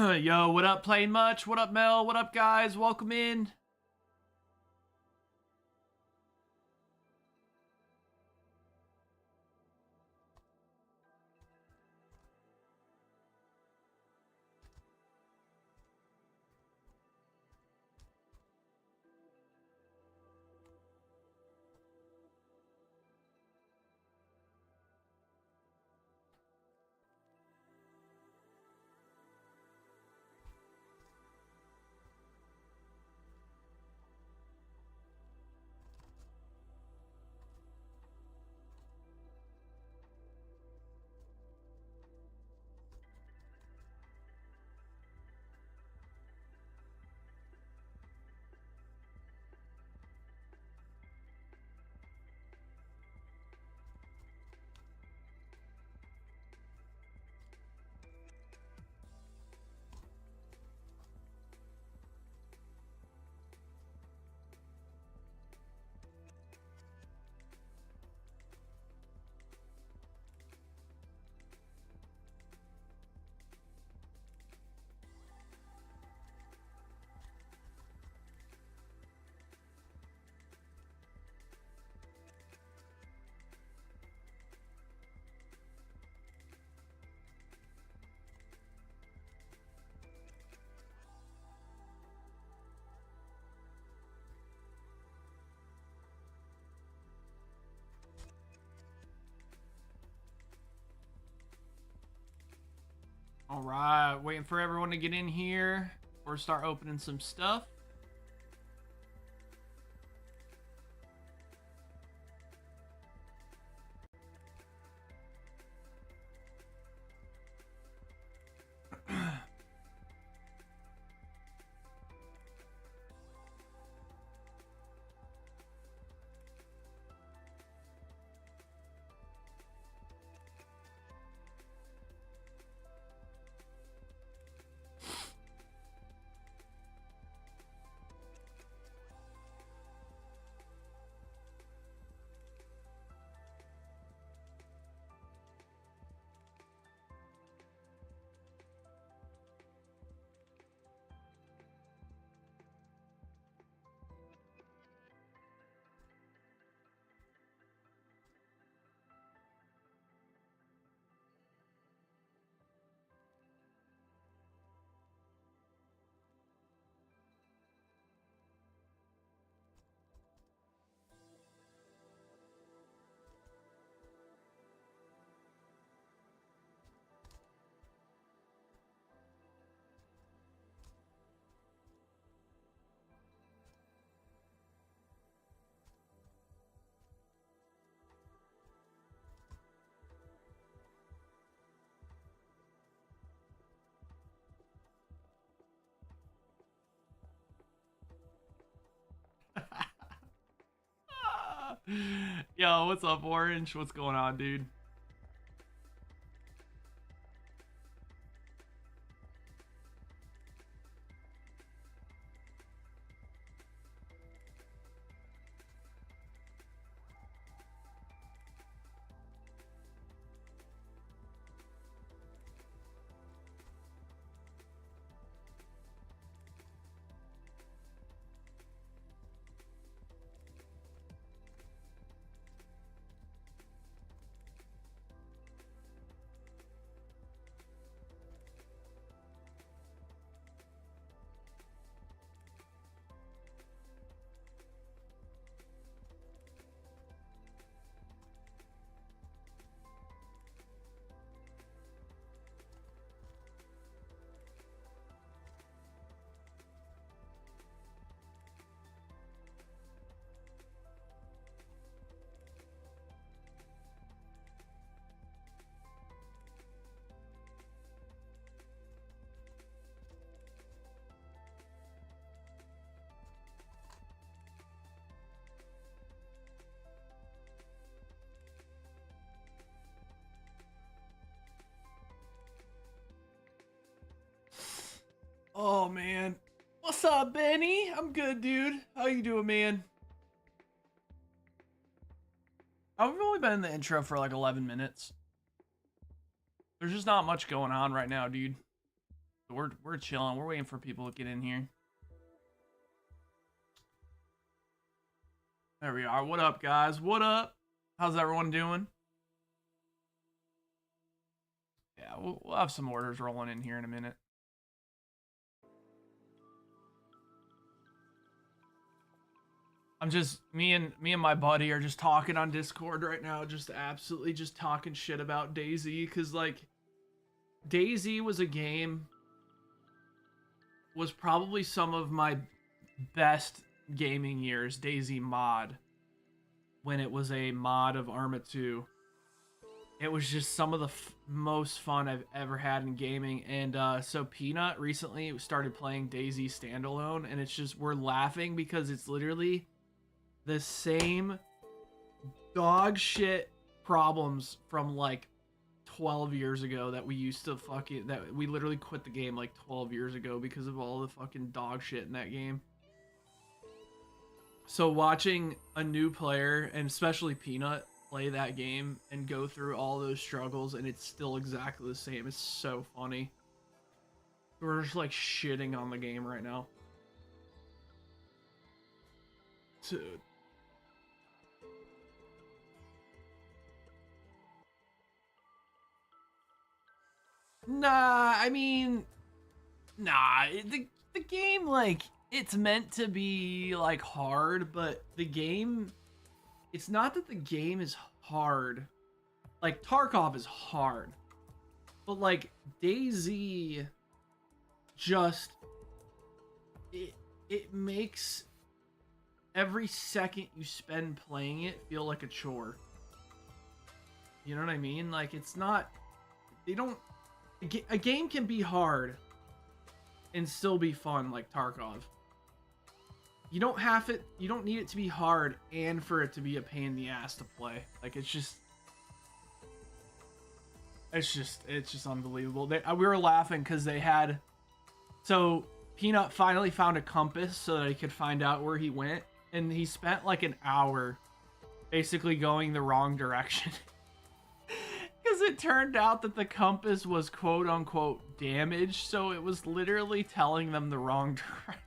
Yo, what up, Playing Much? What up, Mel? What up, guys? Welcome in. All right, waiting for everyone to get in here or start opening some stuff. Yo, what's up, Orange? What's going on, dude? Oh, man. What's up, Benny? I'm good, dude. How you doing, man? I've only been in the intro for like 11 minutes. There's just not much going on right now, dude. We're chilling. We're waiting for people to get in here. There we are. What up, guys? What up? How's everyone doing? Yeah, we'll have some orders rolling in here in a minute. I'm just me and my buddy are just talking on Discord right now, just absolutely just talking shit about DayZ, because like DayZ was a game, was probably some of my best gaming years. DayZ mod, when it was a mod of Arma 2, it was just some of the most fun I've ever had in gaming. And so Peanut recently started playing DayZ standalone, and it's just, we're laughing because it's literally the same dog shit problems from like 12 years ago that we used to fucking, that we literally quit the game like 12 years ago because of all the fucking dog shit in that game. So watching a new player, and especially Peanut, play that game and go through all those struggles, and it's still exactly the same, it's so funny. We're just like shitting on the game right now. Dude. Nah, I mean, nah, the game, like, it's meant to be like hard, but the game, it's not that the game is hard. Like Tarkov is hard, but like DayZ, just it makes every second you spend playing it feel like a chore. You know what I mean? Like, it's not, they don't, a game can be hard and still be fun, like Tarkov. You don't have it, you don't need it to be hard and for it to be a pain in the ass to play. Like, it's just unbelievable. We were laughing because they had, so Peanut finally found a compass so that he could find out where he went, and he spent like an hour basically going the wrong direction. Because it turned out that the compass was quote unquote damaged, so it was literally telling them the wrong direction.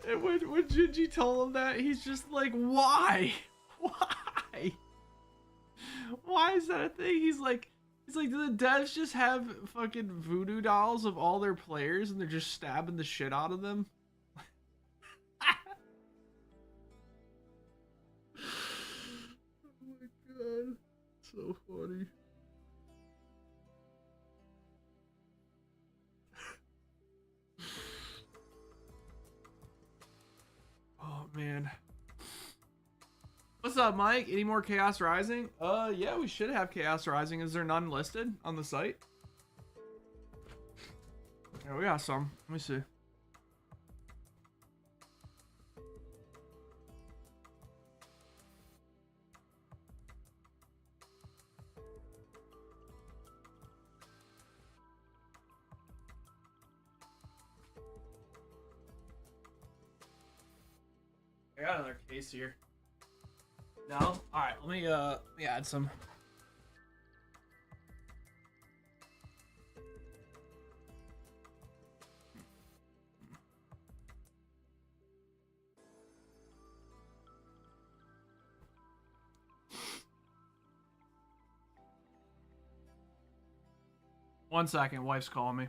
And when Gingy told him that, he's just like, why? Why? Why is that a thing? He's like, do the devs just have fucking voodoo dolls of all their players and they're just stabbing the shit out of them? Oh my god. So funny. Oh man. What's up, Mike? Any more Chaos Rising? Yeah, we should have Chaos Rising. Is there none listed on the site? Yeah, we got some. Let me see. I got another case here. No? Alright, let me add some. One second, wife's calling me.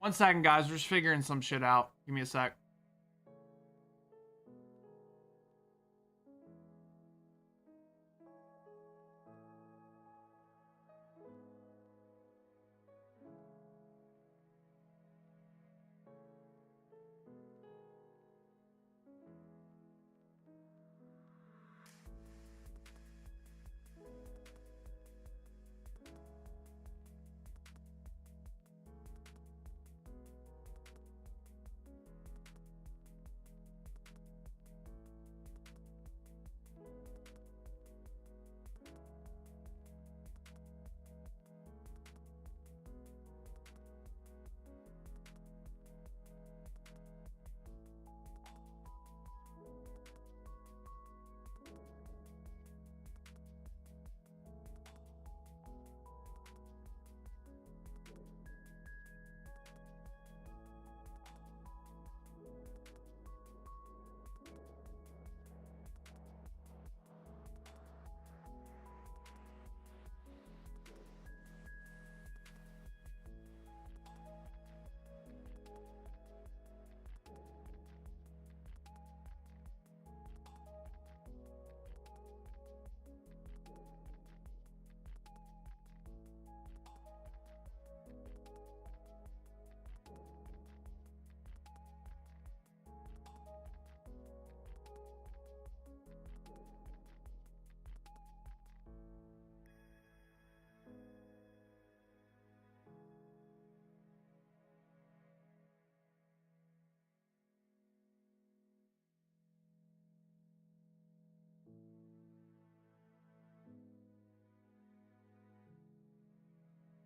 1 second, guys. We're just figuring some shit out. Give me a sec.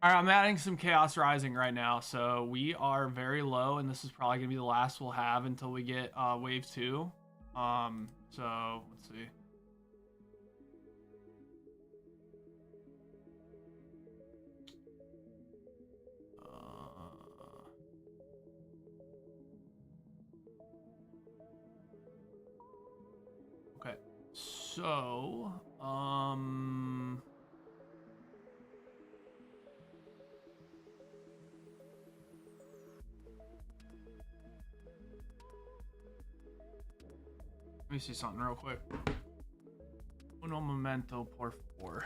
All right, I'm adding some Chaos Rising right now, so we are very low, and this is probably gonna be the last we'll have until we get Wave 2. So let's see. Okay, so let me see something real quick. Uno momento, por favor.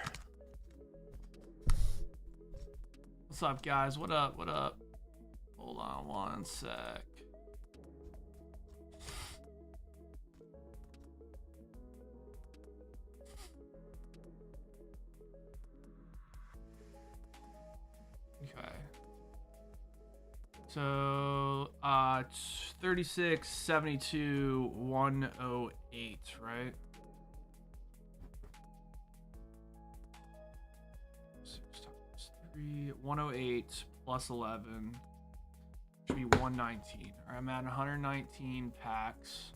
What's up, guys? What up? What up? Hold on one sec. Okay. So, 36, 72, 108, right? 6 times 3, 108 plus 11 should be 119. All right, I'm at 119 packs.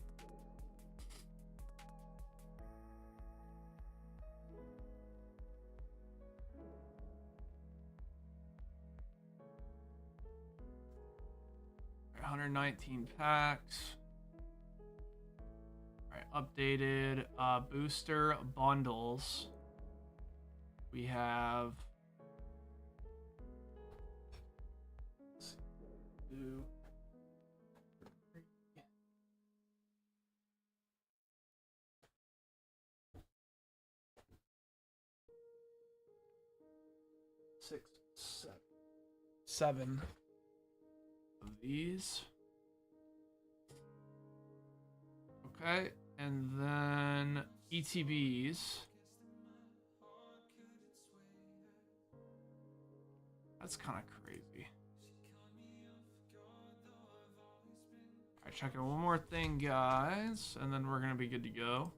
All right, 119 packs. All right, updated booster bundles. We have 2, 3, 6, 7 of these. Okay, and then ETBs. That's kind of crazy. All right, checking one more thing, guys, and then we're gonna be good to go.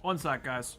One sec, guys.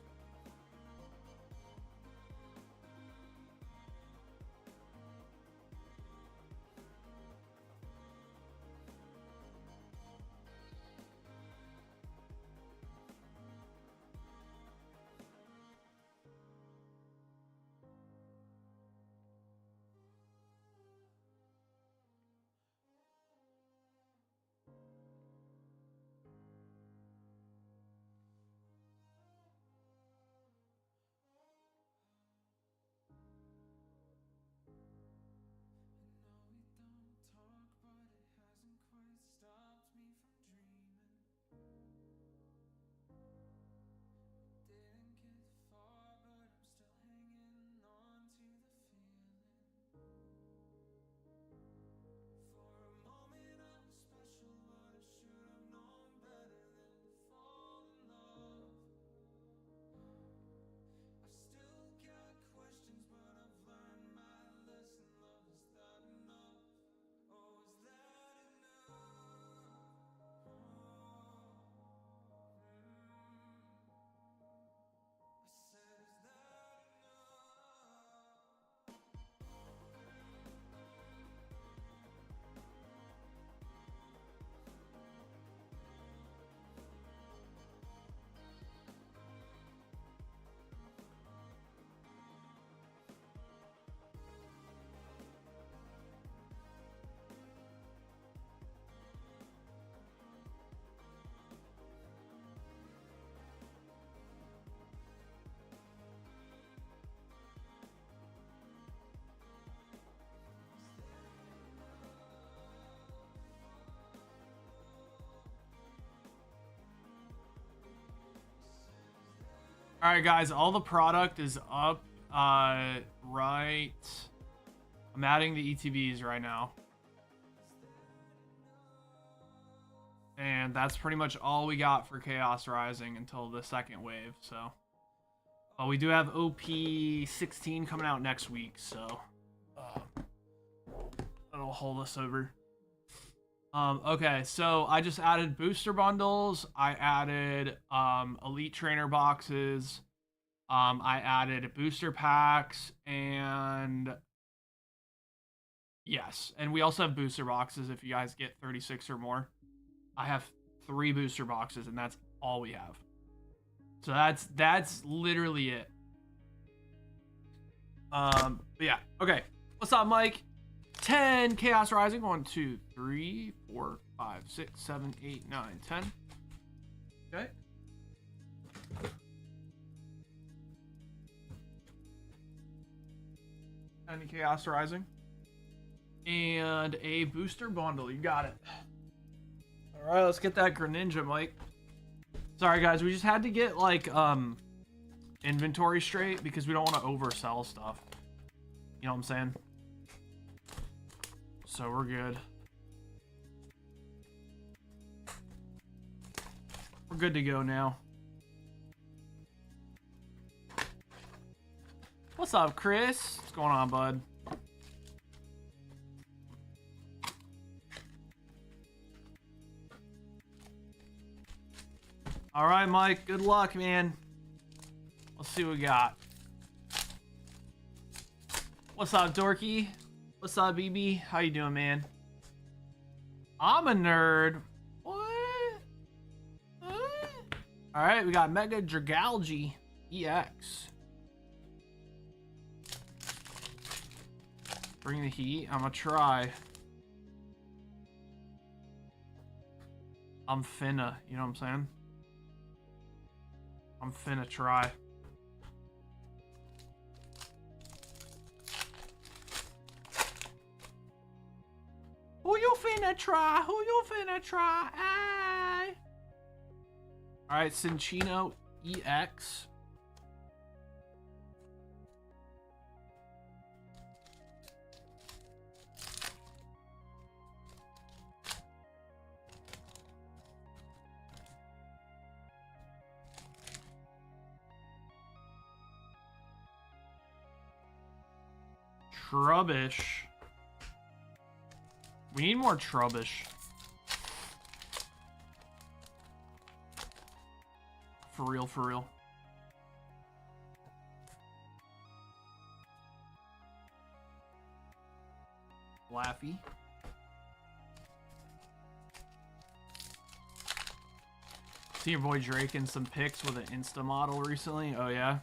All right, guys, all the product is up. Right. I'm adding the ETBs right now. And that's pretty much all we got for Chaos Rising until the second wave, so. Oh, we do have OP 16 coming out next week, so. That'll hold us over. Okay, so I just added booster bundles. I added elite trainer boxes. I added booster packs, and yes, and we also have booster boxes if you guys get 36 or more. I have 3 booster boxes, and that's all we have. So that's literally it. But yeah, okay. What's up, Mike? 10 Chaos Rising. 1, 2, 3, 4, 5, 6, 7, 8, 9, 10. Okay. Any Chaos Rising. And a booster bundle. You got it. Alright, let's get that Greninja, Mike. Sorry, guys. We just had to get, like, inventory straight because we don't want to oversell stuff. You know what I'm saying? So we're good. We're good to go now. What's up, Chris? What's going on, bud? All right, Mike. Good luck, man. Let's see what we got. What's up, Dorky? What's up, BB? How you doing, man? I'm a nerd. What? All right, we got Mega Dragalge EX. Bring the heat. I'm gonna try. I'm finna. You know what I'm saying? I'm finna try. Who you finna try? Who you finna try? Aye. All right, Cinchino EX. Trubbish. We need more Trubbish. For real, for real. Laffy. See your boy Drake in some pics with an Insta model recently. Oh yeah.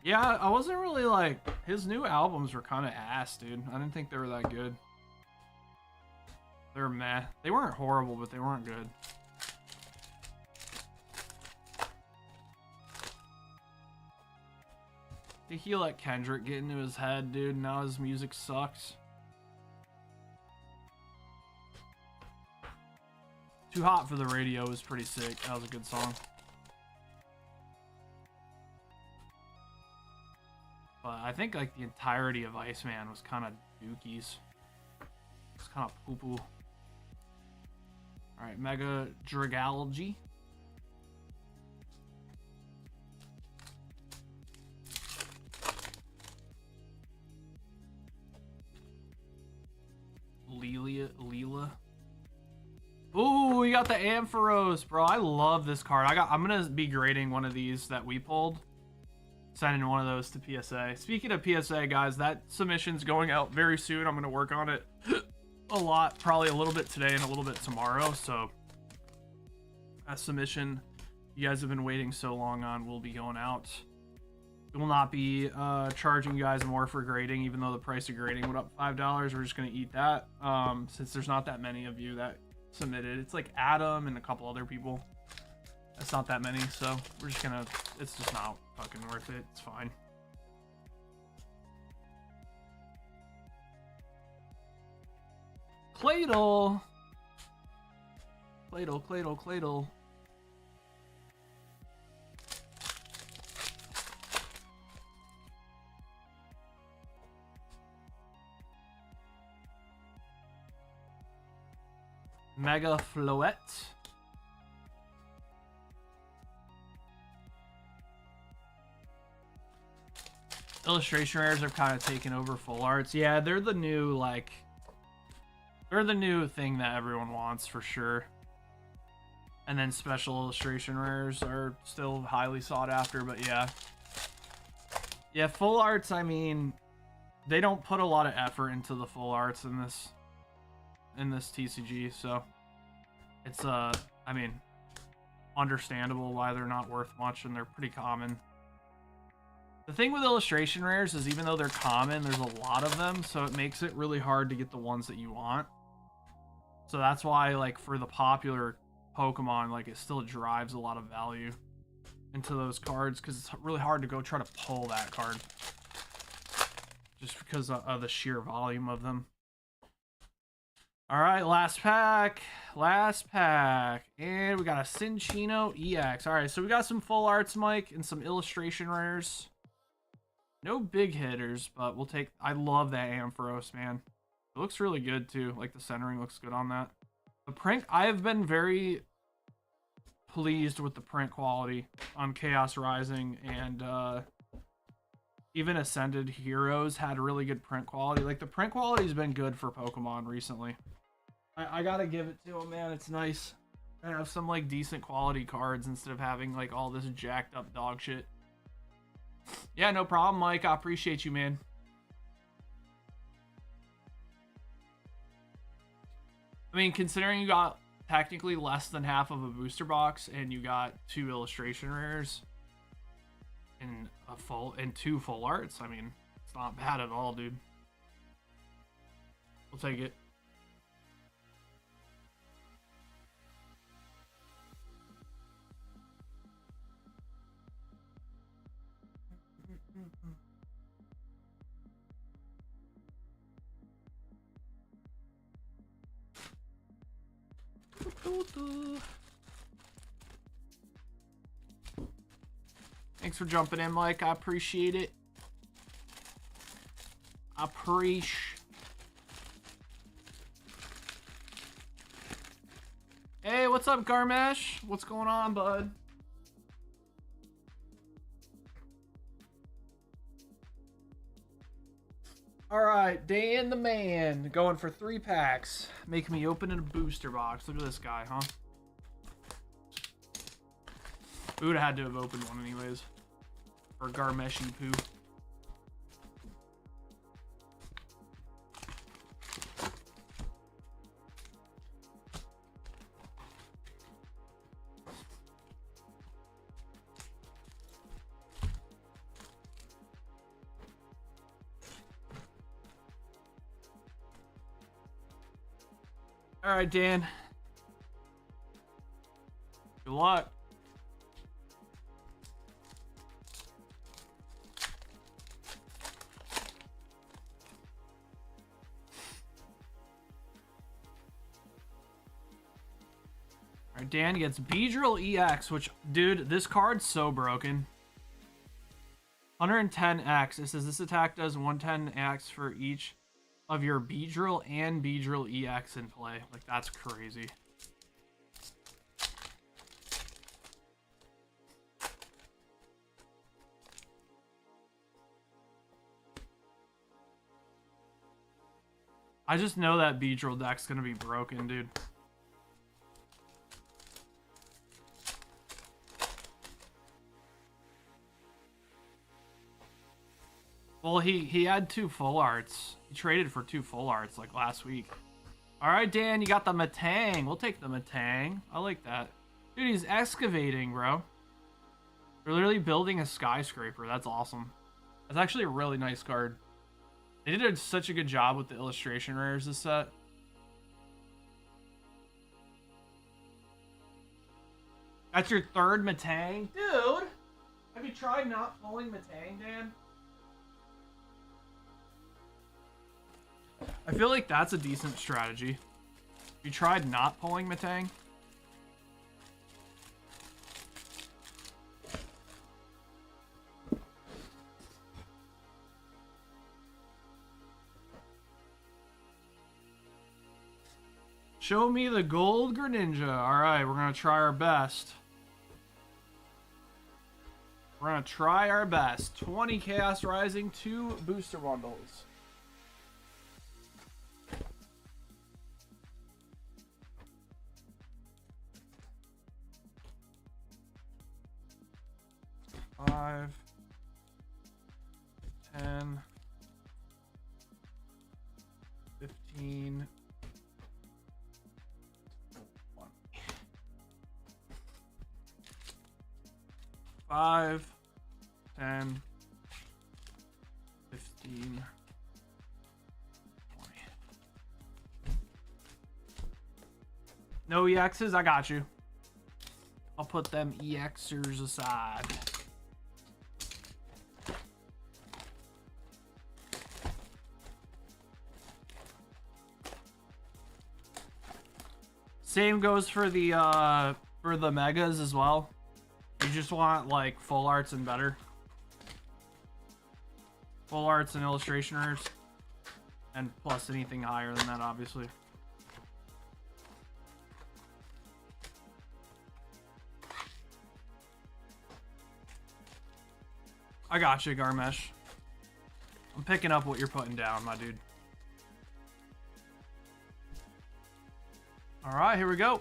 Yeah, I wasn't really like, his new albums were kind of ass, dude. I didn't think they were that good. They were meh. They weren't horrible, but they weren't good. Did he let Kendrick get into his head, dude? Now his music sucks. Too Hot for the Radio was pretty sick. That was a good song. But I think like the entirety of Iceman was kind of dookies. It's kind of poo-poo. Alright, Mega Dragalge. Leela. Ooh, we got the Ampharos, bro. I love this card. I'm gonna be grading one of these that we pulled. Sending one of those to PSA. Speaking of PSA, guys, that submission's going out very soon. I'm gonna work on it a lot, probably a little bit today and a little bit tomorrow. So that submission you guys have been waiting so long on will be going out. We will not be charging you guys more for grading, even though the price of grading went up $5. We're just gonna eat that since there's not that many of you that submitted. It's like Adam and a couple other people. It's not that many, so we're just gonna, it's just not fucking worth it. It's fine. Claydol. Cladle, Cladle, Cladle. Mega Floette. Illustration rares have kind of taken over full arts. Yeah, they're the new, like, they're the new thing that everyone wants for sure. And then special illustration rares are still highly sought after, but yeah. Yeah, full arts, I mean, they don't put a lot of effort into the full arts in this TCG, so it's I mean, understandable why they're not worth much, and they're pretty common. The thing with illustration rares is even though they're common, there's a lot of them, so it makes it really hard to get the ones that you want. So that's why, like, for the popular Pokemon, like, it still drives a lot of value into those cards, because it's really hard to go try to pull that card just because of the sheer volume of them. All right, last pack. Last pack. And we got a Cinccino EX. All right, so we got some full arts, Mike, and some illustration rares. No big hitters, but we'll take... I love that Ampharos, man. It looks really good, too. Like, the centering looks good on that. The print... I have been very pleased with the print quality on Chaos Rising, and even Ascended Heroes had really good print quality. Like, the print quality's been good for Pokemon recently. I gotta give it to them, man. It's nice to have some, like, decent quality cards instead of having, like, all this jacked up dog shit. Yeah, no problem, Mike. I appreciate you, man. I mean, considering you got technically less than half of a booster box and you got 2 illustration rares and two full arts, I mean, it's not bad at all, dude. We'll take it. Thanks for jumping in, Mike. I appreciate it. Hey, what's up, Garmesh? What's going on, bud? All right, Dan the man going for 3 packs, making me open in a booster box. Look at this guy, huh? We would have had to have opened one anyways. For Garmeshi poo. All right, Dan. Good luck. All right, Dan gets Beedrill EX, which, dude, this card's so broken. 110x. It says this attack does 110x for each of your Beedrill and Beedrill EX in play. Like, that's crazy. I just know that Beedrill deck's gonna be broken, dude. Well, he had 2 full arts. He traded for 2 full arts like last week. All right, Dan, you got the Matang. We'll take the Matang. I like that. Dude, he's excavating, bro. They're literally building a skyscraper. That's awesome. That's actually a really nice card. They did such a good job with the illustration rares this set. That's your 3rd Matang? Dude! Have you tried not pulling Matang, Dan? I feel like that's a decent strategy. You tried not pulling Matang? Show me the gold Greninja. Alright, we're going to try our best. We're going to try our best. 20 Chaos Rising, 2 booster bundles. Five, 10, 15, 20. 5, 10, 15, 20. No EXs? I got you. I'll put them EXers aside. Same goes for the megas as well. You just want like full arts and better. Full arts and illustration rares. And plus anything higher than that, obviously. I got you, Garmesh. I'm picking up what you're putting down, my dude. All right, here we go.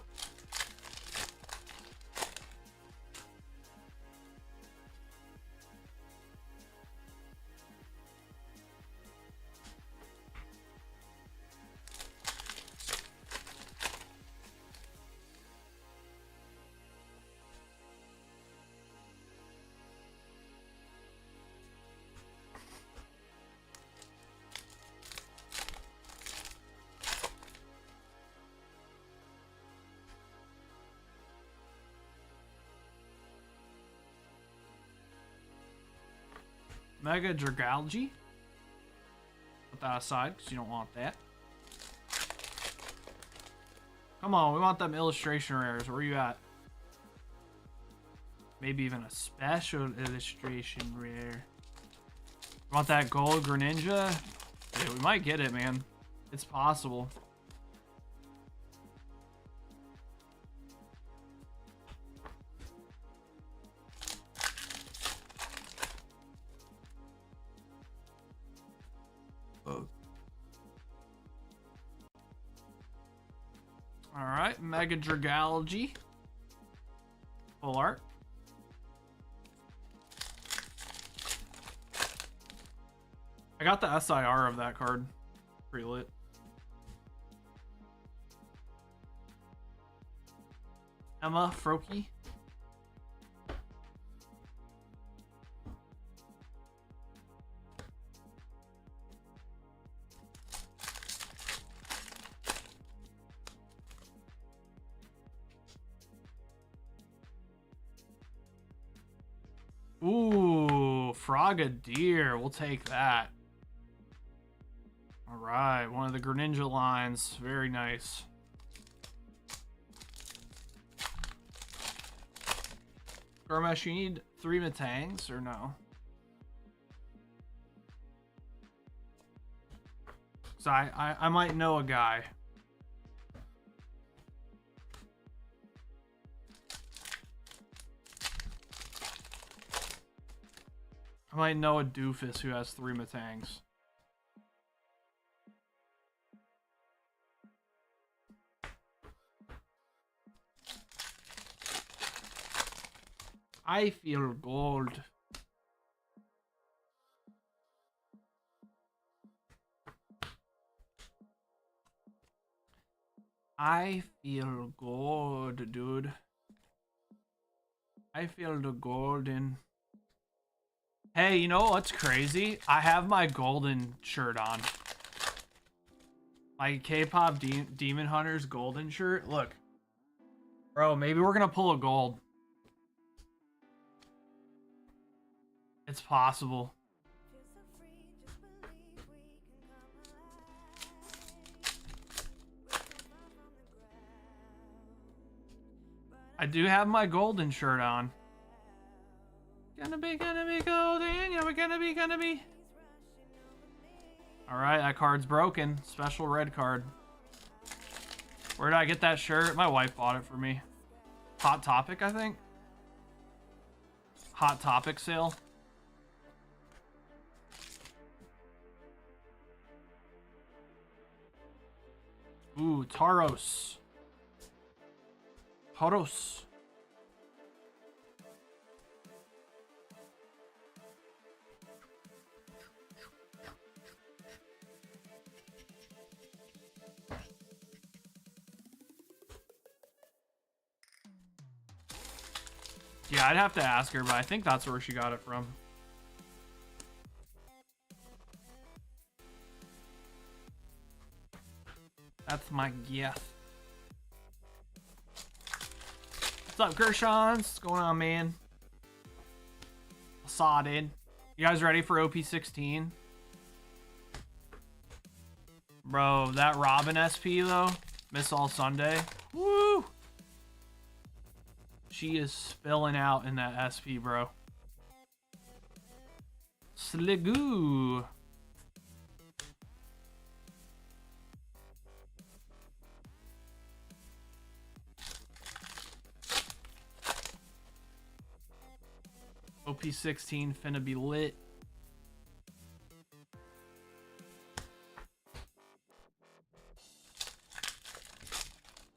Mega Dragalge. Put that aside because you don't want that. Come on, we want them illustration rares. Where you at? Maybe even a special illustration rare. Want that gold Greninja? Yeah, we might get it, man. It's possible. Alright, Mega Dragalge. Full art. I got the SIR of that card. Pretty lit. Emma Froakie. Ooh, Frogadier. We'll take that. All right, one of the Greninja lines. Very nice. Garmesh, you need 3 Matangs or no? So I might know a guy. I might know a doofus who has 3 Matangs. I feel gold. I feel gold, dude. I feel the golden. Hey, you know what's crazy? I have my golden shirt on. My K-pop Demon Hunters golden shirt. Look. Bro, maybe we're gonna pull a gold. It's possible. I do have my golden shirt on. Gonna be golden. Yeah, we're gonna be. All right, that card's broken. Special red card. Where did I get that shirt? My wife bought it for me. Hot Topic, I think. Hot Topic sale. Ooh, Taros. Taros. Yeah, I'd have to ask her, but I think that's where she got it from. That's my guess. What's up, Gershons? What's going on, man? Sodded. You guys ready for OP16? Bro, that Robin SP, though. Miss All Sunday. Woo! She is spilling out in that SP, bro. Sligoo. OP16 finna be lit.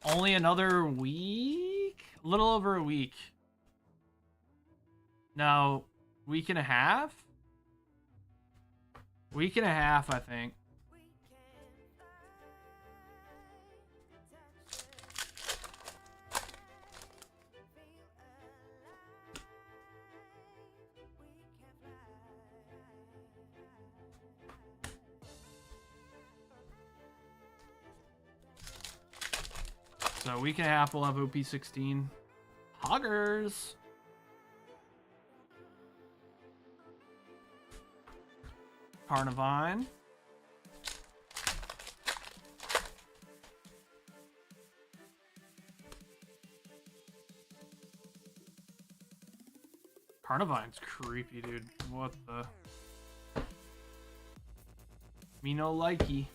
Only another week? A little over a week. No, week and a half? Week and a half, I think. So a week and a half, we'll have OP16. Hoggers. Carnivine. Carnivine's creepy, dude. What the? Me no likey.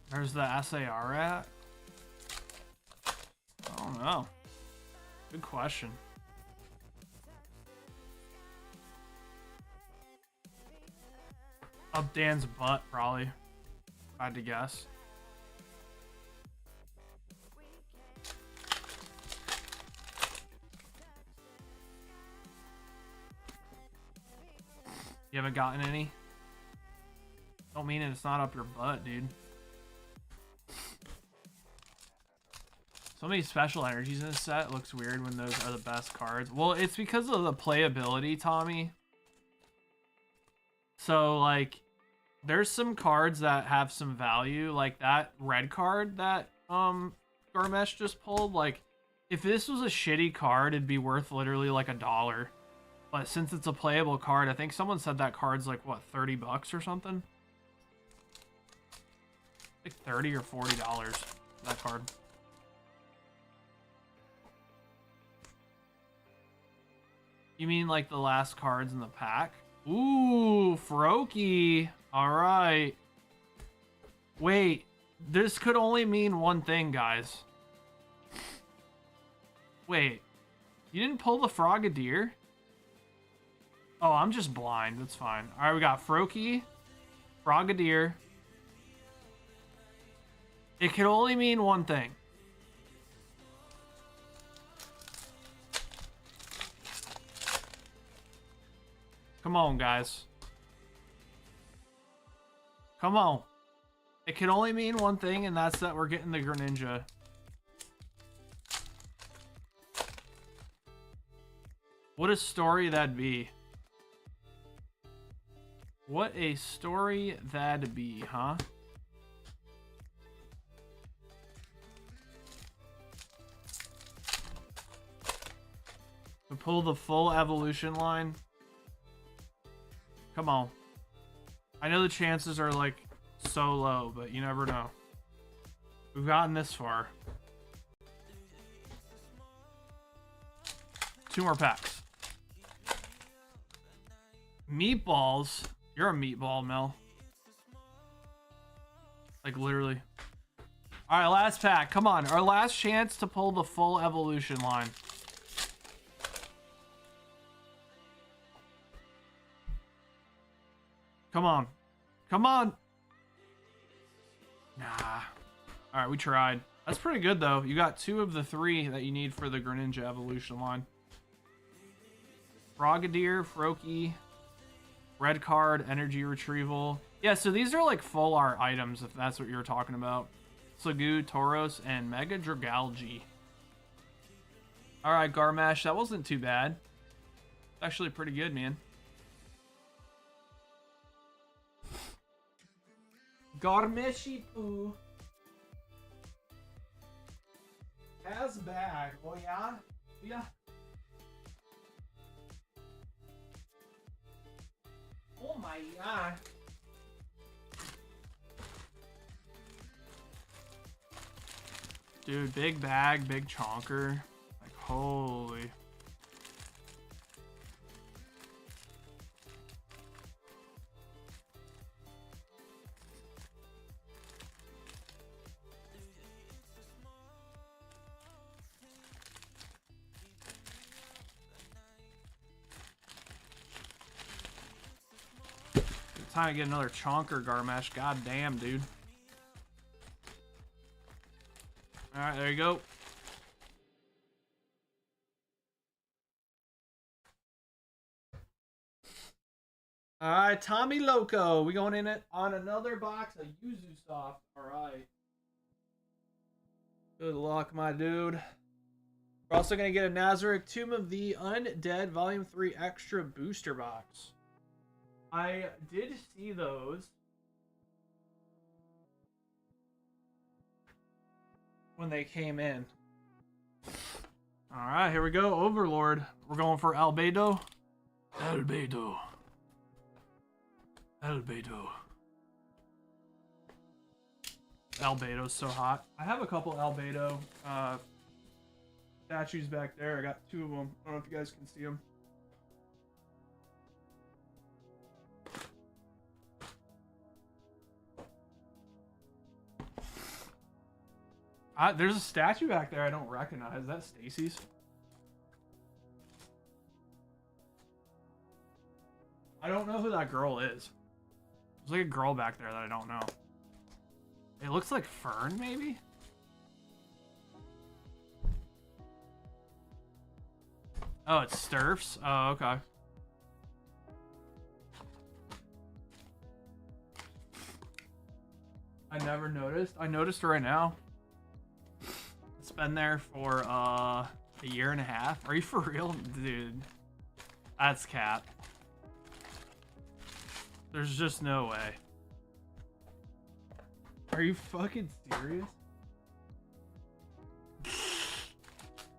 Where's the SAR at? I don't know. Good question. Up Dan's butt, probably. If I had to guess. You haven't gotten any? Don't mean it's not up your butt, dude. So many special energies in this set. It looks weird when those are the best cards. Well, it's because of the playability, Tommy. So, like, there's some cards that have some value. Like that red card that Garmesh just pulled. Like, if this was a shitty card, it'd be worth literally like $1. But since it's a playable card, I think someone said that card's like, what, 30 bucks or something? Like 30 or $40, that card. You mean like the last cards in the pack? Ooh, Froakie. All right. Wait, this could only mean one thing, guys. Wait, you didn't pull the Frogadier? Oh, I'm just blind. That's fine. All right, we got Froakie, Frogadier. It could only mean one thing. Come on, guys. Come on. It can only mean one thing, and that's that we're getting the Greninja. What a story that'd be. What a story that'd be, huh? To pull the full evolution line. Come on. I know the chances are like so low, but you never know. We've gotten this far. 2 more packs. Meatballs. You're a meatball, Mel. Like, literally. Alright, last pack. Come on. Our last chance to pull the full evolution line. Come on. Come on. Nah. Alright, we tried. That's pretty good, though. You got 2 of the 3 that you need for the Greninja evolution line. Frogadier, Froakie, red card, energy retrieval. Yeah, so these are like full art items, if that's what you're talking about. Sliggoo, Tauros, and Mega Dragalge. Alright, Garmash, that wasn't too bad. Actually pretty good, man. Garmeshi Poo. Has bag. Oh yeah? Yeah. Oh my god. Dude, big bag, big chonker. Like, holy. Time to get another chonker Garmash. God damn, dude. Alright, there you go. Alright, Tommy Loco. We going in it on another box of Yuzu Soft. Alright. Good luck, my dude. We're also going to get a Nazarick Tomb of the Undead Volume 3 Extra Booster Box. I did see those when they came in. Alright, here we go. Overlord. We're going for Albedo. Albedo. Albedo. Albedo's so hot. I have a couple Albedo statues back there. I got 2 of them. I don't know if you guys can see them. There's a statue back there I don't recognize. Is that Stacy's? I don't know who that girl is. There's like a girl back there that I don't know. It looks like Fern, maybe? Oh, it's Sturfs? Oh, okay. I never noticed. I noticed her right now. It's been there for a year and a half. Are you for real? Dude. That's cap. There's just no way. Are you fucking serious?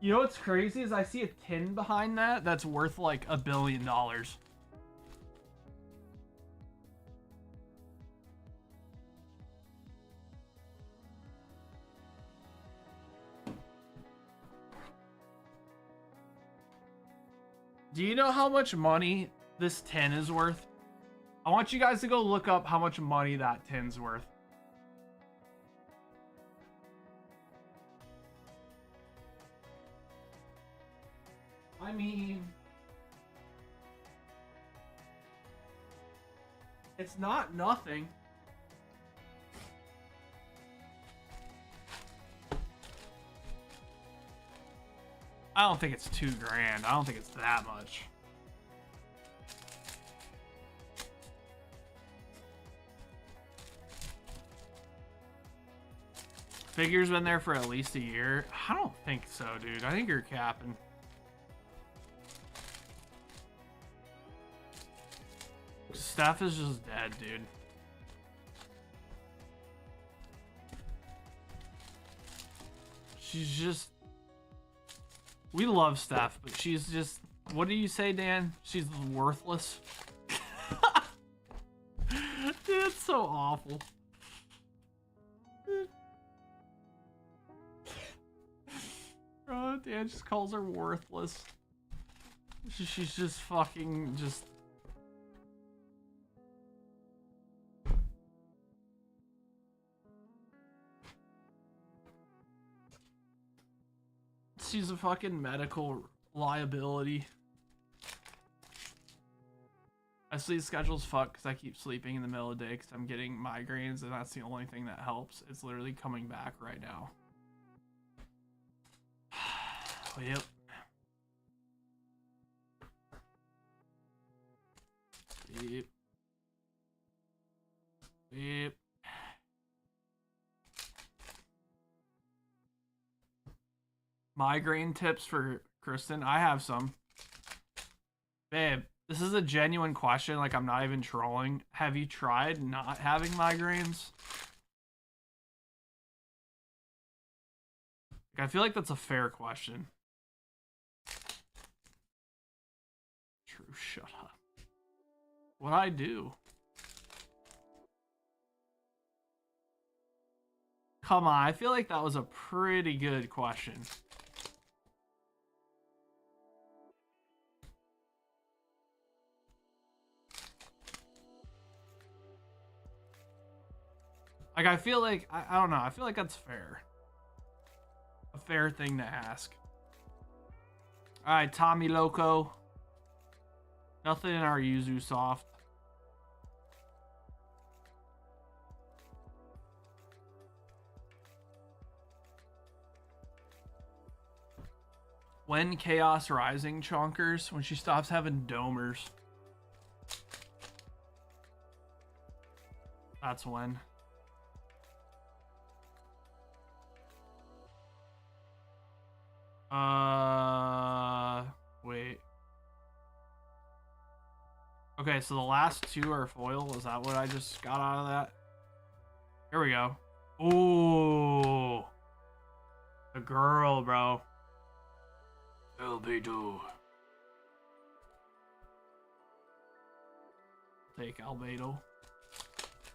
You know what's crazy is I see a tin behind that that's worth like $1 billion. Do you know how much money this tin is worth? I want you guys to go look up how much money that tin's worth. I mean, it's not nothing. I don't think it's $2 grand. I don't think it's that much. Figure's been there for at least a year. I don't think so, dude. I think you're capping. Steph is just dead, dude. She's just... We love Steph, but she's just... What do you say, Dan? She's worthless? Dude, it's so awful. Dan just calls her worthless. She's just fucking just. She's a fucking medical liability. My sleep schedule's fucked because I keep sleeping in the middle of the day because I'm getting migraines, and that's the only thing that helps. It's literally coming back right now. Yep. Yep. Yep. Migraine tips for Kristen. I have some. Babe, this is a genuine question. Like, I'm not even trolling. Have you tried not having migraines? Like, I feel like that's a fair question. True, shut up. What'd I do? Come on, I feel like that was a pretty good question. Like, I feel like, I don't know, I feel like that's fair. A fair thing to ask. Alright, Tommy Loco. Nothing in our Yuzu soft. When Chaos Rising chonkers, when she stops having domers. That's when. Wait. Okay, so the last two are foil. Is that what I just got out of that? Here we go. Ooh. The girl, bro. Albedo. Take Albedo.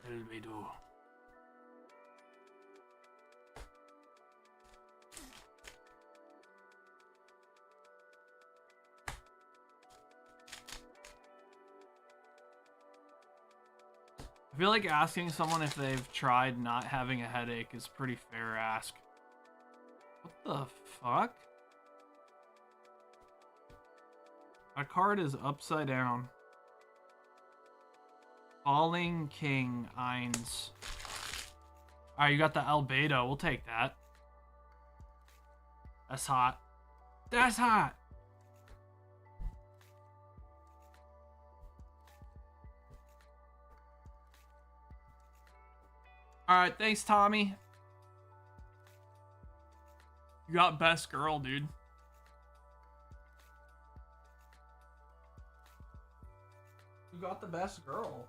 Albedo. I feel like asking someone if they've tried not having a headache is pretty fair ask. What the fuck? My card is upside down. Falling King Eins. Alright, you got the Albedo. We'll take that. That's hot. That's hot! Alright, thanks, Tommy. You got best girl, dude. You got the best girl.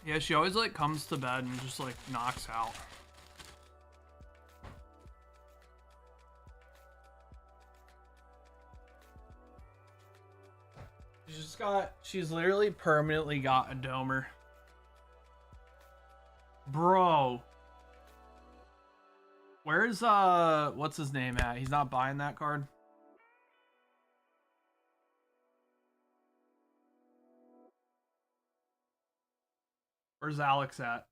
Yeah, she always like comes to bed and just like knocks out. She's literally permanently got a domer. Bro. Where's, what's his name at? He's not buying that card? Where's Alex at?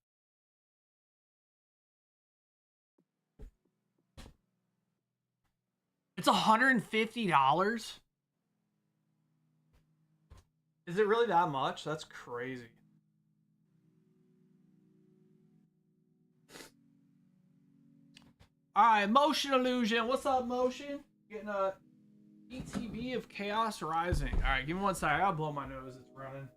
It's $150? Is it really that much? That's crazy. Alright, Motion Illusion. What's up, Motion? Getting a ETB of Chaos Rising. Alright, give me one second. I gotta blow my nose. It's running.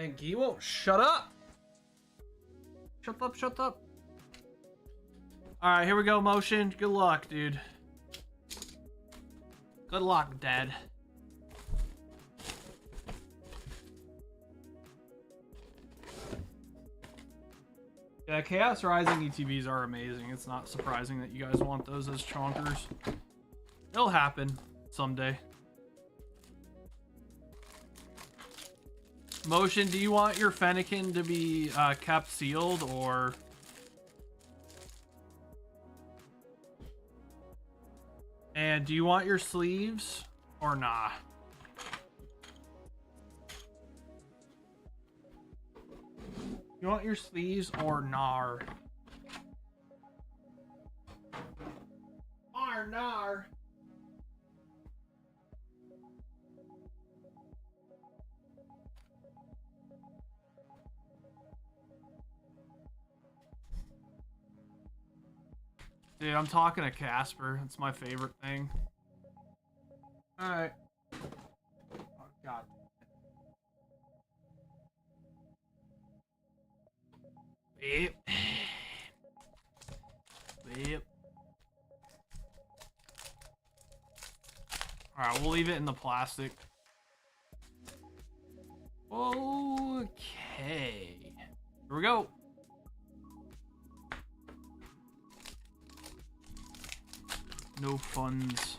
And Gee won't shut up. Shut up, shut up. Alright, here we go, Motion. Good luck, dude. Good luck, Dad. Yeah, Chaos Rising ETBs are amazing. It's not surprising that you guys want those as chonkers. It'll happen someday. Motion, do you want your Fennekin to be kept sealed, or... And do you want your sleeves, or nah? You want your sleeves, or nar? Nar. Dude, I'm talking to Casper. It's my favorite thing. Alright. Oh, God. Beep. Beep. Alright, we'll leave it in the plastic. Okay. Here we go. No funds.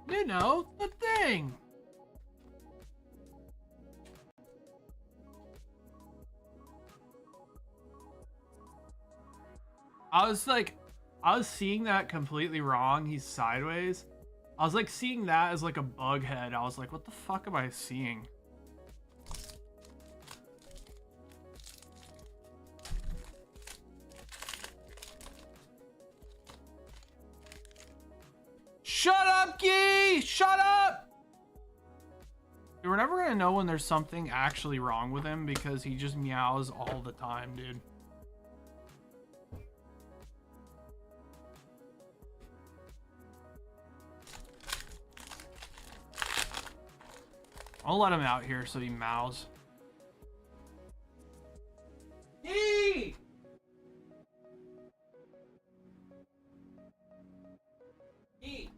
You know, the thing. I was seeing that completely wrong. He's sideways. I was like seeing that as like a bug head. I was like, what the fuck am I seeing? Shut up, Gee! Shut up! We're never gonna know when there's something actually wrong with him because he just meows all the time, dude. I'll let him out here so he meows. Gee! Gee!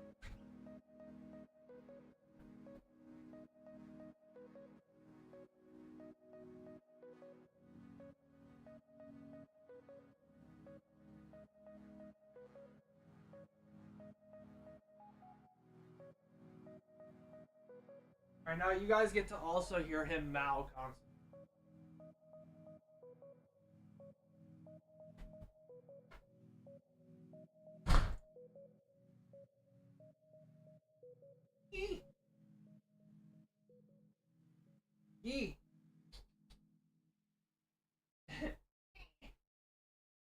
Alright, now you guys get to also hear him meow constantly. Yee! Yee!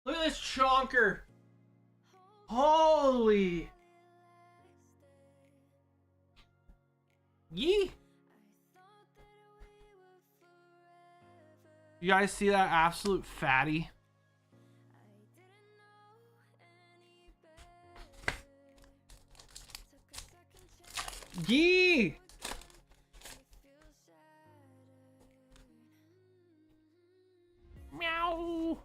Look at this chonker! Holy! Yee! You guys see that absolute fatty? Yee! Meow!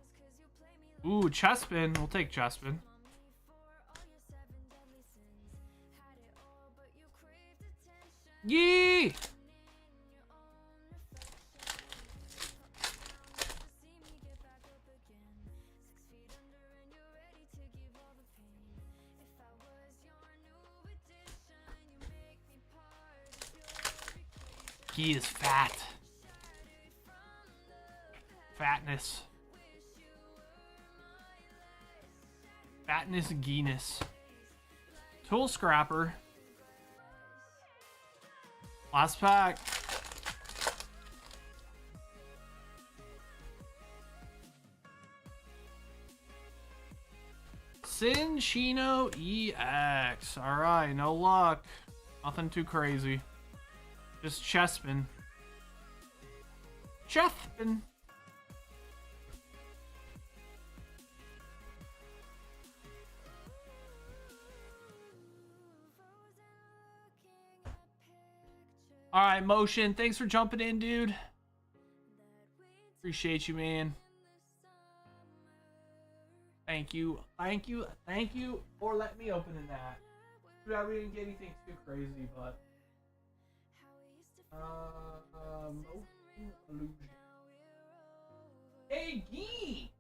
Ooh, Chespin. We'll take Chespin. Yee! He is fat. Fatness. Fatness, geeness. Tool Scrapper. Last pack. Cinchino EX. Alright, no luck. Nothing too crazy. Just chespin. Chespin. All right, Motion. Thanks for jumping in, dude. Appreciate you, man. Thank you. Thank you. Thank you for letting me open in that. We didn't get anything too crazy, but Motion Illusion. Hey, Gee!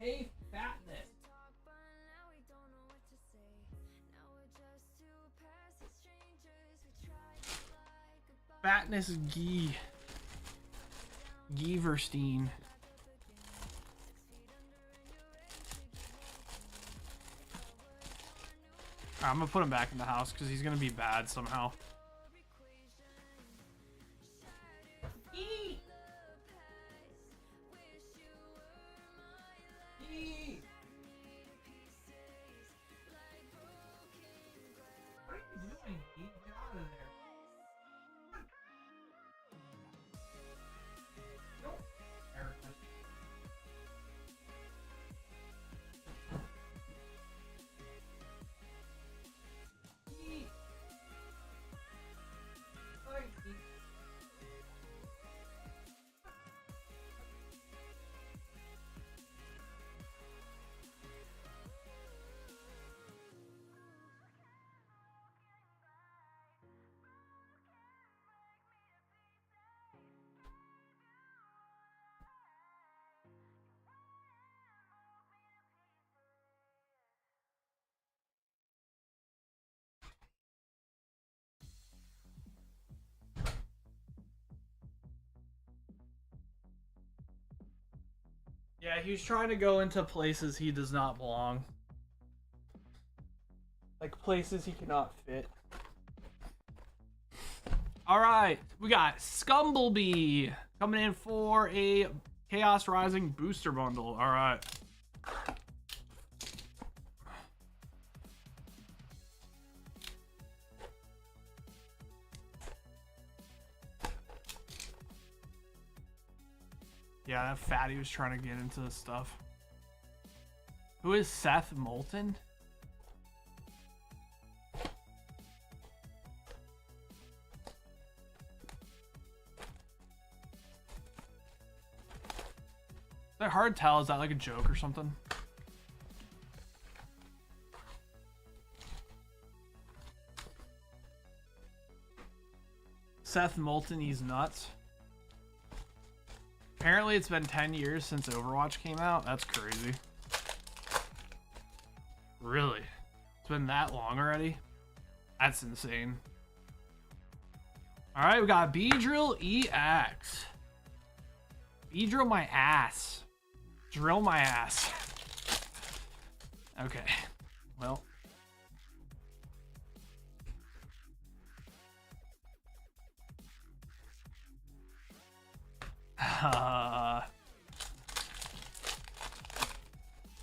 Hey, Fatness. Fatness Gee. Gieverstein. I'm gonna put him back in the house because he's gonna be bad somehow. What are you doing, Gee? Get out of there. Yeah, he's trying to go into places he does not belong. Like places he cannot fit. Alright, we got Scumblebee coming in for a Chaos Rising booster bundle. Alright. Yeah, that fatty was trying to get into this stuff. Who is Seth Moulton? Is that hard to tell? Is that like a joke or something? Seth Moulton, he's nuts. Apparently it's been 10 years since Overwatch came out. That's crazy. Really? It's been that long already? That's insane. Alright, we got Beedrill EX. Beedrill my ass. Drill my ass. Okay. Well.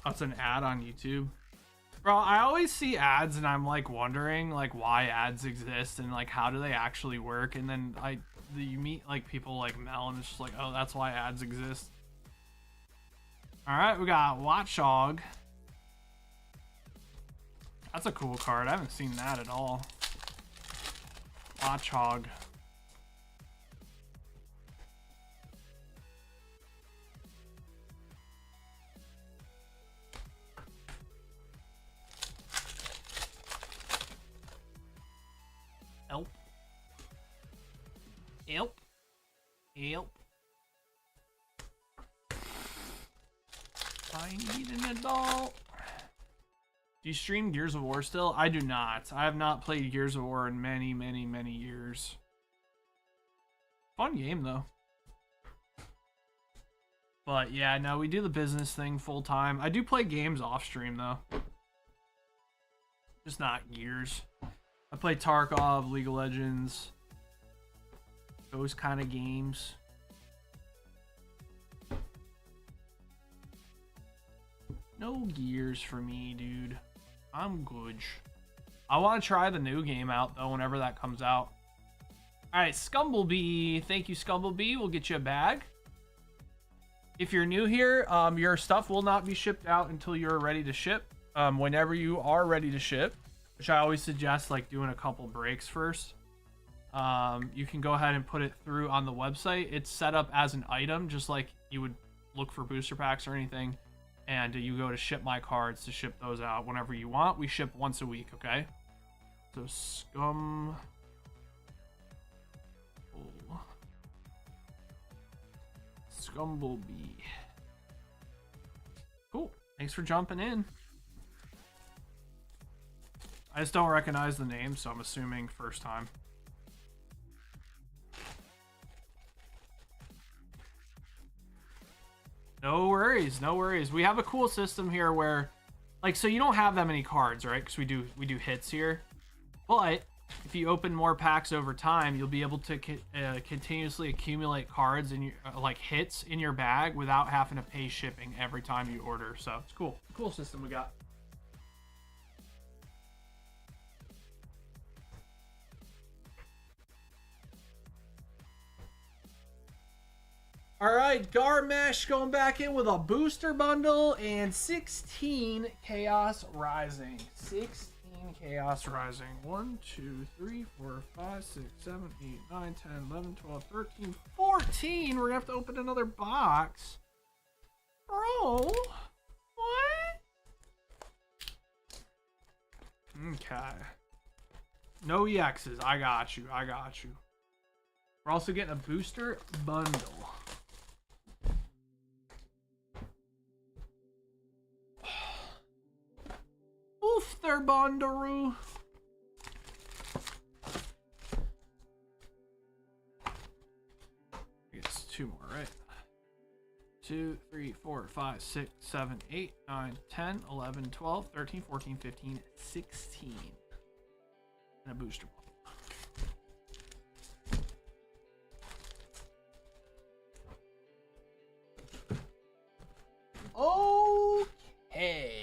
That's an ad on YouTube. Bro, I always see ads and I'm like wondering like why ads exist and like how do they actually work, and then you meet like people like Mel and it's just like, oh, that's why ads exist. Alright, we got Watchog. That's a cool card. I haven't seen that at all. Watchog. Help. Help. Help. I need an adult. Do you stream Gears of War still? I do not. I have not played Gears of War in many, many, many years. Fun game, though. But yeah, no, we do the business thing full time. I do play games off stream, though. Just not Gears. I play Tarkov, League of Legends. Those kind of games. No Gears for me, dude. I'm good. I want to try the new game out, though, whenever that comes out. All right, Scumblebee. Thank you, Scumblebee. We'll get you a bag. If you're new here, your stuff will not be shipped out until you're ready to ship. Whenever you are ready to ship, which I always suggest like doing a couple breaks first. You can go ahead and put it through on the website. It's set up as an item, just like you would look for booster packs or anything. And you go to ship my cards to ship those out whenever you want. We ship once a week, okay? So Scum... Oh. Scumblebee. Cool. Thanks for jumping in. I just don't recognize the name, so I'm assuming first time. No worries, no worries. We have a cool system here where, like, so you don't have that many cards, right? Because we do hits here. But if you open more packs over time, you'll be able to continuously accumulate cards in your like hits in your bag without having to pay shipping every time you order. So it's cool. Cool system we got. All right, Garmesh going back in with a booster bundle and 16 Chaos Rising. 16 Chaos Rising. 1, 2, 3, 4, 5, 6, 7, 8, 9, 10, 11, 12, 13, 14. We're going to have to open another box. Bro, what? Okay. No EXs. I got you. I got you. We're also getting a booster bundle. Oof there, Bondaroo. I guess 2 more, right? 2, 3, 4, 5, 6, 7, 8, 9, 10, 11, 12, 13, 14, 15, 16. And a booster bundle. Okay.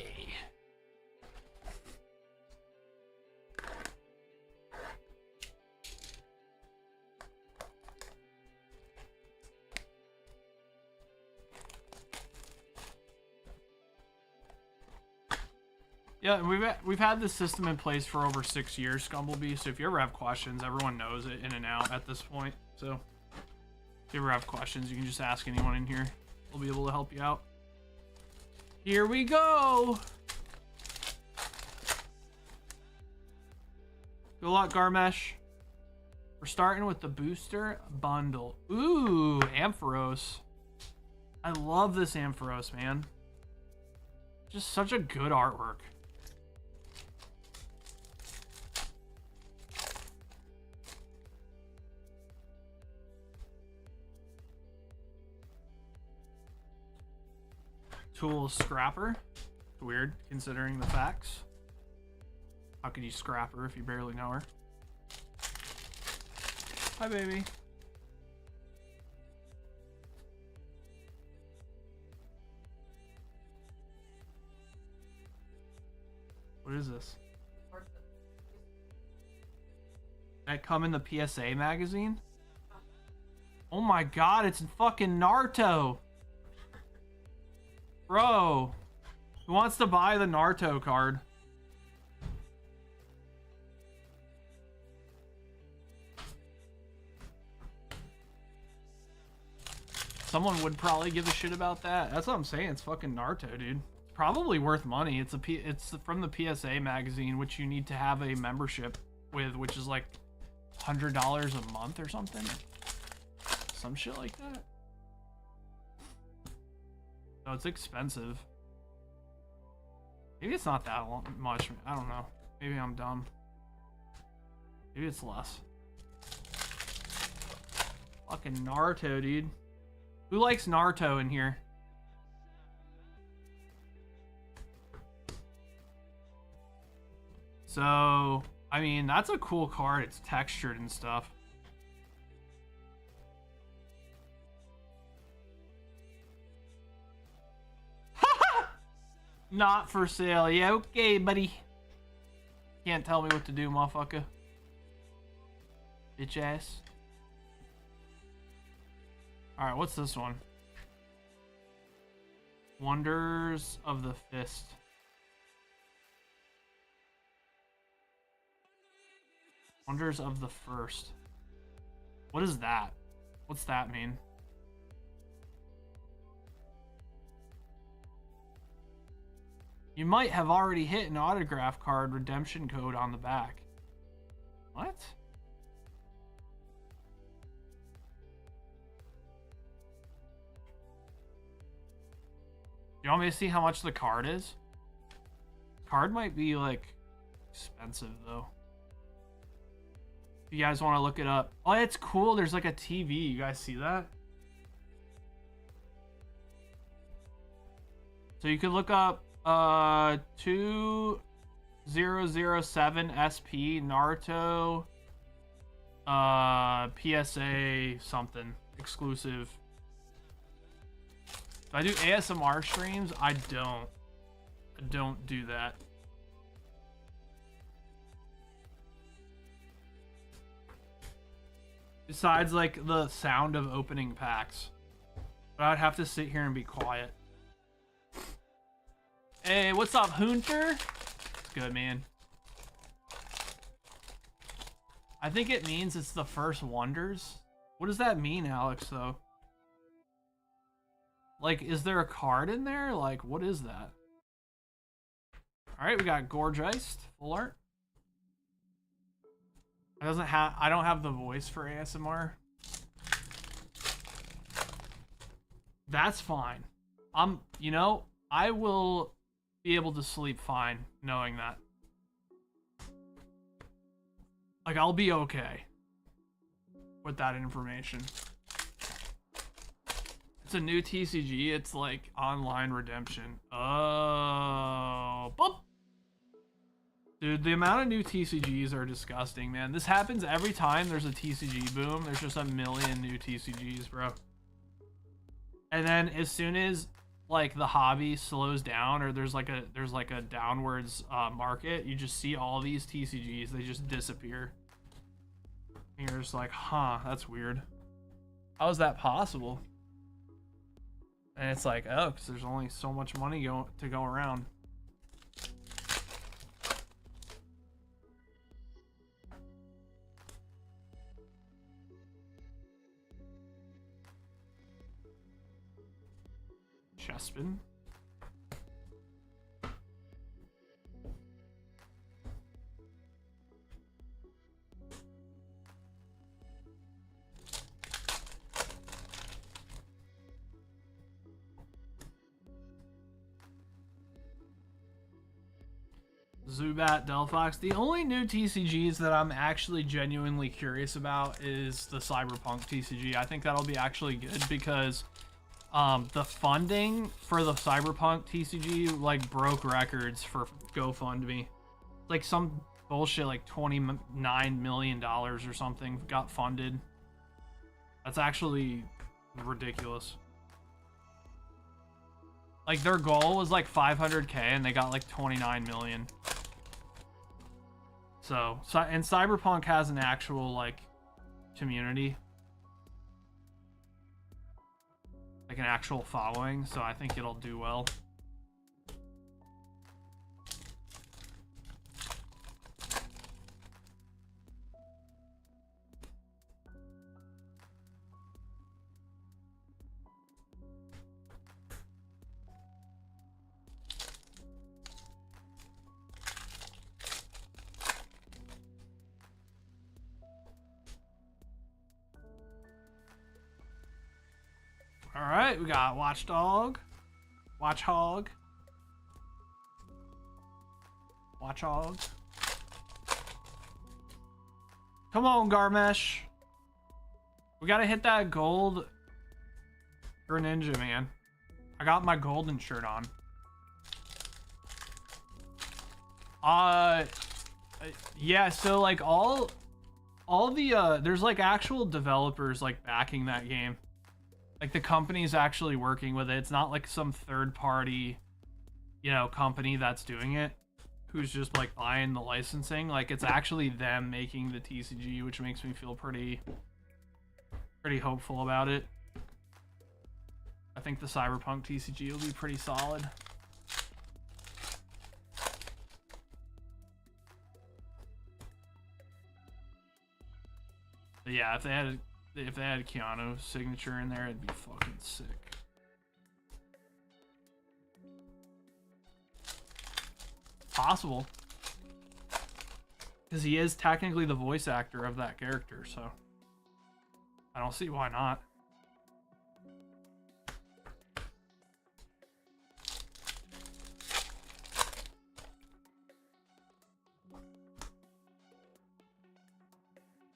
Yeah, we've had this system in place for over 6 years, Scumblebee. So if you ever have questions, everyone knows it in and out at this point. So if you ever have questions, you can just ask anyone in here. We'll be able to help you out. Here we go. Good luck, Garmesh. We're starting with the booster bundle. Ooh, Ampharos. I love this Ampharos, man. Just such a good artwork. Tool Scrapper. Weird, considering the facts. How could you scrap her if you barely know her? Hi, baby. What is this? That come in the PSA magazine? Oh my god, it's fucking Naruto. Bro, who wants to buy the Naruto card? Someone would probably give a shit about that. That's what I'm saying. It's fucking Naruto, dude. Probably worth money. It's from the PSA magazine, which you need to have a membership with, which is like $100 a month or something. Some shit like that. No, it's expensive. Maybe it's not that much. I don't know. Maybe I'm dumb. Maybe it's less. Fucking Naruto, dude. Who likes Naruto in here? So, I mean, that's a cool card. It's textured and stuff. Not for sale. Yeah, okay, buddy. Can't tell me what to do, motherfucker. Bitch ass. Alright, what's this one? Wonders of the Fist. Wonders of the First. What is that? What's that mean? You might have already hit an autograph card redemption code on the back. What? You want me to see how much the card is? Card might be like expensive though. If you guys want to look it up. Oh, it's cool. There's like a TV. You guys see that? So you could look up 2007 SP Naruto PSA something exclusive. Do I do ASMR streams? I don't do that. Besides like the sound of opening packs. But I'd have to sit here and be quiet. Hey, what's up, Hunter? It's good, man. I think it means it's the first Wonders. What does that mean, Alex, though? Like, is there a card in there? Like, what is that? Alright, we got Gorgeist, full art. I don't have the voice for ASMR. That's fine. You know, I will be able to sleep fine knowing that. Like, I'll be okay with that information. It's a new TCG. It's like online redemption. Oh, boop. Dude, the amount of new TCGs are disgusting, man. This happens every time there's a TCG boom. There's just a million new TCGs, bro. And then as soon as like the hobby slows down or there's like a downwards market, you just see all these TCGs. They just disappear. And you're just like, huh, that's weird. How is that possible? And it's like, oh, because there's only so much money to go around. Chespin. Zubat, Delphox. The only new TCGs that I'm actually genuinely curious about is the Cyberpunk TCG. I think that'll be actually good because the funding for the Cyberpunk TCG like broke records for GoFundMe. Like some bullshit like $29 million or something got funded. That's actually ridiculous. Like their goal was like 500K and they got like 29 million. So and Cyberpunk has an actual like community. Like an actual following, so I think it'll do well. Alright, we got Watchdog. Watchhog. Watchhog. Come on, Garmesh. We gotta hit that gold Greninja, man. I got my golden shirt on. Yeah, so like all the there's like actual developers like backing that game. Like the company's actually working with it. It's not like some third party, you know, company that's doing it. who's just like buying the licensing. Like it's actually them making the TCG, which makes me feel pretty hopeful about it. I think the Cyberpunk TCG will be pretty solid. But yeah, if they had Keanu's signature in there, it'd be fucking sick. Possible. Because he is technically the voice actor of that character, so I don't see why not.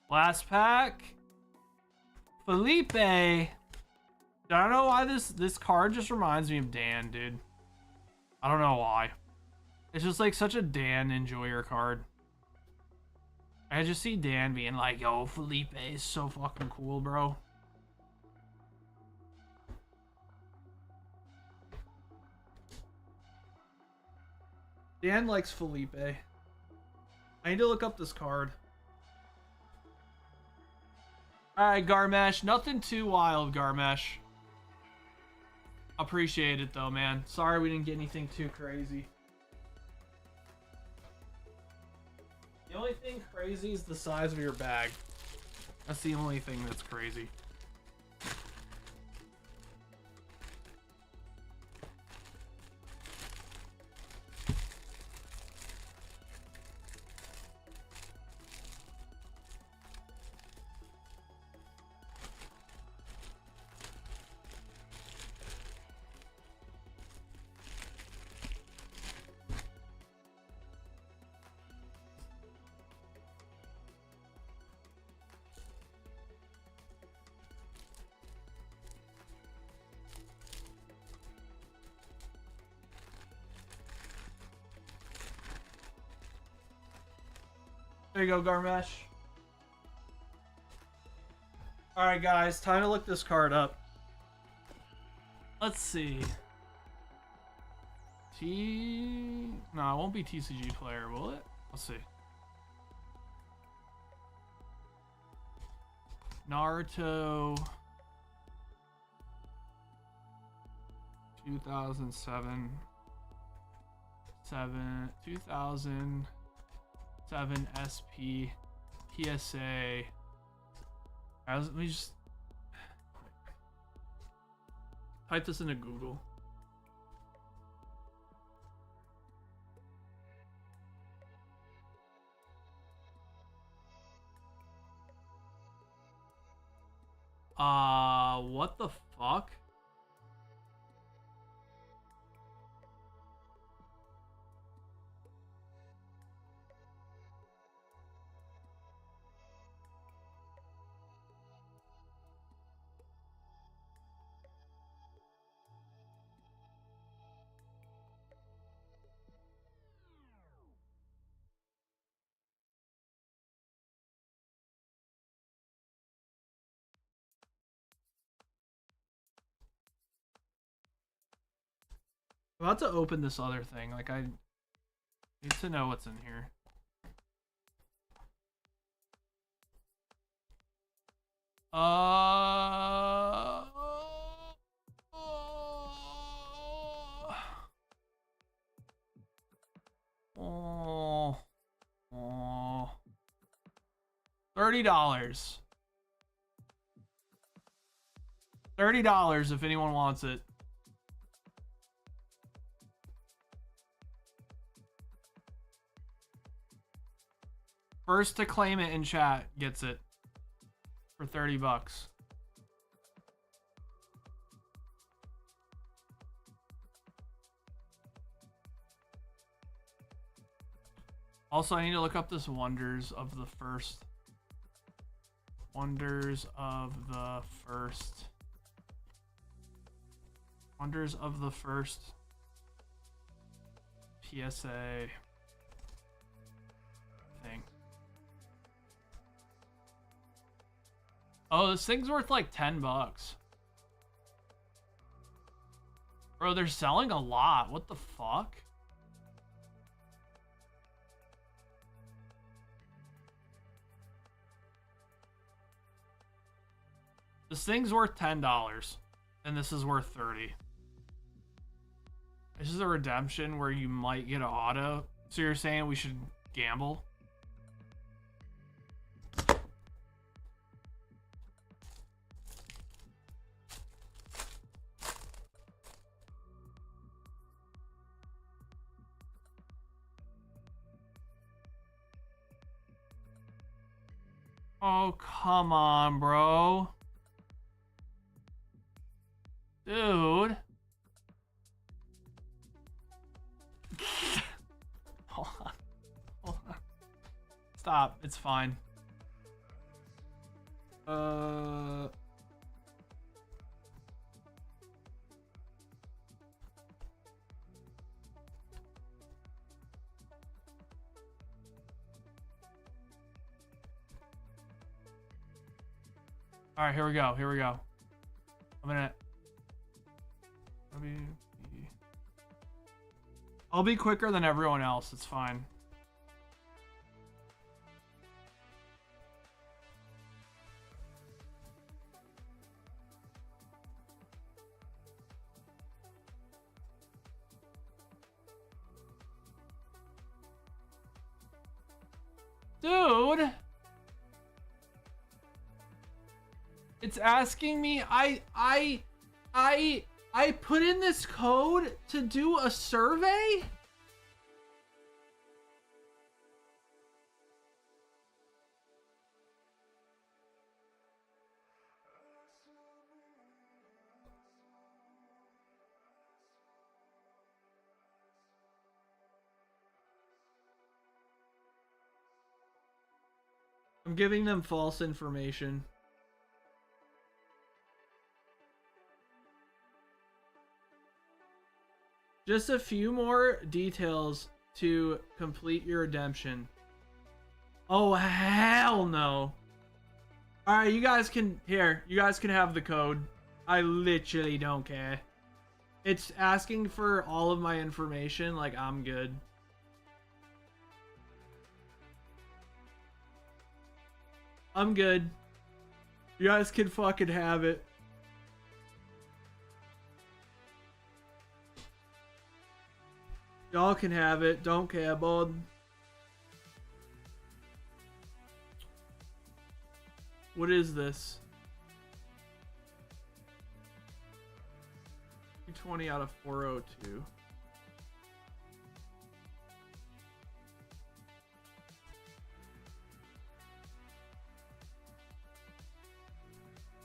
Last pack. Felipe. I don't know why this card just reminds me of Dan, dude. I don't know why. It's just like such a Dan enjoyer card. I just see Dan being like, yo, Felipe is so fucking cool, bro. Dan likes Felipe. I need to look up this card. Alright, Garmesh. Nothing too wild, Garmesh. Appreciate it, though, man. Sorry we didn't get anything too crazy. The only thing crazy is the size of your bag. That's the only thing that's crazy. There you go, Garmesh. Alright, guys. Time to look this card up. Let's see. No, it won't be TCG player, will it? Let's see. Naruto. 2007. 2007 SP PSA. Let me just type this into Google. What the fuck? I'm about to open this other thing. Like, I need to know what's in here. $30. $30 if anyone wants it. First to claim it in chat gets it for $30. Also, I need to look up this Wonders of the First. Wonders of the First. Wonders of the First. PSA thing. Oh, this thing's worth like $10. Bro, they're selling a lot. What the fuck? This thing's worth $10, and this is worth 30. This is a redemption where you might get an auto. So you're saying we should gamble? Oh, come on, bro. Dude. Hold on. Hold on. Stop. It's fine. All right, here we go. Here we go. I'll be quicker than everyone else. It's fine. Dude. It's asking me, I put in this code to do a survey? I'm giving them false information. Just a few more details to complete your redemption. Oh, hell no. Alright, you guys can have the code. I literally don't care. It's asking for all of my information, like I'm good. I'm good. You guys can fucking have it. Y'all can have it. Don't care, bud. What is this? 220 out of 402.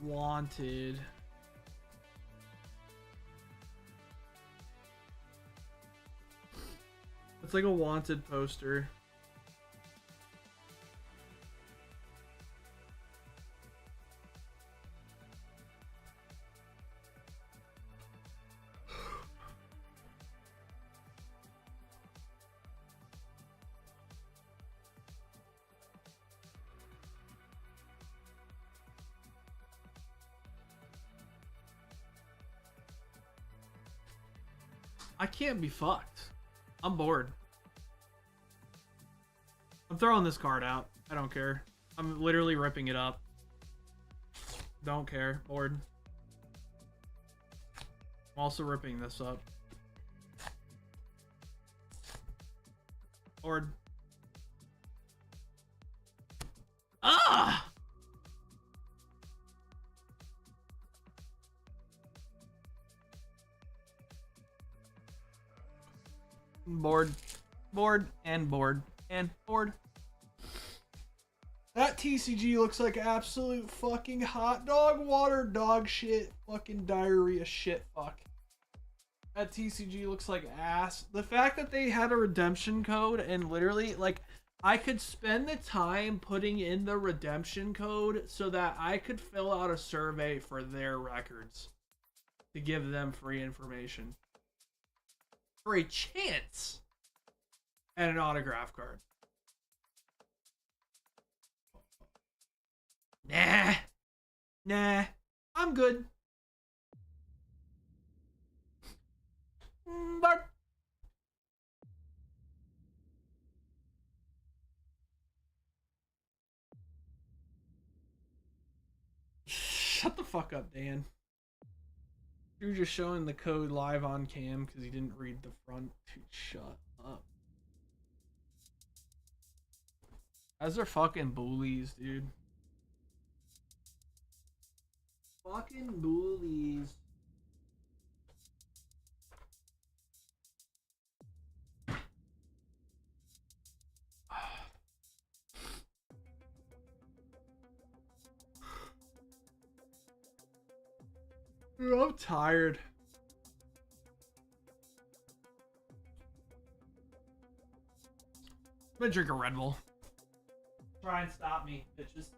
Wanted. It's like a wanted poster. I can't be fucked. I'm bored. I'm throwing this card out. I don't care. I'm literally ripping it up. Don't care. Bored. I'm also ripping this up. Bored. Ah! Bored. Bored and bored and bored. That TCG looks like absolute fucking hot dog water dog shit. Fucking diarrhea shit fuck. That TCG looks like ass. The fact that they had a redemption code and literally, like, I could spend the time putting in the redemption code so that I could fill out a survey for their records to give them free information. For a chance at an autograph card. Nah, I'm good. But shut the fuck up, Dan. You're just showing the code live on cam because he didn't read the front. Dude, shut up. Guys are fucking bullies, dude. Fucking bullies. Dude, I'm tired. I'm gonna drink a Red Bull. Try and stop me, bitches.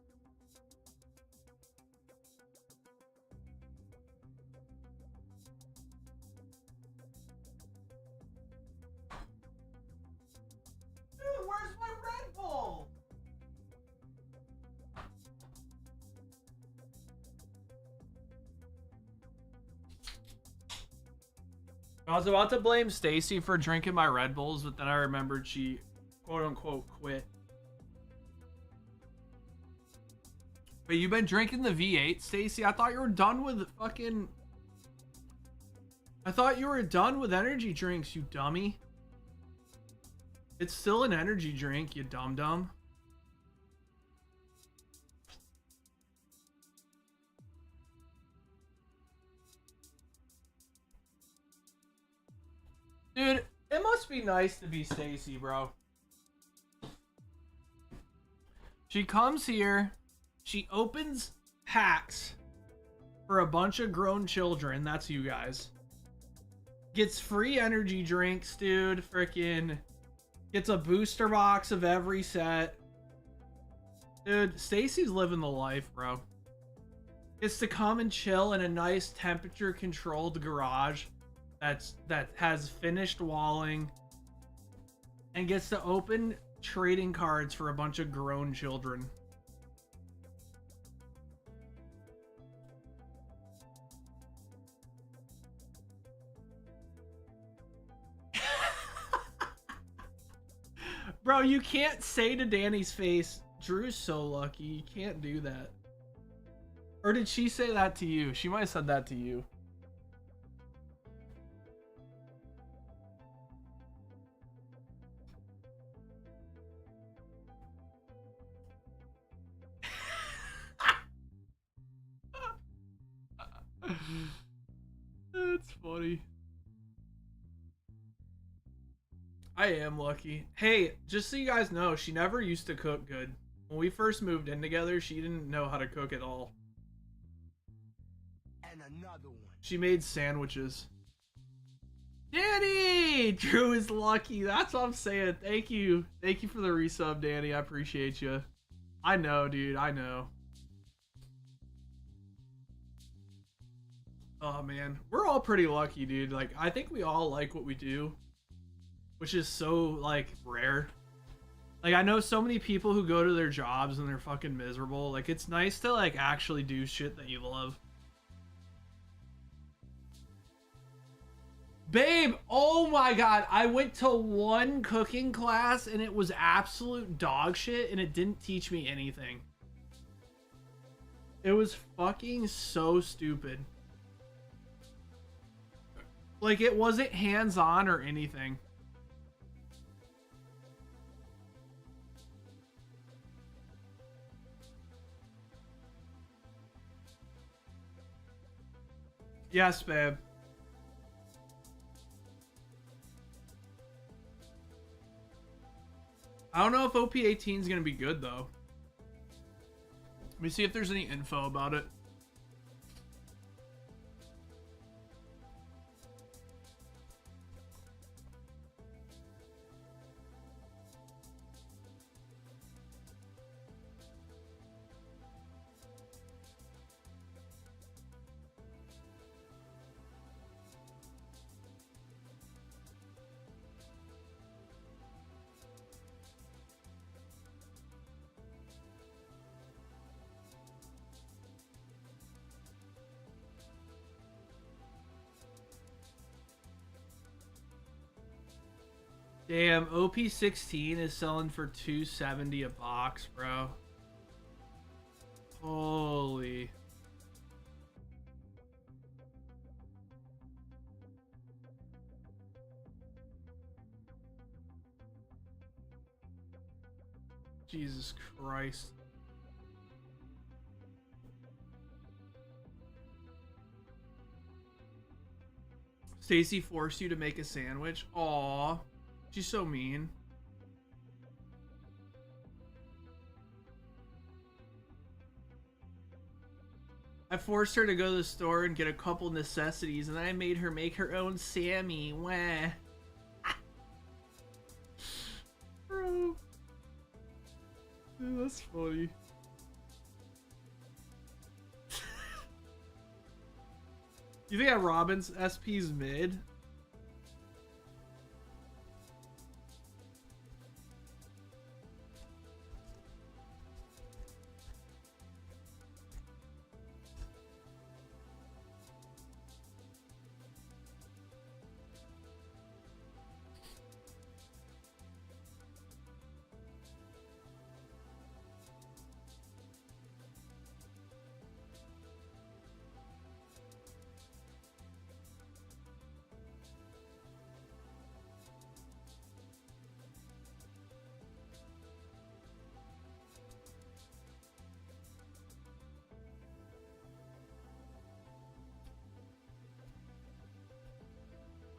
Dude, where's my Red Bull? I was about to blame Stacy for drinking my Red Bulls, but then I remembered she quote unquote quit. But you've been drinking the V8, Stacy? I thought you were done with fucking... I thought you were done with energy drinks, you dummy. It's still an energy drink, you dum-dum. Dude, it must be nice to be Stacy, bro. She comes here... She opens packs for a bunch of grown children. That's you guys. Gets free energy drinks, dude. Freaking gets a booster box of every set. Dude, Stacy's living the life, bro. Gets to come and chill in a nice temperature-controlled garage that has finished walling. And gets to open trading cards for a bunch of grown children. Bro, you can't say to Danny's face, Drew's so lucky. You can't do that. Or did she say that to you? She might have said that to you. That's funny. I am lucky. Hey, just so you guys know, she never used to cook good. When we first moved in together, she didn't know how to cook at all. And another one. She made sandwiches. Danny! Drew is lucky. That's what I'm saying. Thank you. Thank you for the resub, Danny. I appreciate you. I know, dude. I know. Oh, man. We're all pretty lucky, dude. Like, I think we all like what we do. Which is so, like, rare. Like, I know so many people who go to their jobs and they're fucking miserable. Like, it's nice to, like, actually do shit that you love. Babe, oh my god. I went to one cooking class and it was absolute dog shit and it didn't teach me anything. It was fucking so stupid. Like, it wasn't hands-on or anything. Yes, babe. I don't know if OP18 is going to be good, though. Let me see if there's any info about it. Damn, OP16 is selling for $270 a box, bro. Holy. Jesus Christ. Stacy forced you to make a sandwich? Aw. She's so mean. I forced her to go to the store and get a couple necessities, and then I made her make her own Sammy. Wah. Bro. Dude, that's funny. You think that Robin's SP's mid?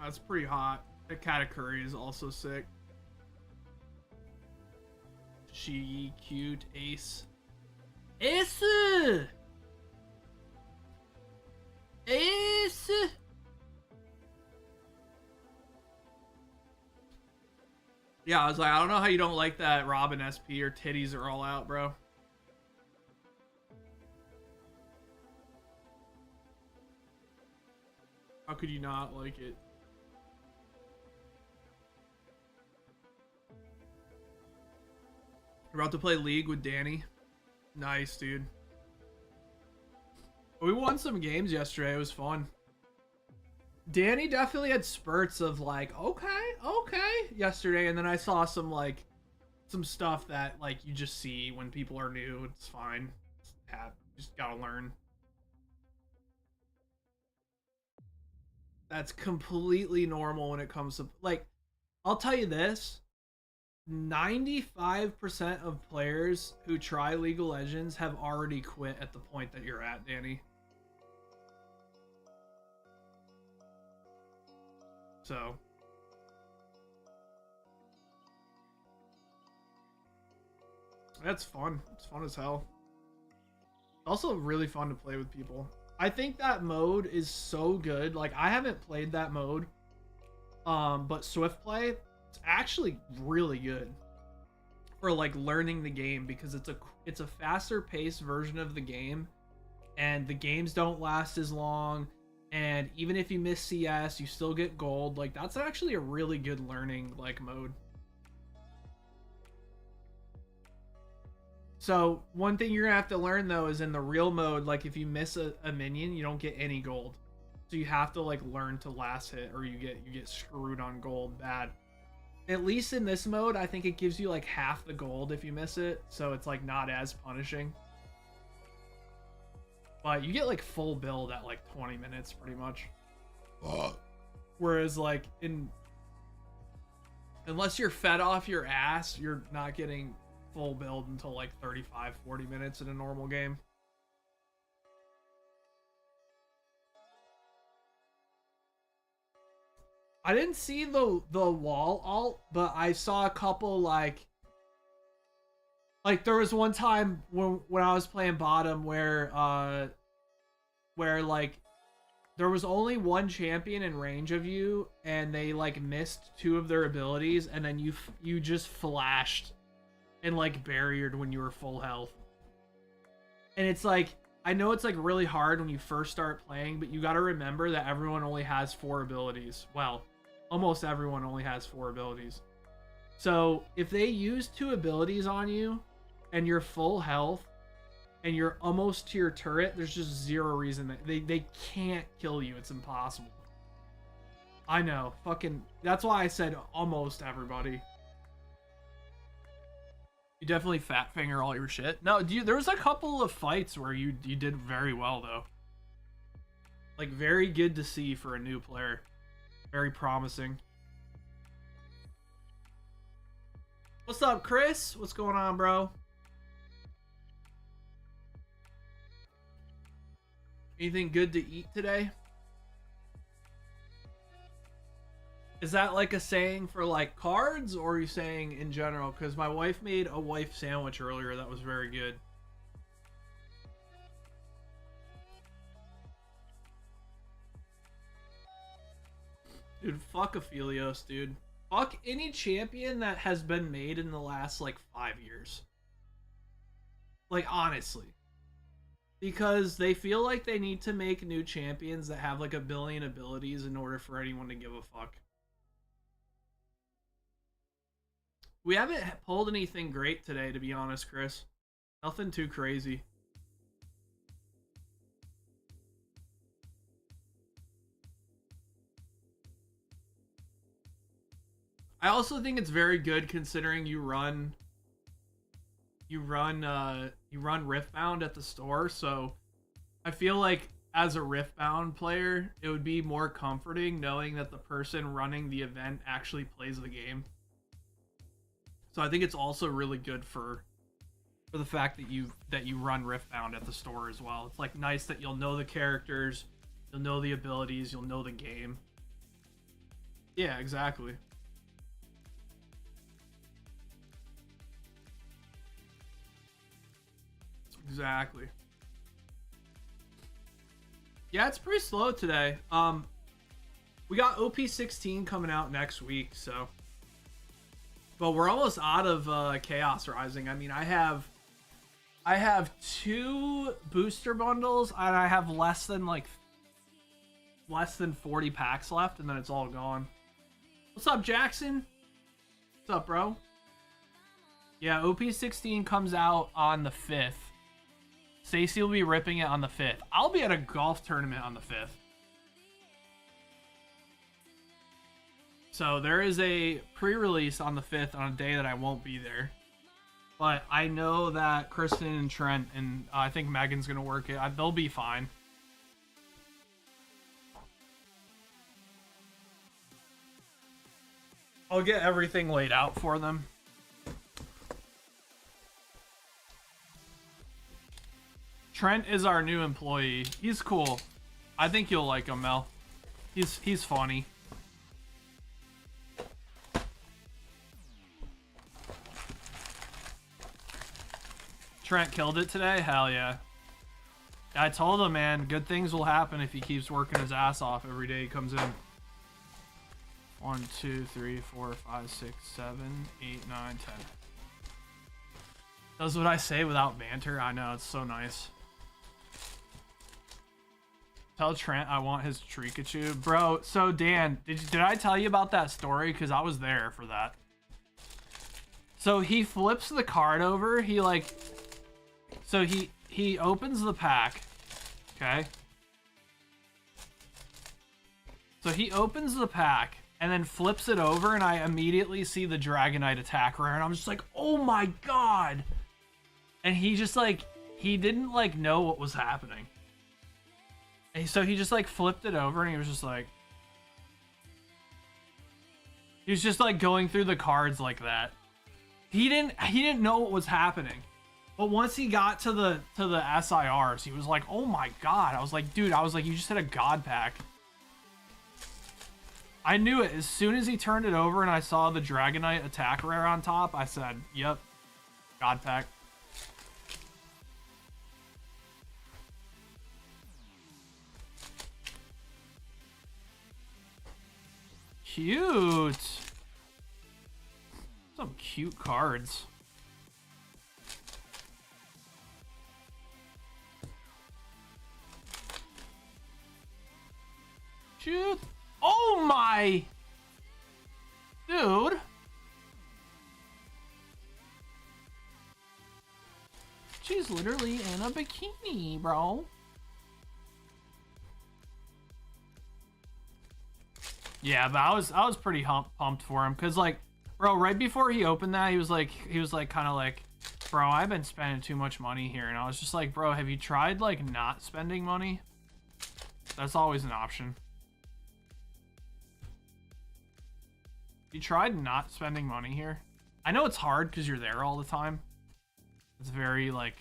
That's pretty hot. The Katakuri is also sick. She cute ace. Ace! Ace! Yeah, I was like, I don't know how you don't like that Robin SP. Or titties are all out, bro. How could you not like it? We're about to play League with Danny. Nice, dude. We won some games yesterday. It was fun. Danny definitely had spurts of like, okay, yesterday. And then I saw some like, some stuff that like you just see when people are new. It's fine. Just gotta learn. That's completely normal when it comes to like, I'll tell you this. 95% of players who try League of Legends have already quit at the point that you're at, Danny. So that's fun. It's fun as hell. Also really fun to play with people. I think that mode is so good. Like I haven't played that mode. But Swift play, it's actually really good for like learning the game because it's a faster paced version of the game and the games don't last as long, and even if you miss CS you still get gold. Like that's actually a really good learning like mode. So one thing you're gonna have to learn though is in the real mode, like if you miss a minion you don't get any gold, so you have to like learn to last hit or you get screwed on gold bad. At least in this mode, I think it gives you like half the gold if you miss it, so it's like not as punishing. But you get like full build at like 20 minutes pretty much. Whereas like unless you're fed off your ass, you're not getting full build until like 35-40 minutes in a normal game. I didn't see the wall alt, but I saw a couple like there was one time when I was playing bottom where like there was only one champion in range of you and they like missed two of their abilities, and then you just flashed and like barriered when you were full health. And it's like, I know it's like really hard when you first start playing, but you got to remember that everyone only has 4 abilities. Well, almost everyone only has 4 abilities. So if they use 2 abilities on you and you're full health and you're almost to your turret, there's just zero reason that they can't kill you. It's impossible. I know. Fucking, that's why I said almost everybody. You definitely fat finger all your shit. No, there was a couple of fights where you did very well though. Like very good to see for a new player. Very promising. What's up, Chris? What's going on, bro? Anything good to eat today? Is that like a saying for like cards, or are you saying in general? Because my wife made a wife sandwich earlier that was very good. Dude, fuck Aphelios, dude. Fuck any champion that has been made in the last like 5 years. Like, honestly. Because they feel like they need to make new champions that have like a billion abilities in order for anyone to give a fuck. We haven't pulled anything great today, to be honest, Chris. Nothing too crazy. I also think it's very good considering you run Riftbound at the store, so I feel like as a Riftbound player, it would be more comforting knowing that the person running the event actually plays the game. So I think it's also really good for the fact that you run Riftbound at the store as well. It's like nice that you'll know the characters, you'll know the abilities, you'll know the game. Yeah, exactly. Exactly. Yeah, it's pretty slow today. We got OP16 coming out next week, so. But we're almost out of Chaos Rising. I mean, I have 2 booster bundles, and I have less than 40 packs left, and then it's all gone. What's up, Jackson? What's up, bro? Yeah, OP16 comes out on the 5th. Stacy will be ripping it on the 5th. I'll be at a golf tournament on the 5th. So there is a pre-release on the 5th on a day that I won't be there. But I know that Kristen and Trent and I think Megan's going to work it. They'll be fine. I'll get everything laid out for them. Trent is our new employee. He's cool. I think you'll like him, Mel. He's funny. Trent killed it today? Hell yeah. I told him, man, good things will happen if he keeps working his ass off every day he comes in. 1, 2, 3, 4, 5, 6, 7, 8, 9, 10. Does what I say without banter. I know, it's so nice. Tell Trent I want his Trikachu. Bro, so Dan, did I tell you about that story? Because I was there for that. So he flips the card over. He like... So he opens the pack. Okay? So he opens the pack and then flips it over, and I immediately see the Dragonite attack rare, and I'm just like, oh my god! And he just like... He didn't like know what was happening. So he just like flipped it over, and he was just like going through the cards like that. He didn't know what was happening. But once he got to the SIRs, he was like, "Oh my god." I was like, "Dude, you just hit a god pack." I knew it as soon as he turned it over and I saw the Dragonite attack rare on top. I said, "Yep. God pack." Cute. Some cute cards. Cute. Oh my. Dude. She's literally in a bikini, bro. Yeah, but I was pretty pumped for him, because like, bro, right before he opened that, he was like kind of like, bro, I've been spending too much money here, and I was just like, bro, have you tried like not spending money? That's always an option. You tried not spending money here? I know it's hard because you're there all the time. It's very, like...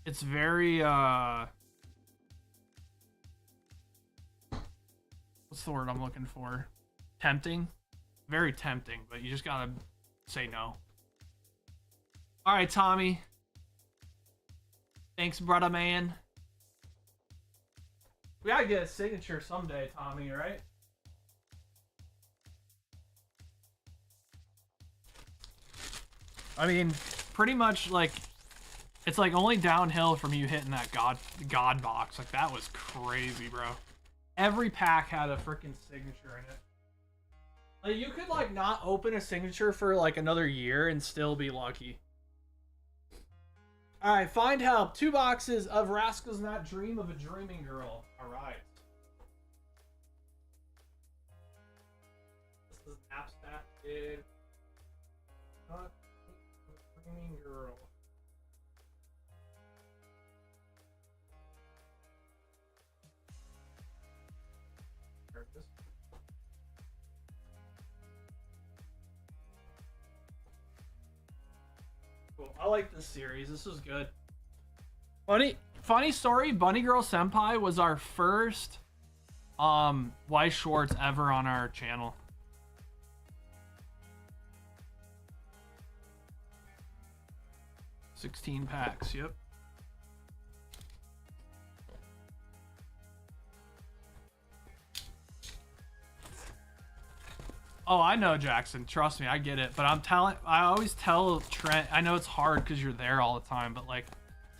It's very, what's the word I'm looking for? Tempting. Very tempting, but you just gotta say no. Alright, Tommy. Thanks, brother man. We gotta get a signature someday, Tommy, right? I mean, pretty much, like, it's like only downhill from you hitting that God box. Like, that was crazy, bro. Every pack had a freaking signature in it. Like, you could, like, not open a signature for, like, another year and still be lucky. Alright, find help. 2 boxes of Rascals Not Dream of a Dreaming Girl. Alright. This is Knapsack Kid. Not a Dreaming Girl. Cool. I like this series. This was good. Funny story. Bunny Girl Senpai was our first Weiss Schwartz ever on our channel. $16 packs. Yep. Oh, I know, Jackson. Trust me, I get it. But I always tell Trent, I know it's hard because you're there all the time, but, like,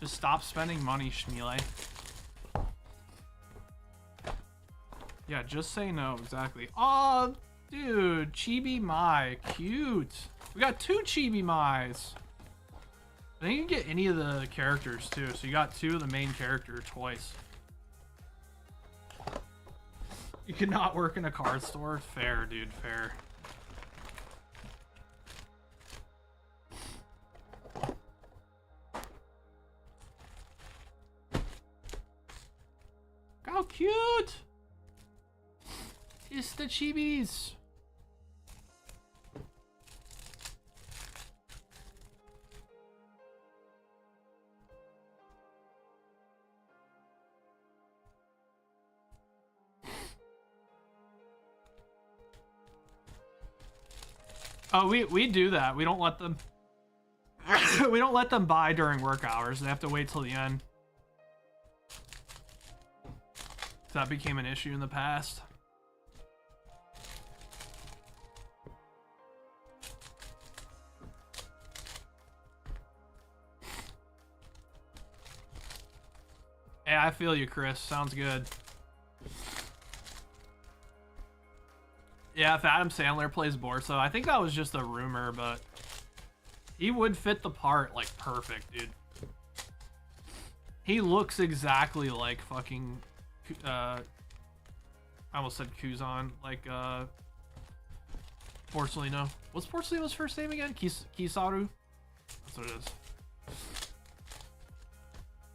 just stop spending money, Schmiele. Yeah, just say no, exactly. Oh, dude, Chibi Mai, cute. We got 2 Chibi Mais. I think you can get any of the characters, too. So you got 2 of the main character twice. You could not work in a card store? Fair, dude, fair. How cute! It's the chibis! Oh, we do that. We don't let them we don't let them buy during work hours. They have to wait till the end. That became an issue in the past. Yeah, I feel you, Chris. Sounds good. Yeah, if Adam Sandler plays Borso, I think that was just a rumor, but he would fit the part, like, perfect, dude. He looks exactly like fucking, I almost said Kuzan, like, Porcelino. What's Porcelino's first name again? Kizaru? That's what it is.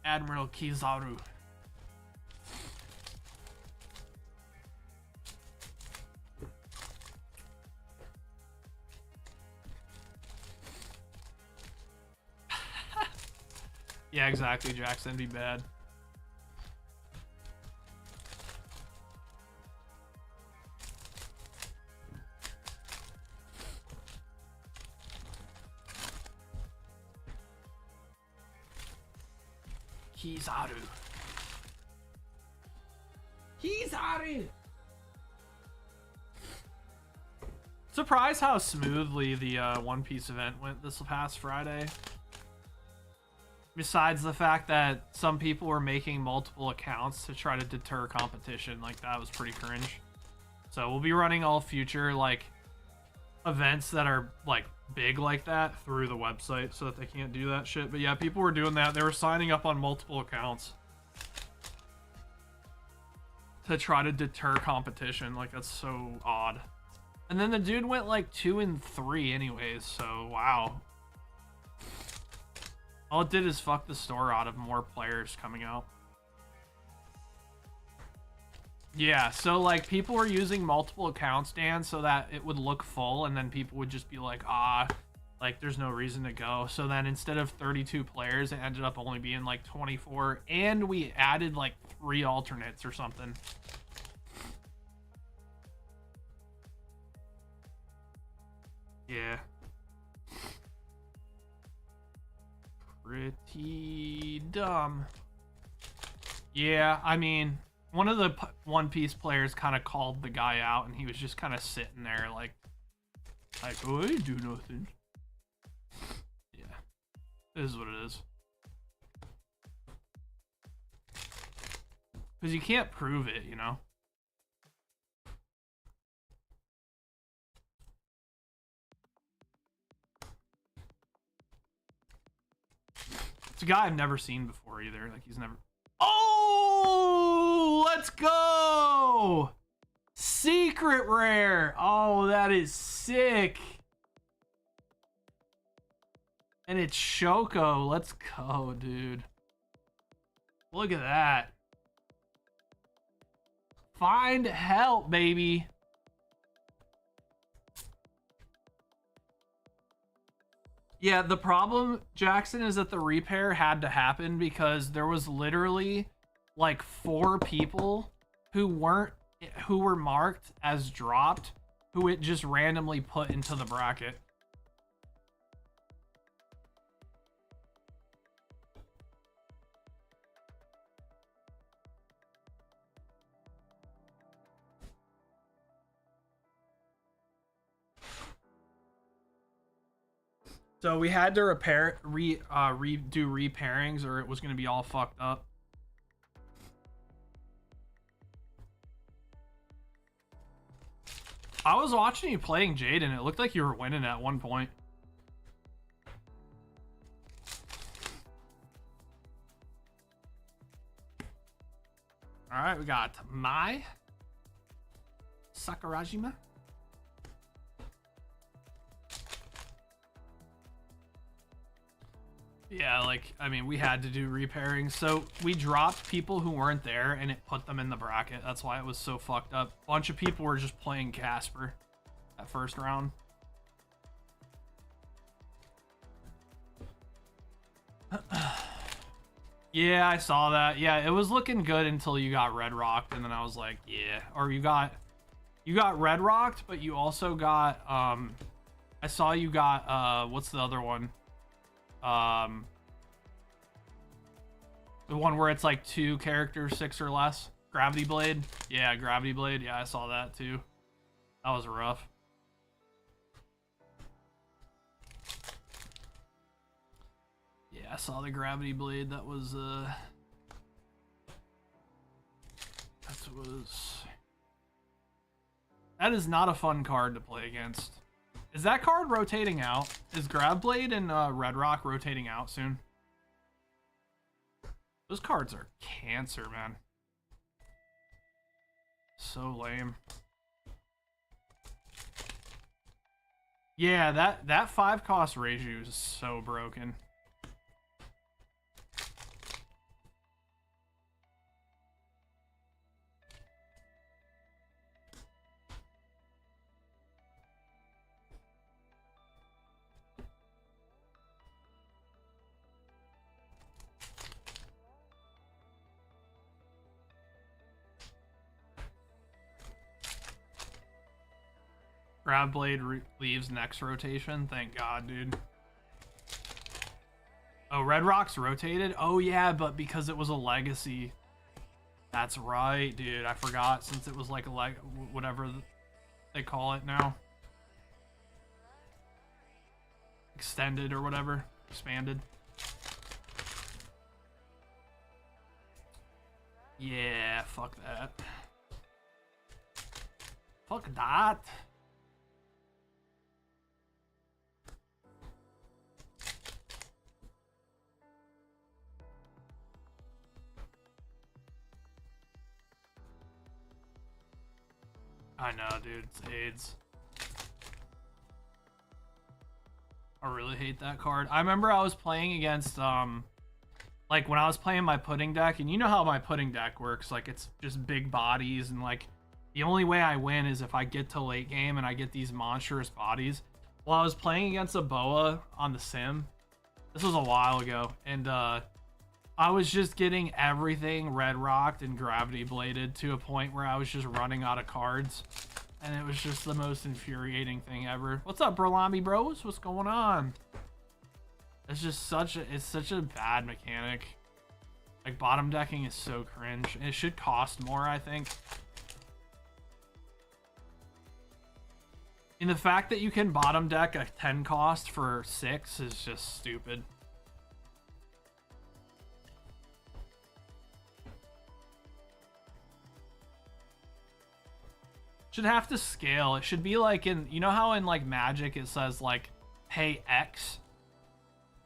Admiral Kizaru. Yeah, exactly, Jackson. Be bad. Kizaru. Kizaru. Surprised how smoothly the One Piece event went this past Friday. Besides the fact that some people were making multiple accounts to try to deter competition, like, that was pretty cringe. So we'll be running all future, like, events that are, like, big like that through the website so that they can't do that shit. But yeah, people were doing that. They were signing up on multiple accounts to try to deter competition. Like, that's so odd. And then the dude went, like, 2 and 3 anyways, so wow. All it did is fuck the store out of more players coming out. Yeah, so like people were using multiple accounts, Dan, so that it would look full, and then people would just be like, like there's no reason to go. So then instead of 32 players, it ended up only being like 24, and we added like 3 alternates or something. Yeah. Pretty dumb. Yeah, I mean, one of the One Piece players kind of called the guy out, and he was just kind of sitting there like, oh, I didn't do nothing. Yeah, it is what it is. Because you can't prove it, you know? It's a guy I've never seen before either. Like, he's never... Oh, let's go! Secret rare. Oh, that is sick. And it's Shoko. Let's go, dude. Look at that. Find help, baby. Yeah, the problem, Jackson, is that the repair had to happen because there was literally like 4 people who were marked as dropped, who it just randomly put into the bracket. So we had to redo repairings, or it was going to be all fucked up. I was watching you playing Jade, and it looked like you were winning at one point. All right, we got Mai Sakurajima. Yeah, like, I mean, we had to do repairing. So we dropped people who weren't there, and it put them in the bracket. That's why it was so fucked up. A bunch of people were just playing Casper that first round. Yeah, I saw that. Yeah, it was looking good until you got red rocked, and then I was like, yeah. Or you got red rocked, but you also got I saw you got what's the other one? The one where it's like 2 characters, 6 or less. Gravity Blade. Yeah, Gravity Blade. Yeah, I saw that too. That was rough. Yeah, I saw the Gravity Blade. That was that is not a fun card to play against. Is that card rotating out? Is Grav Blade and Red Rock rotating out soon? Those cards are cancer, man. So lame. Yeah, that 5-cost Reiju is so broken. Grav Blade leaves next rotation. Thank God, dude. Oh, Red Rock's rotated? Oh, yeah, but because it was a legacy. That's right, dude. I forgot, since it was like a whatever they call it now. Extended or whatever. Expanded. Yeah, fuck that. Fuck that. I know, dude. It's AIDS. I really hate that card. I remember I was playing against Like when I was playing my pudding deck, and you know how my pudding deck works, like it's just big bodies, and like the only way I win is if I get to late game and I get these monstrous bodies. Well, I was playing against a boa on the sim. This was a while ago, and I was just getting everything red rocked and gravity bladed to a point where I was just running out of cards. And it was just the most infuriating thing ever. What's up, Burlami bros? What's going on? It's just such a bad mechanic. Like bottom decking is so cringe. And it should cost more, I think. And the fact that you can bottom deck a 10 cost for 6 is just stupid. Should have to scale. It should be like in, you know how in like Magic it says like pay X?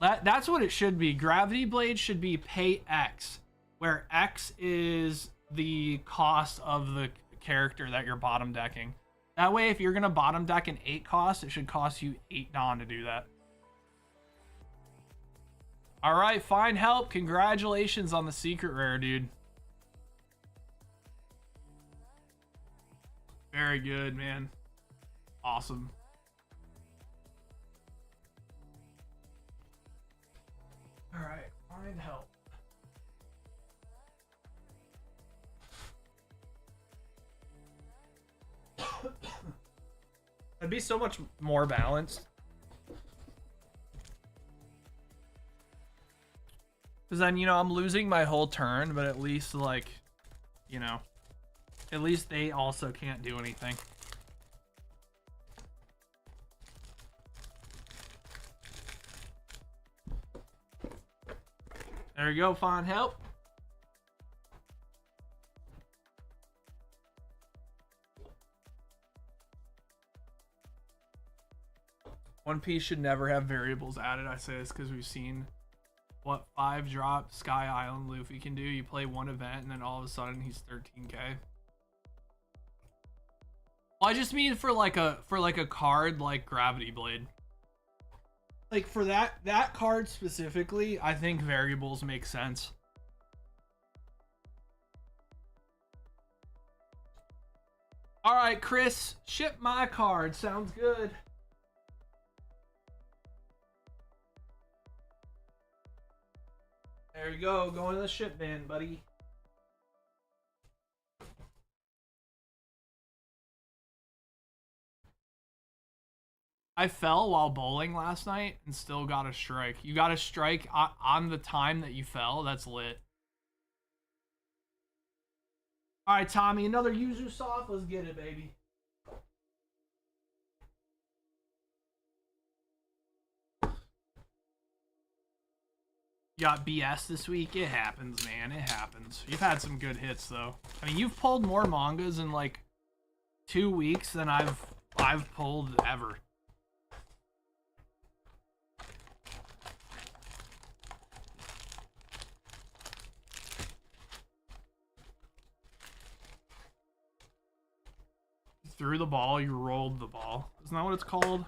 That's what it should be. Gravity Blade should be pay X, where X is the cost of the character that you're bottom decking. That way, if you're gonna bottom deck an 8 cost, it should cost you 8 Dawn to do that. All right, fine help. Congratulations on the secret rare, dude. Very good, man. Awesome. All right, find help. It'd be so much more balanced. Because then, you know, I'm losing my whole turn, but at least, like, you know, at least they also can't do anything. There you go, find help. One Piece should never have variables added. I say this because we've seen what 5-drop Sky Island Luffy can do. You play one event and then all of a sudden he's 13k. Well, I just mean for like a card like Gravity Blade. Like for that card specifically, I think variables make sense. All right, Chris, ship my card. Sounds good. There you go. Go into the ship bin, buddy. I fell while bowling last night and still got a strike. You got a strike on the time that you fell. That's lit. All right, Tommy, another user soft. Let's get it, baby. You got BS this week? It happens, man. It happens. You've had some good hits, though. I mean, you've pulled more mangas in like 2 weeks than I've pulled ever. You threw the ball, you rolled the ball. Isn't that what it's called?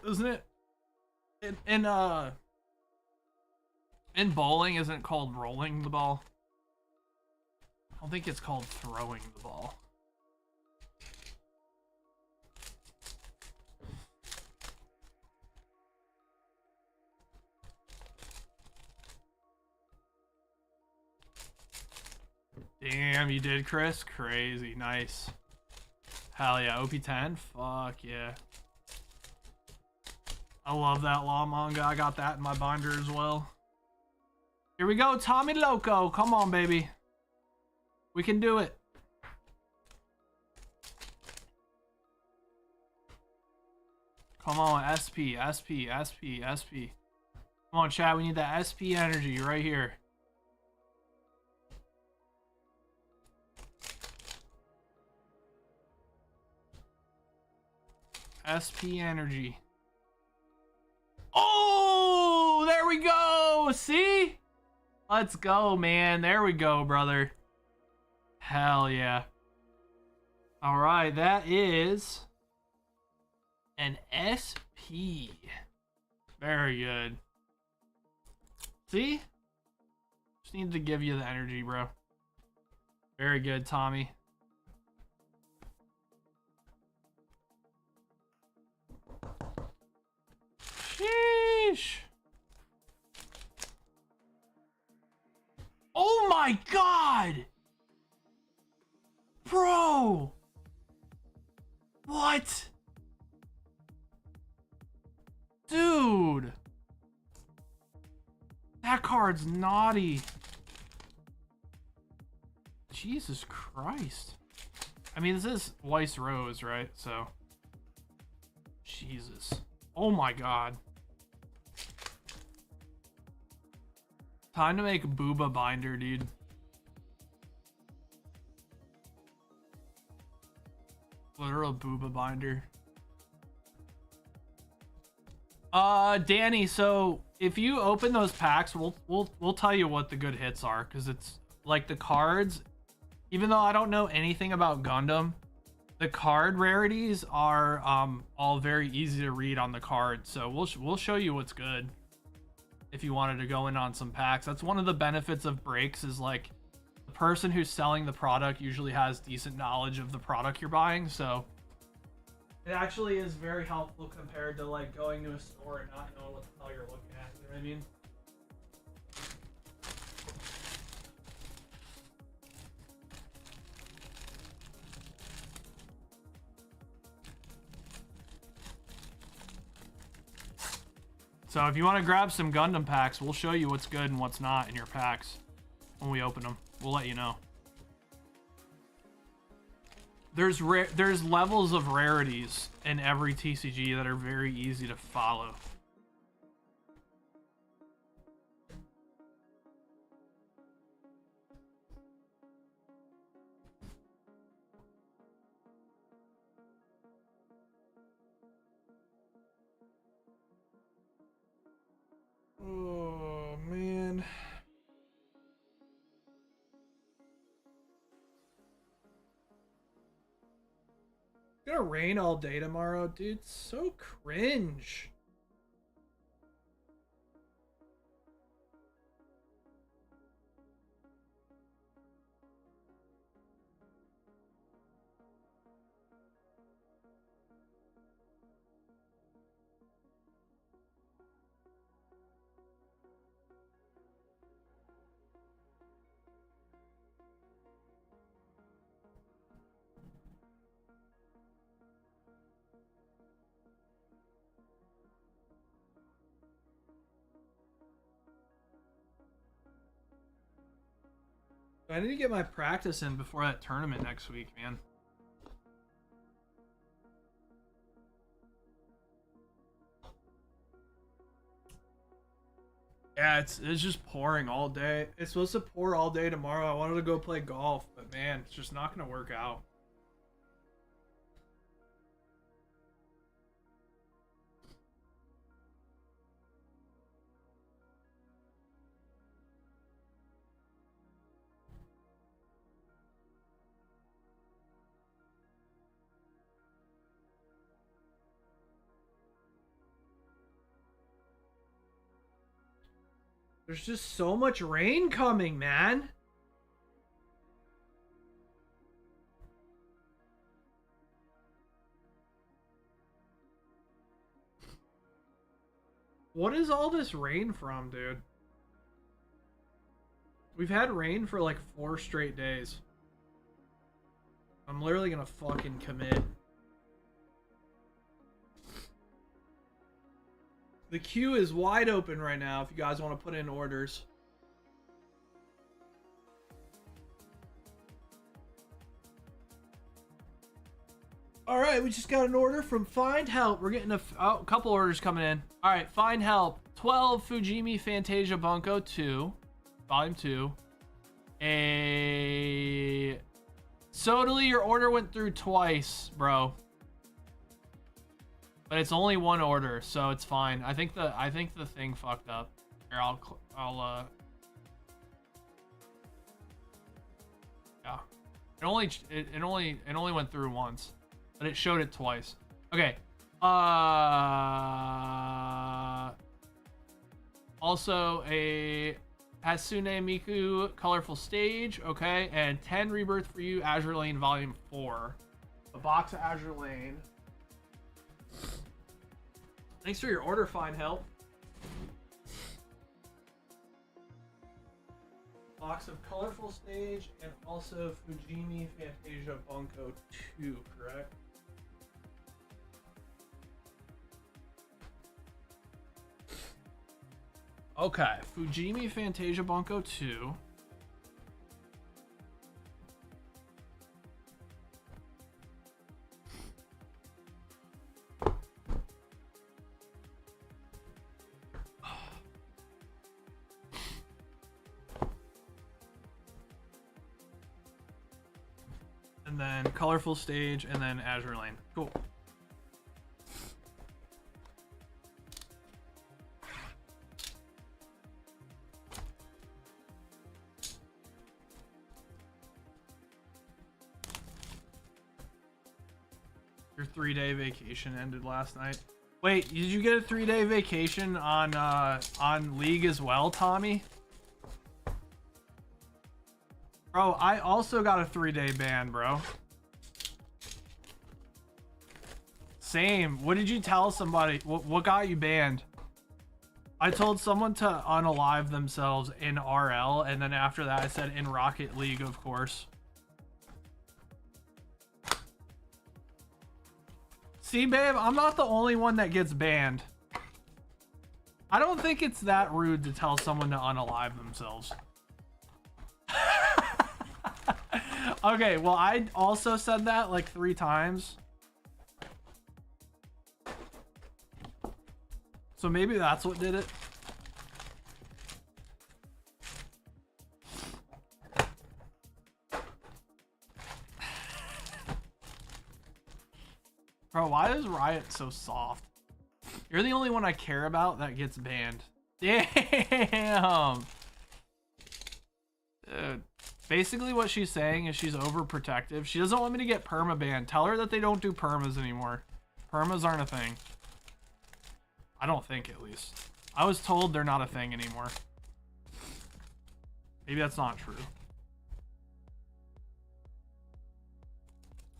Isn't it? In bowling, isn't it called rolling the ball? I don't think it's called throwing the ball. Damn, you did, Chris? Crazy. Nice. Hell yeah. OP10? Fuck yeah. I love that law manga. I got that in my binder as well. Here we go, Tommy Loco. Come on, baby. We can do it. Come on, SP, SP, SP, SP. Come on, chat. We need that SP energy right here. SP energy. Oh, there we go. See? Let's go, man. There we go, brother. Hell yeah. All right, that is an SP. Very good. See? Just need to give you the energy, bro. Very good, Tommy. Sheesh. Oh my god! Bro! What? Dude! That card's naughty. Jesus Christ. I mean, this is Weiss Rose, right? So. Jesus. Oh my god. Time to make a Booba binder, dude. Literal Booba binder. Danny, so if you open those packs, we'll tell you what the good hits are, because it's like the cards, even though I don't know anything about Gundam, the card rarities are all very easy to read on the card. So we'll show you what's good if you wanted to go in on some packs. That's one of the benefits of breaks, is like the person who's selling the product usually has decent knowledge of the product you're buying, so it actually is very helpful compared to like going to a store and not knowing what the hell you're looking at. You know what I mean? So if you want to grab some Gundam packs, we'll show you what's good and what's not in your packs when we open them. We'll let you know. There's levels of rarities in every TCG that are very easy to follow. Oh, man. It's gonna rain all day tomorrow, dude. So cringe. I need to get my practice in before that tournament next week, man. Yeah, it's just pouring all day. It's supposed to pour all day tomorrow. I wanted to go play golf, but man, it's just not gonna work out. There's just so much rain coming, man. What is all this rain from, dude? We've had rain for like 4 straight days. I'm literally gonna fucking commit. The queue is wide open right now if you guys want to put in orders. All right, we just got an order from Find Help. We're getting a couple orders coming in. All right, Find Help. 12 Fujimi Fantasia Bunko 2, Volume 2. Sodally, your order went through twice, bro. But it's only one order, so it's fine. I think the thing fucked up. Here, yeah. It only went through once, but it showed it twice. Okay. Also a Hasune Miku Colorful Stage, okay, and 10 Rebirth for You Azure Lane Volume 4. A box of Azure Lane. Thanks for your order, Fine Help. Box of Colorful Stage and also Fujimi Fantasia Bunko 2, correct? Okay, Fujimi Fantasia Bunko 2. And then Colorful Stage, and then Azure Lane. Cool. Your 3-day vacation ended last night. Wait, did you get a 3-day vacation on League as well, Tommy? Bro, I also got a 3-day ban, bro. Same. What did you tell somebody? What got you banned? I told someone to unalive themselves in RL, and then after that I said in Rocket League, of course. See, babe, I'm not the only one that gets banned. I don't think it's that rude to tell someone to unalive themselves. Okay, well, I also said that like 3 times. So maybe that's what did it. Bro, why is Riot so soft? You're the only one I care about that gets banned. Damn. Dude. Basically what she's saying is she's overprotective. She doesn't want me to get perma banned. Tell her that they don't do permas anymore. Permas aren't a thing. I don't think, at least. I was told they're not a thing anymore. Maybe that's not true.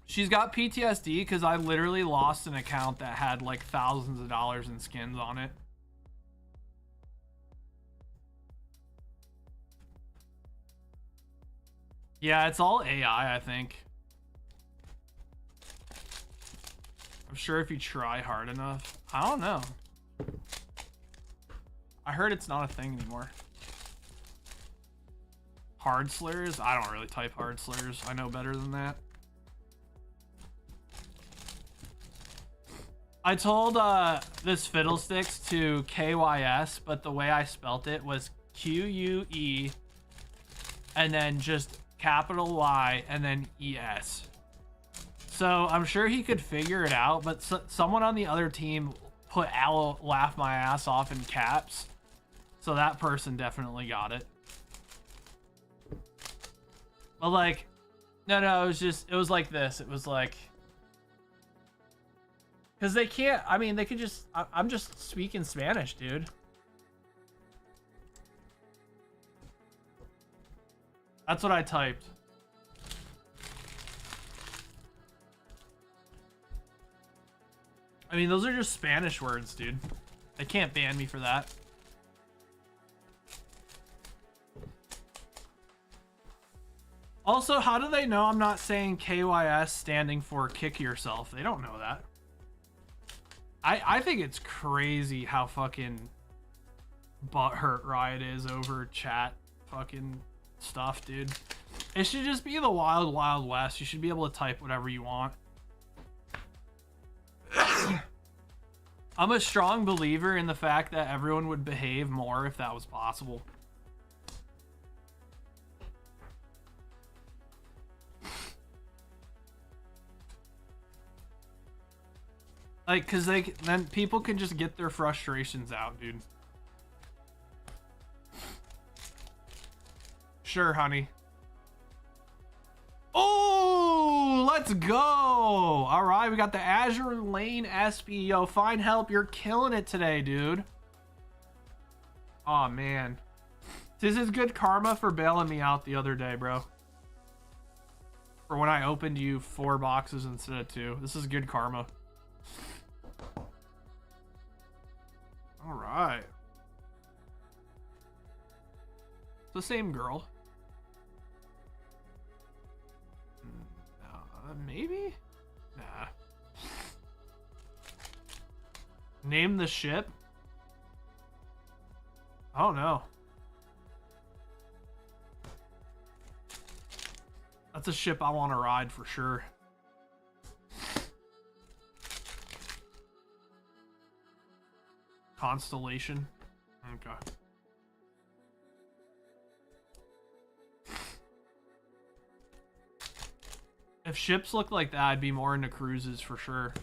She's got PTSD because I literally lost an account that had like thousands of dollars in skins on it. Yeah, it's all AI, I think. I'm sure if you try hard enough. I don't know. I heard it's not a thing anymore. Hard slurs? I don't really type hard slurs. I know better than that. I told this Fiddlesticks to KYS, but the way I spelt it was QUE and then just capital Y and then ES. So I'm sure he could figure it out, but someone on the other team put "I'll laugh my ass off" in caps. So that person definitely got it. But like, no, it was like this. It was like, because they can't, I mean, they could just, I'm just speaking Spanish, dude. That's what I typed. I mean, those are just Spanish words, dude. They can't ban me for that. Also, how do they know I'm not saying KYS standing for kick yourself? They don't know that. I think it's crazy how fucking butthurt Riot is over chat fucking stuff, dude. It should just be the wild, wild west. You should be able to type whatever you want. I'm a strong believer in the fact that everyone would behave more if that was possible. Like, cause then people can just get their frustrations out, dude. Sure, honey. Oh, let's go. All right, we got the Azure Lane SP. Yo, Fine Help, you're killing it today, dude. Oh man. This is good karma for bailing me out the other day, bro. For when I opened you 4 boxes instead of 2. This is good karma. Alright. It's the same girl. Maybe? Nah. Name the ship? Oh no. That's a ship I want to ride for sure. Constellation. Okay. If ships look like that, I'd be more into cruises for sure.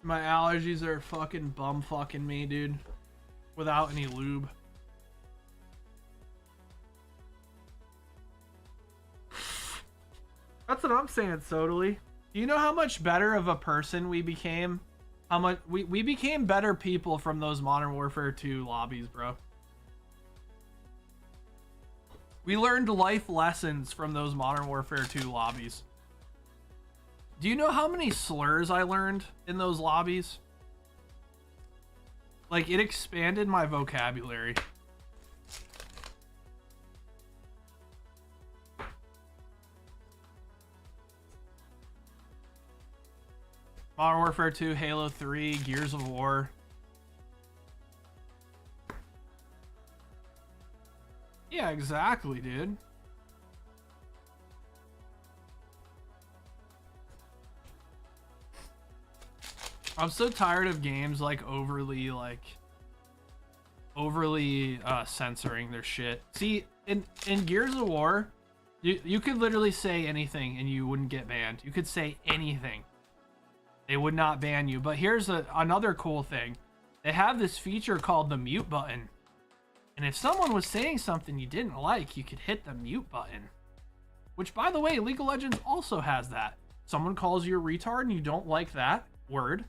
My allergies are fucking bum fucking me, dude. Without any lube. That's what I'm saying, Sodally. Do you know how much better of a person we became? How much we became better people from those Modern Warfare 2 lobbies, bro. We learned life lessons from those Modern Warfare 2 lobbies. Do you know how many slurs I learned in those lobbies? Like, it expanded my vocabulary. Modern Warfare 2, Halo 3, Gears of War. Yeah, exactly, dude. I'm so tired of games like overly censoring their shit. See, in Gears of War, you could literally say anything and you wouldn't get banned. You could say anything. They would not ban you. But here's another cool thing. They have this feature called the mute button. And if someone was saying something you didn't like, you could hit the mute button. Which, by the way, League of Legends also has that. Someone calls you a retard and you don't like that word,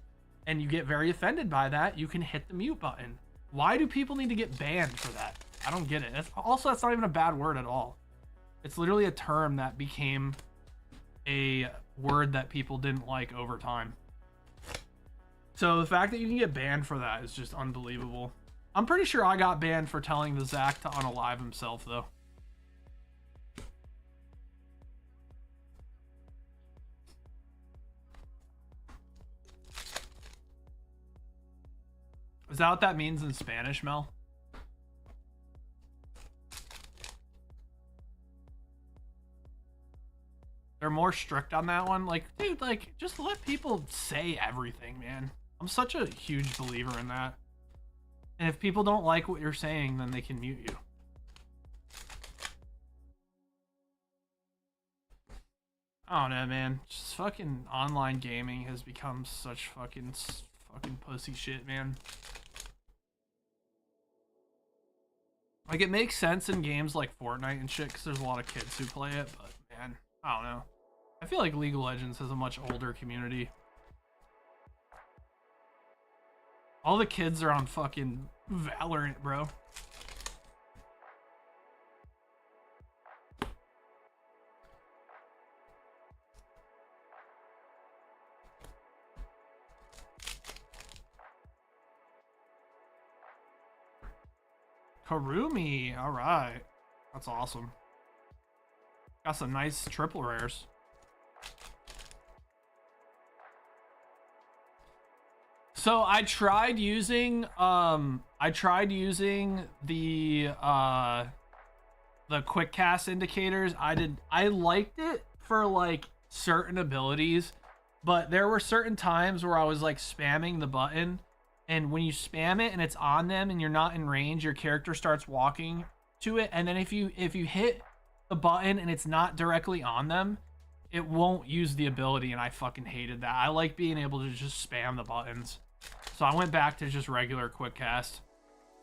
and you get very offended by that, you can hit the mute button. Why do people need to get banned for that? I don't get it. That's not even a bad word at all. It's literally a term that became a word that people didn't like over time. So the fact that you can get banned for that is just unbelievable. I'm pretty sure I got banned for telling the Zach to unalive himself, though. Is that what that means in Spanish, Mel? They're more strict on that one. Like, dude, like, just let people say everything, man. I'm such a huge believer in that. And if people don't like what you're saying, then they can mute you. I don't know, man. Just fucking online gaming has become such fucking pussy shit, man. Like, it makes sense in games like Fortnite and shit because there's a lot of kids who play it, but man, I don't know. I feel like League of Legends has a much older community. All the kids are on fucking Valorant, bro. Karumi, all right. That's awesome. Got some nice triple rares. So I tried using the quick cast indicators. I liked it for like certain abilities, but there were certain times where I was like spamming the button, and when you spam it and it's on them and you're not in range, your character starts walking to it, and then if you hit the button and it's not directly on them, it won't use the ability, and I fucking hated that. I like being able to just spam the buttons. So I went back to just regular quick cast.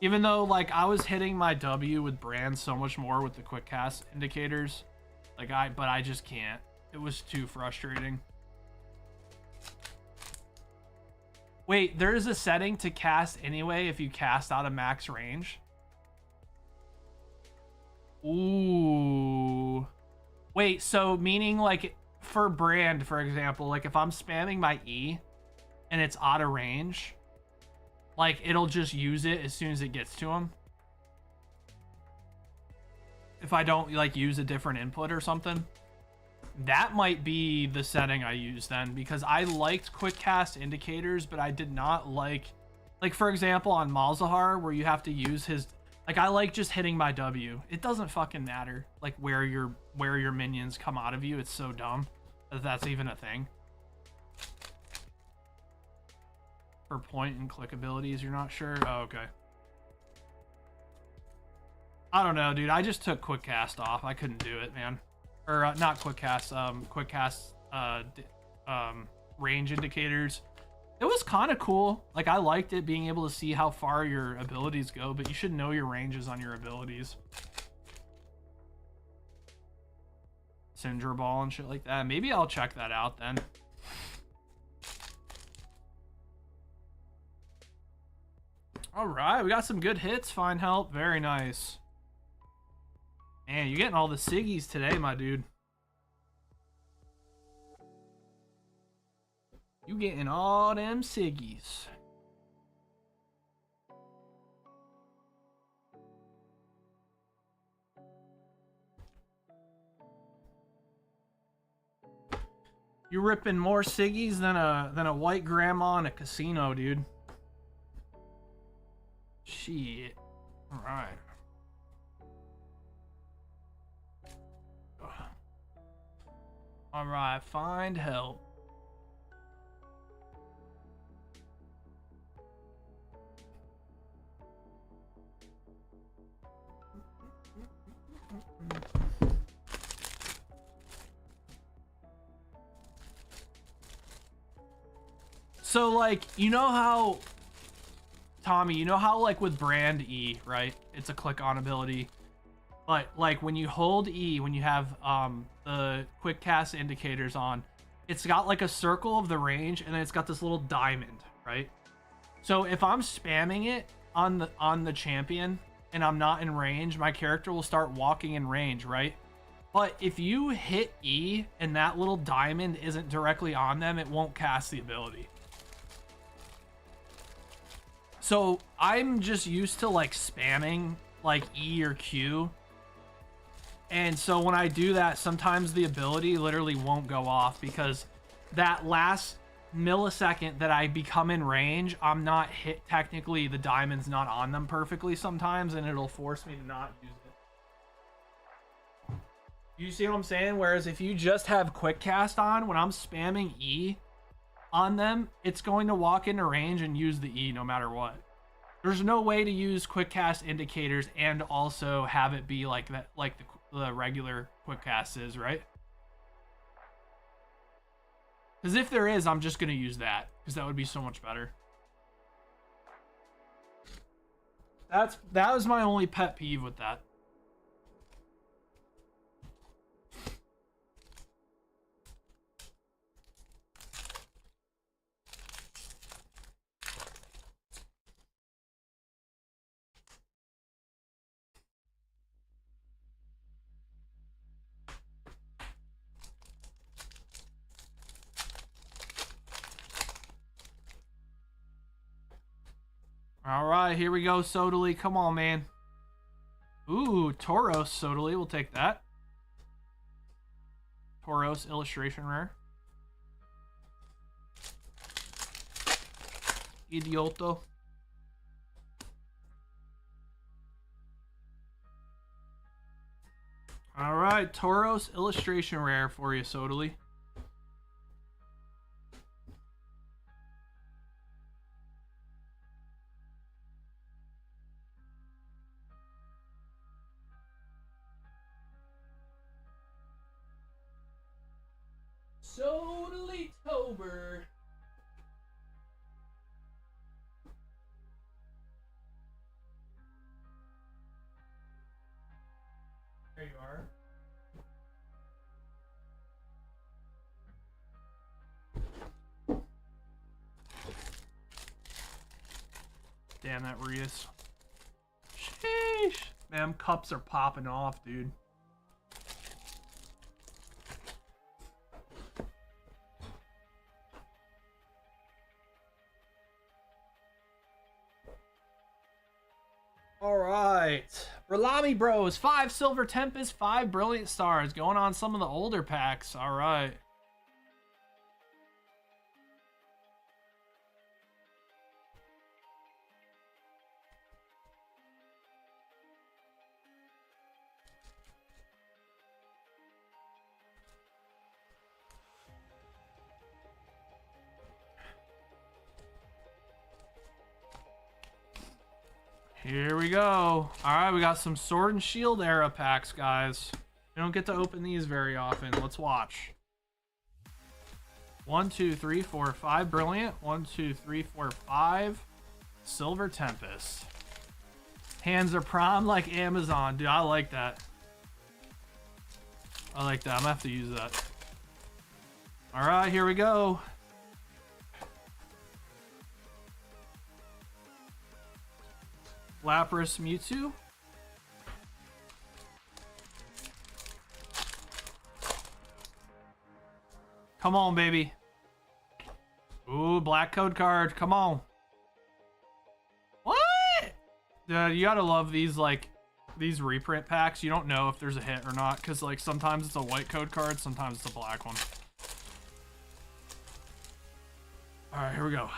Even though, like, I was hitting my W with Brand so much more with the quick cast indicators. Like, but I just can't. It was too frustrating. Wait, there's a setting to cast anyway if you cast out of max range? Ooh. Wait, so meaning, like, for Brand, for example, like, if I'm spamming my E and it's out of range, like, it'll just use it as soon as it gets to him? If I don't, like, use a different input or something? That might be the setting I use then, because I liked quick cast indicators, but I did not like, for example, on Malzahar, where you have to use his, like, I like just hitting my W. It doesn't fucking matter, like, where your minions come out of you. It's so dumb that that's even a thing. For point and click abilities, you're not sure? Oh, okay. I don't know, dude. I just took quick cast off. I couldn't do it, man. Or not quick cast, range indicators. It was kind of cool. Like, I liked it, being able to see how far your abilities go, but you should know your ranges on your abilities. Syndra Ball and shit like that. Maybe I'll check that out then. All right, we got some good hits. Fine help. Very nice. Man, you're getting all the Siggies today, my dude. You getting all them Siggies. You're ripping more Siggies than a white grandma in a casino, dude. Shit. All right. All right, find help. So, like, you know how, Tommy, you know how, like, with Brand E, right? It's a click on ability. But, like, when you hold E, when you have the quick cast indicators on, it's got, like, a circle of the range, and then it's got this little diamond, right? So if I'm spamming it on the champion, and I'm not in range, my character will start walking in range, right? But if you hit E, and that little diamond isn't directly on them, it won't cast the ability. So I'm just used to, like, spamming, like, E or Q. And so when I do that, sometimes the ability literally won't go off, because that last millisecond that I become in range, I'm not hit. Technically, the diamond's not on them perfectly sometimes, and it'll force me to not use it. You see what I'm saying? Whereas if you just have quick cast on, when I'm spamming E on them, it's going to walk into range and use the E no matter what. There's no way to use quick cast indicators and also have it be like that, like the regular quick cast is, right? Because if there is, I'm just going to use that, because that would be so much better. That was my only pet peeve with that. All right, here we go, Sodali. Come on, man. Ooh, Tauros Sodali. We'll take that. Tauros illustration rare. Idioto. All right, Tauros illustration rare for you, Sodali. Sodali Tober. Damn that Reus. Sheesh. Them cups are popping off, dude. All right. Ralami Bros. 5 Silver Tempest, 5 Brilliant Stars. Going on some of the older packs. All right. Here we go. All right, we got some Sword and Shield era packs, guys. We don't get to open these very often. Let's watch. 1, 2, 3, 4, 5 Brilliant. 1, 2, 3, 4, 5 Silver Tempest. Hands are prom like Amazon. Dude, I like that. I like that. I'm gonna have to use that. All right, here we go. Lapras Mewtwo. Come on, baby. Ooh, black code card. Come on. What? Dude, you gotta love these, like, these reprint packs. You don't know if there's a hit or not, because, like, sometimes it's a white code card, sometimes it's a black one. Alright, here we go.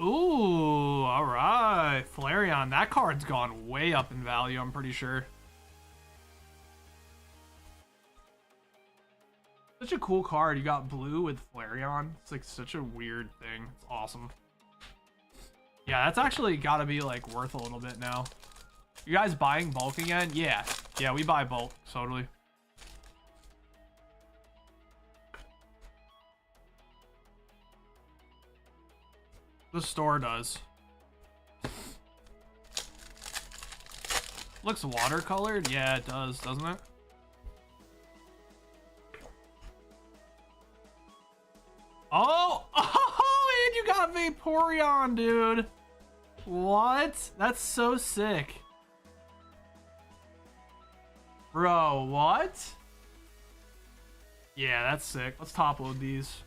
Ooh, alright. Flareon. That card's gone way up in value, I'm pretty sure. Such a cool card. You got blue with Flareon. It's like such a weird thing. It's awesome. Yeah, that's actually gotta be like worth a little bit now. You guys buying bulk again? Yeah. Yeah, we buy bulk, totally. The store does. Looks watercolored? Yeah, it does, doesn't it? Oh! Oh, and you got Vaporeon, dude! What? That's so sick. Bro, what? Yeah, that's sick. Let's top load these.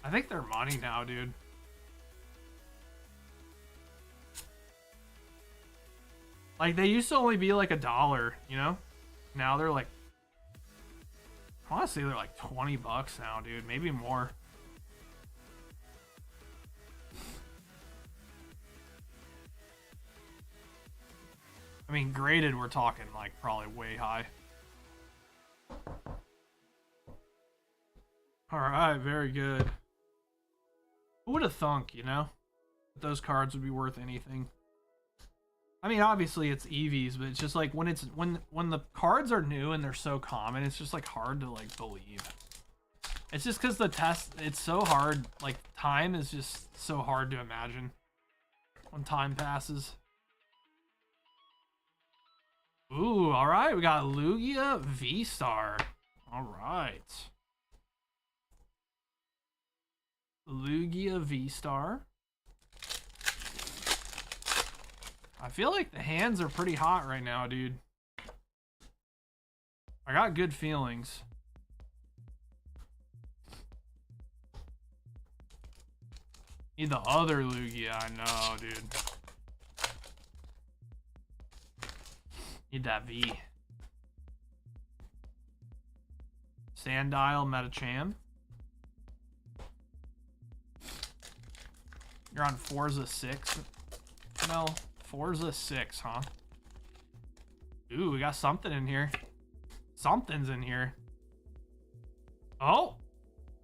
I think they're money now, dude. Like, they used to only be like $1, you know? Now they're like... I want to say they're like 20 bucks now, dude. Maybe more. I mean, graded, we're talking like probably way high. Alright, very good. Who would have thunk, you know? That those cards would be worth anything. I mean, obviously it's EVs, but it's just like when it's when the cards are new and they're so common, it's just like hard to like believe. It's just because the test, it's so hard. Like, time is just so hard to imagine when time passes. Ooh, all right, we got Lugia V-Star. All right. Lugia V-Star. I feel like the hands are pretty hot right now, dude. I got good feelings. Need the other Lugia, I know, dude. Need that V. Sandile, Metacham. You're on Forza 6. No, Forza 6, huh? Ooh, we got something in here. Something's in here. Oh!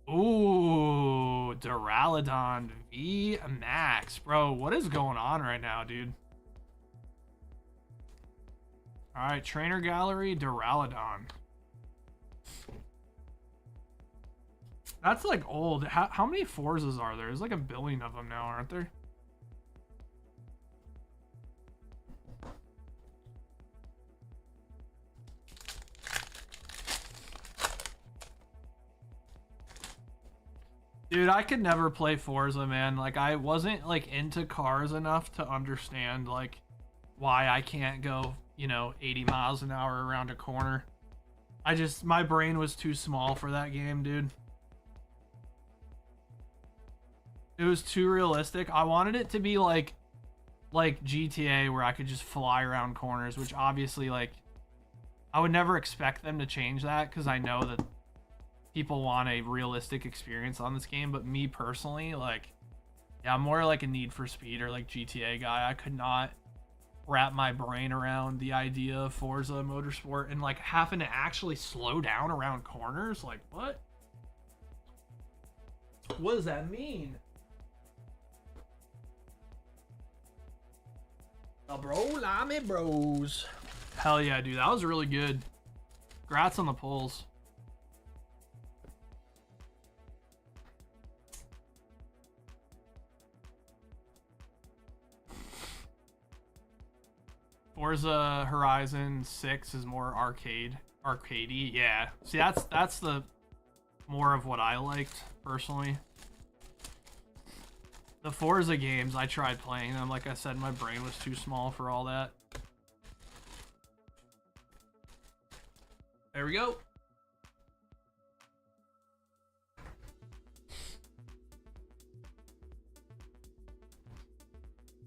Ooh, Duraludon V Max. Bro, what is going on right now, dude? Alright, Trainer Gallery, Duraludon. That's like old. How many Forzas are there? There's like 1 billion of them now, aren't there? Dude, I could never play Forza, man. Like, I wasn't, like, into cars enough to understand, like, why I can't go, 80 miles an hour around a corner. My brain was too small for that game, dude. It was too realistic. I wanted it to be like GTA where I could just fly around corners, which obviously, like, I would never expect them to change that because I know that people want a realistic experience on this game. But me personally, like, yeah, I'm more like a Need for Speed or like GTA guy. I could not wrap my brain around the idea of Forza Motorsport and like having to actually slow down around corners. Like, what? What does that mean? Bro, lame bros. Hell yeah, dude. That was really good. Congrats on the pulls. Forza Horizon 6 is more arcadey. Yeah. See, that's the more of what I liked personally. The Forza games, I tried playing them. Like I said, my brain was too small for all that. There we go.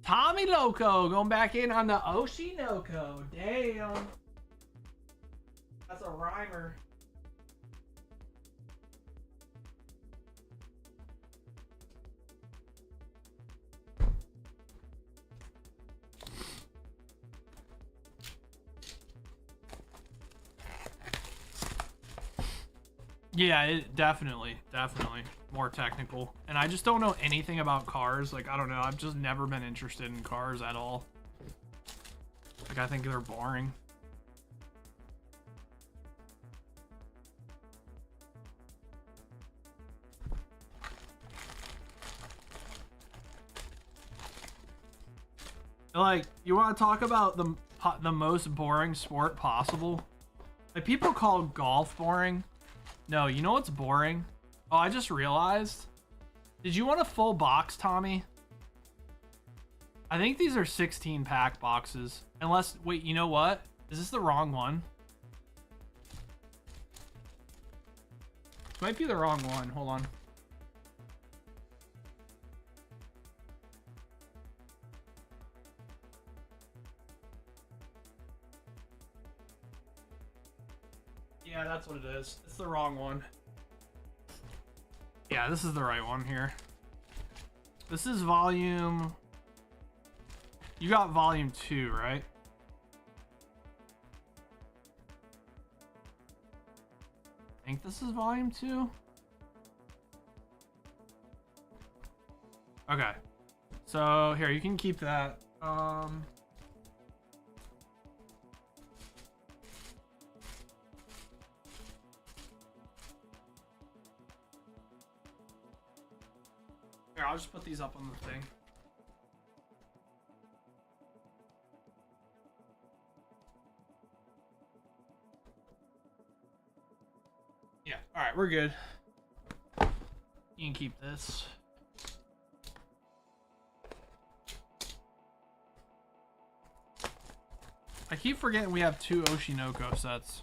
Tommy Loco going back in on the Oshinoko. Damn. That's a rhymer. Yeah, it definitely more technical. And I just don't know anything about cars. Like, I don't know. I've just never been interested in cars at all. Like, I think they're boring. Like, you want to talk about the most boring sport possible? Like, people call golf boring. No, you know what's boring? Oh, I just realized. Did you want a full box, Tommy? I think these are 16 pack boxes. Unless, wait, you know what? Is this the wrong one? This might be the wrong one. Hold on. Yeah, that's what it is. It's the wrong one. Yeah, this is the right one here. This is volume... You got volume 2, right? I think this is volume 2. Okay. So, here, you can keep that. Here, I'll just put these up on the thing. Yeah, alright, we're good. You can keep this. I keep forgetting we have 2 Oshinoko sets.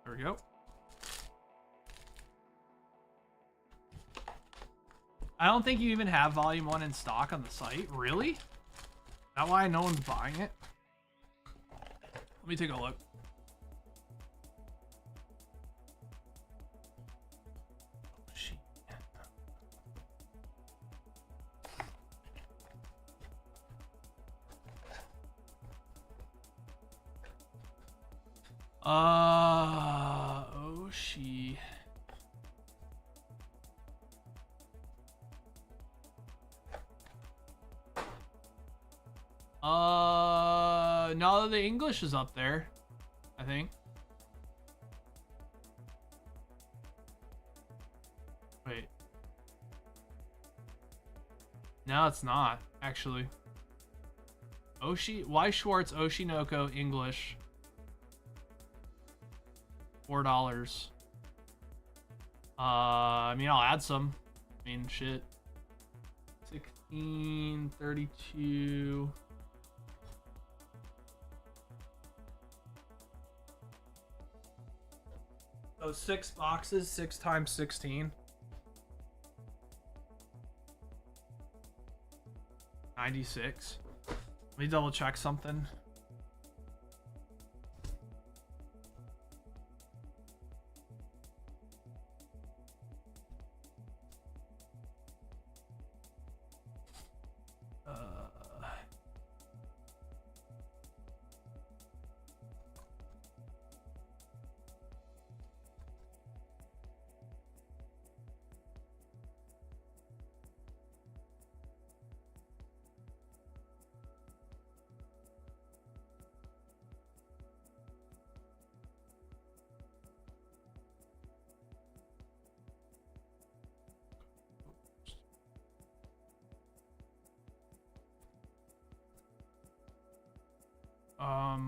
There we go. I don't think you even have volume 1 in stock on the site. Really? Is that why no one's buying it? Let me take a look. Oh, shit. Oh, she. No, the English is up there, I think. Wait. No, it's not, actually. Weiss Schwartz, Oshinoko, English. $4. I mean, I'll add some. I mean, shit. 16, 32. Oh, 6 boxes, 6 times 16. 96. Let me double check something.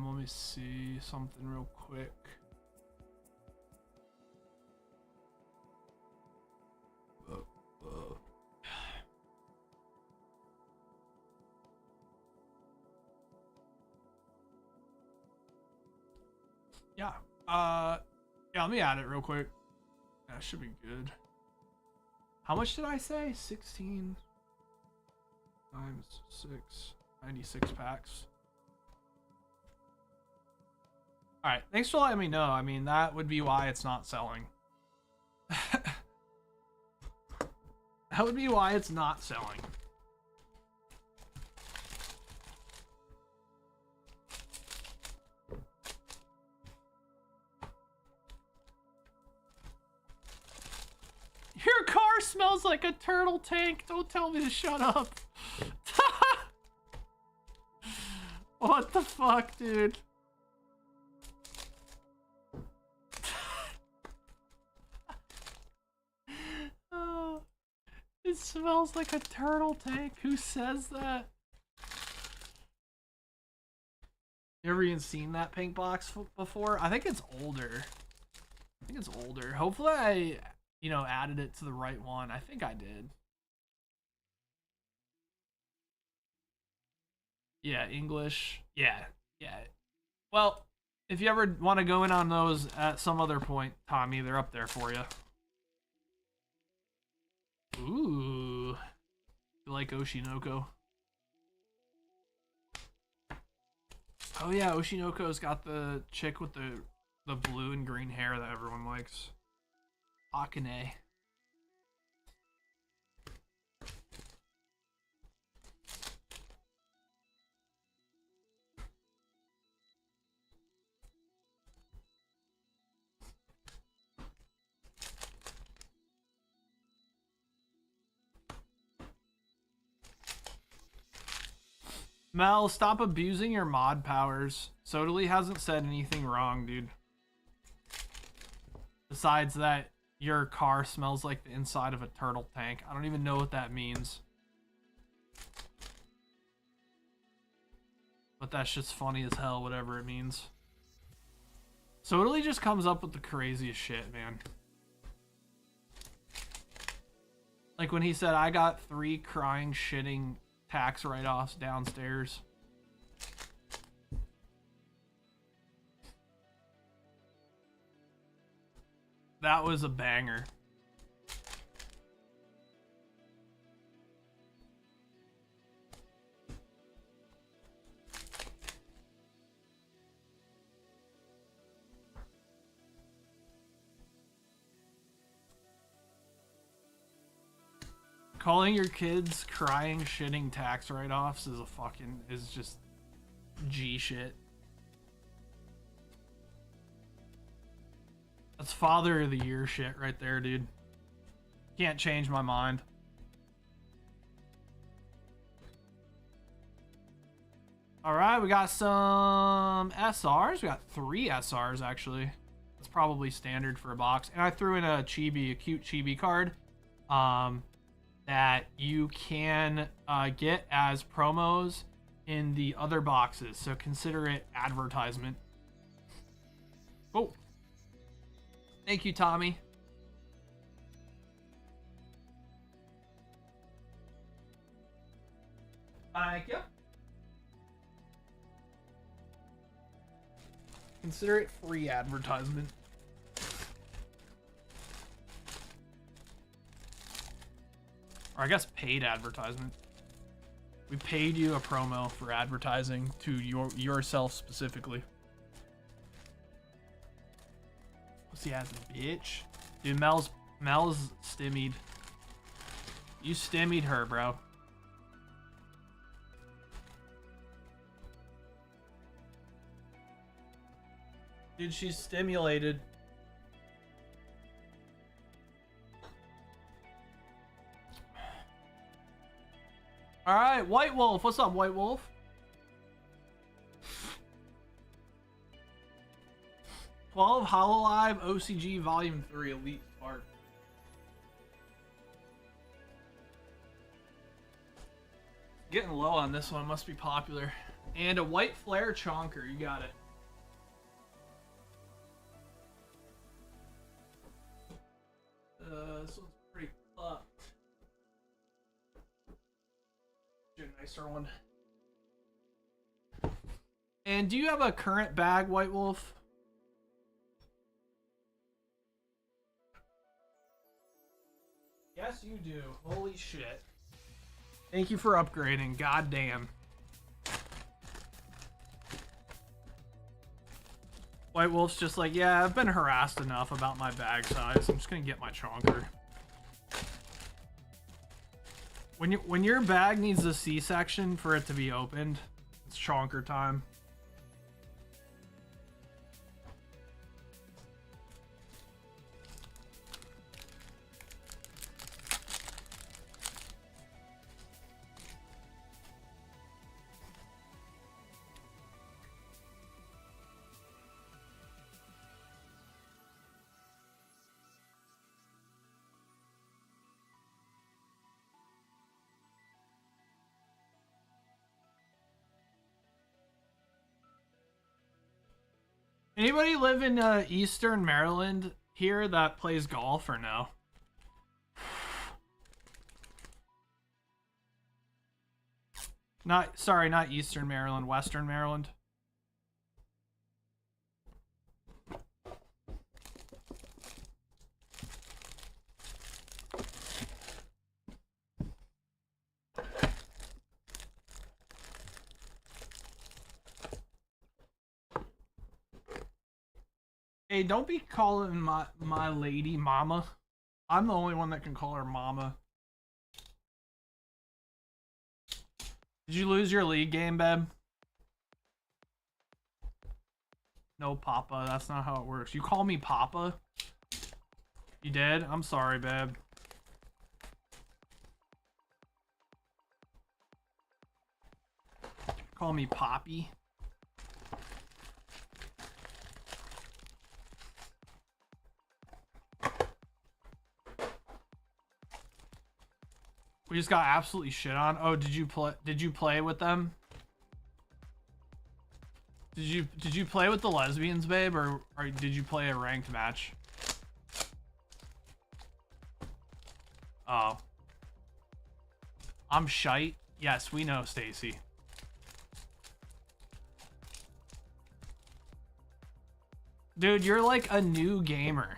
Let me see something real quick. Yeah. Yeah, let me add it real quick. That should be good. How much did I say? 16 times 6. 96 packs. Alright, thanks for letting me know. I mean, that would be why it's not selling. That would be why it's not selling. Your car smells like a turtle tank. Don't tell me to shut up. What the fuck, dude? Oh, it smells like a turtle tank. Who says that? You ever even seen that pink box before? I think it's older. Hopefully I, you know, added it to the right one. I think I did. Yeah, English. Yeah. Well, if you ever want to go in on those at some other point, Tommy, they're up there for you. Ooh. You like Oshinoko? Oh yeah, Oshinoko's got the chick with the blue and green hair that everyone likes. Akane. Mel, stop abusing your mod powers. Sodali hasn't said anything wrong, dude. Besides that, your car smells like the inside of a turtle tank. I don't even know what that means. But that's just funny as hell, whatever it means. Sodali just comes up with the craziest shit, man. Like when he said, I got 3 crying, shitting tax write-offs downstairs. That was a banger. Calling your kids crying, shitting tax write-offs is just G shit. That's Father of the Year shit right there, dude. Can't change my mind. Alright, we got some SRs. We got 3 SRs, actually. That's probably standard for a box. And I threw in a chibi, a cute chibi card. That you can get as promos in the other boxes, so consider it advertisement. Oh. Thank you, Tommy. Thank you. Consider it free advertisement. Or I guess paid advertisement. We paid you a promo for advertising to yourself specifically. Pussy ass bitch. Dude, Mel's stimmied. You stimmied her, bro. Dude, she's stimulated. Alright, White Wolf. What's up, White Wolf? HoloLive OCG Volume 3 Elite Spark. Getting low on this one. Must be popular. And a White Flare Chonker. You got it. This one's pretty fucked. Do a nicer one. And do you have a current bag, White Wolf? Yes, you do. Holy shit. Thank you for upgrading. God damn. White Wolf's just like, yeah, I've been harassed enough about my bag size. I'm just gonna get my chonker. When your bag needs a C-section for it to be opened, it's chonker time. Anybody live in Eastern Maryland here that plays golf or no? Sorry, not Eastern Maryland, Western Maryland. Hey, don't be calling my lady mama. I'm the only one that can call her mama. Did you lose your league game, babe? No, Papa. That's not how it works. You call me Papa? You did? I'm sorry, babe. Call me Poppy. We just got absolutely shit on. Oh, did you play with them? Did you play with the lesbians, babe, or did you play a ranked match? Oh. I'm shite. Yes, we know, Stacy. Dude, you're like a new gamer.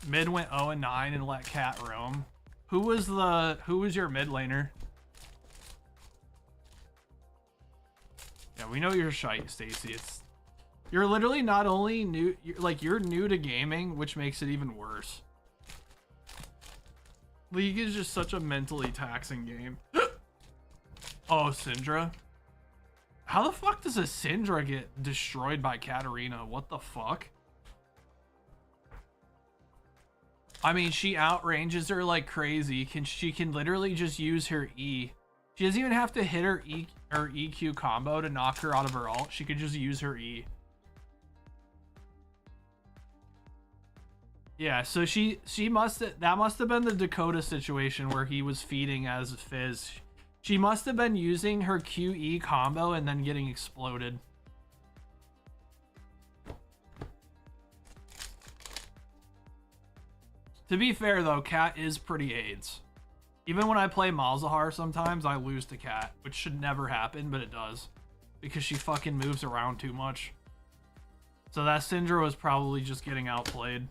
Mid went 0-9 and let Cat roam. Who was your mid laner? Yeah, we know you're shite, Stacy. You're literally not only new, you're new to gaming, which makes it even worse. League is just such a mentally taxing game. Oh, Syndra. How the fuck does a Syndra get destroyed by Katarina? What the fuck? I mean, she outranges her like crazy. She can literally just use her E. She doesn't even have to hit her EQ combo to knock her out of her ult. She could just use her E. Yeah, so she that must have been the Dakota situation where he was feeding as Fizz. She must have been using her QE combo and then getting exploded. To be fair though, Cat is pretty AIDS. Even when I play Malzahar, sometimes I lose to Cat, which should never happen, but it does. Because she fucking moves around too much. So that Syndra was probably just getting outplayed.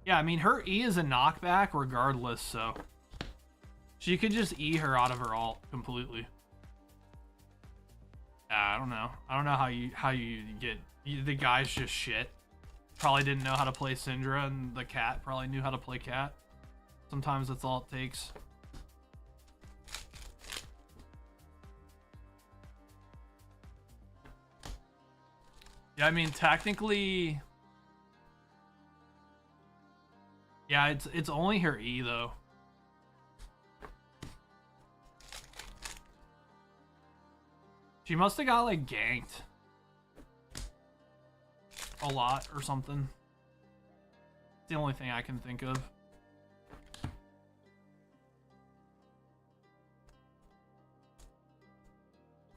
Yeah, I mean, her E is a knockback regardless, so... She could just E her out of her ult completely. Yeah, I don't know. I don't know how you get... The guy's just shit. Probably didn't know how to play Syndra, and the Cat probably knew how to play Cat. Sometimes that's all it takes. Yeah, I mean, technically... Yeah, it's only her E, though. She must have got, like, ganked. A lot or something. It's the only thing I can think of.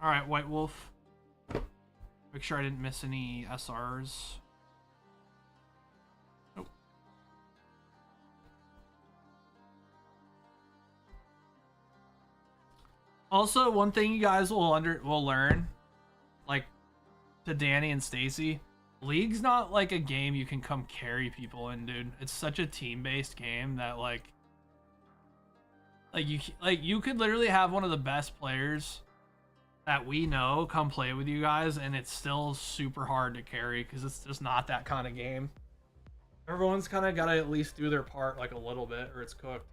Alright, White Wolf. Make sure I didn't miss any SRs. Nope. Also, one thing you guys will learn, like, to Danny and Stacy, League's not like a game you can come carry people in, dude. It's such a team-based game that like you could literally have one of the best players that we know come play with you guys, and it's still super hard to carry because it's just not that kind of game. Everyone's kind of got to at least do their part like a little bit, or it's cooked.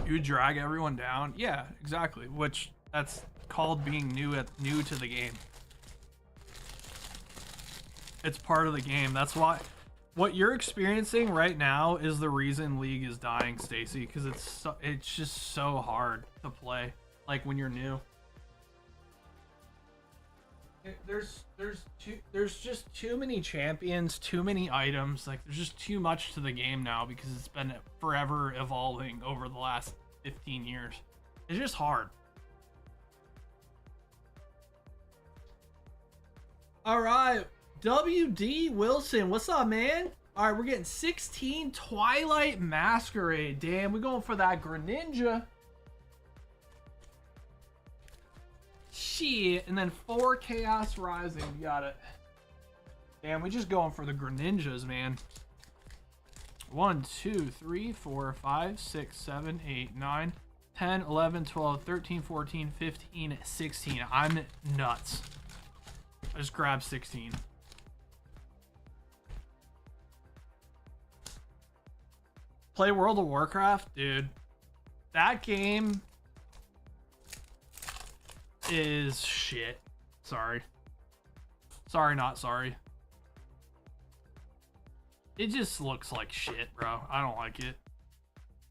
You drag everyone down. Yeah, exactly. Which that's called being new to the game. It's part of the game. That's why what you're experiencing right now is the reason League is dying, Stacy, because it's just so hard to play like when you're new. There's just too many champions, too many items. Like there's just too much to the game now because it's been forever evolving over the last 15 years. It's just hard. All right, WD Wilson, what's up, man? All right, we're getting 16 Twilight Masquerade. Damn, we're going for that Greninja. Shit, and then 4 Chaos Rising. Got it. Damn, we just going for the Greninjas, man. 1, 2, 3, 4, 5, 6, 7, 8, 9, 10, 11, 12, 13, 14, 15, 16. I'm nuts. I just grabbed 16. Play World of Warcraft? Dude, that game is shit. Sorry. Sorry, not sorry. It just looks like shit, bro. I don't like it.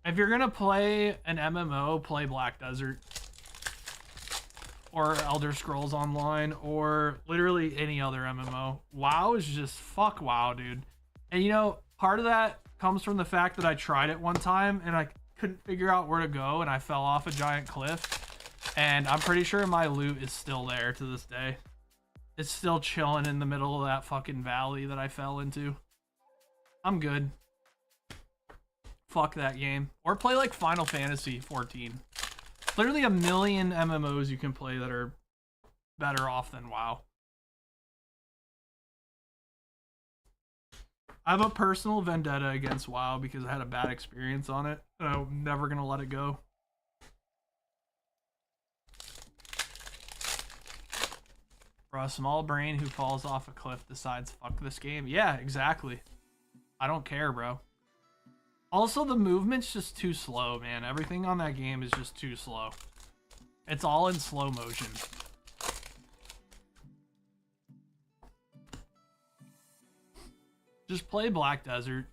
If you're gonna play an MMO, play Black Desert. Or Elder Scrolls Online, or literally any other MMO. WoW is just fuck WoW, dude. And you know, part of that comes from the fact that I tried it one time and I couldn't figure out where to go and I fell off a giant cliff. And I'm pretty sure my loot is still there to this day. It's still chilling in the middle of that fucking valley that I fell into. I'm good. Fuck that game. Or play like Final Fantasy 14. Literally a million MMOs you can play that are better off than WoW. I have a personal vendetta against WoW because I had a bad experience on it, and I'm never gonna let it go. Bro, a small brain who falls off a cliff decides fuck this game. Yeah, exactly. I don't care, bro. Also, the movement's just too slow, man. Everything on that game is just too slow. It's all in slow motion. Just play Black Desert.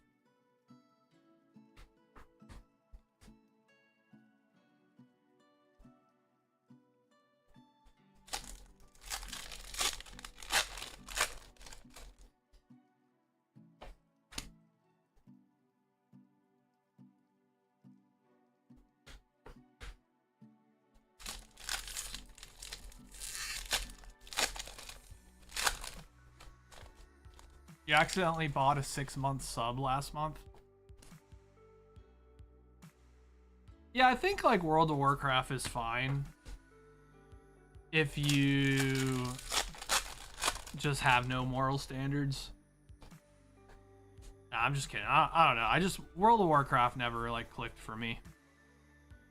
You accidentally bought a 6-month sub last month. Yeah, I think like World of Warcraft is fine if you just have no moral standards. Nah, I'm just kidding. I don't know. World of Warcraft never like clicked for me.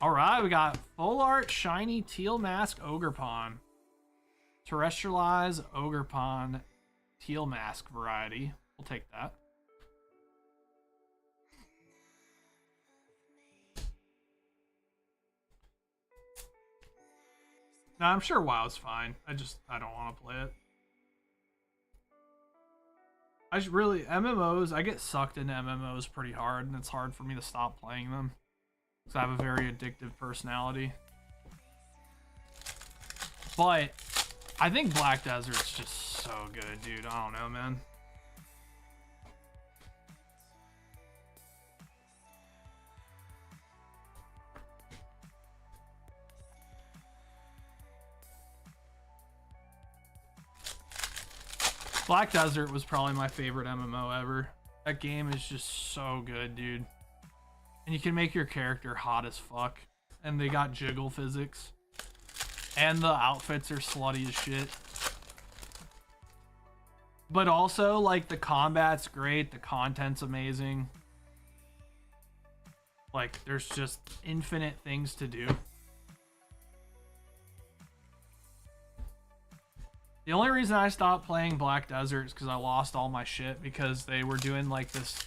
All right, we got full art shiny teal mask Ogerpon. Terrestrialize Ogerpon teal mask variety. We'll take that. Now, I'm sure WoW's fine. I don't want to play it. MMOs, I get sucked into MMOs pretty hard, and it's hard for me to stop playing them. Because I have a very addictive personality. But I think Black Desert's just so good, dude. I don't know, man. Black Desert was probably my favorite MMO ever. That game is just so good, dude. And you can make your character hot as fuck. And they got jiggle physics. And the outfits are slutty as shit. But also, like, the combat's great. The content's amazing. Like, there's just infinite things to do. The only reason I stopped playing Black Desert is because I lost all my shit. Because they were doing, like, this...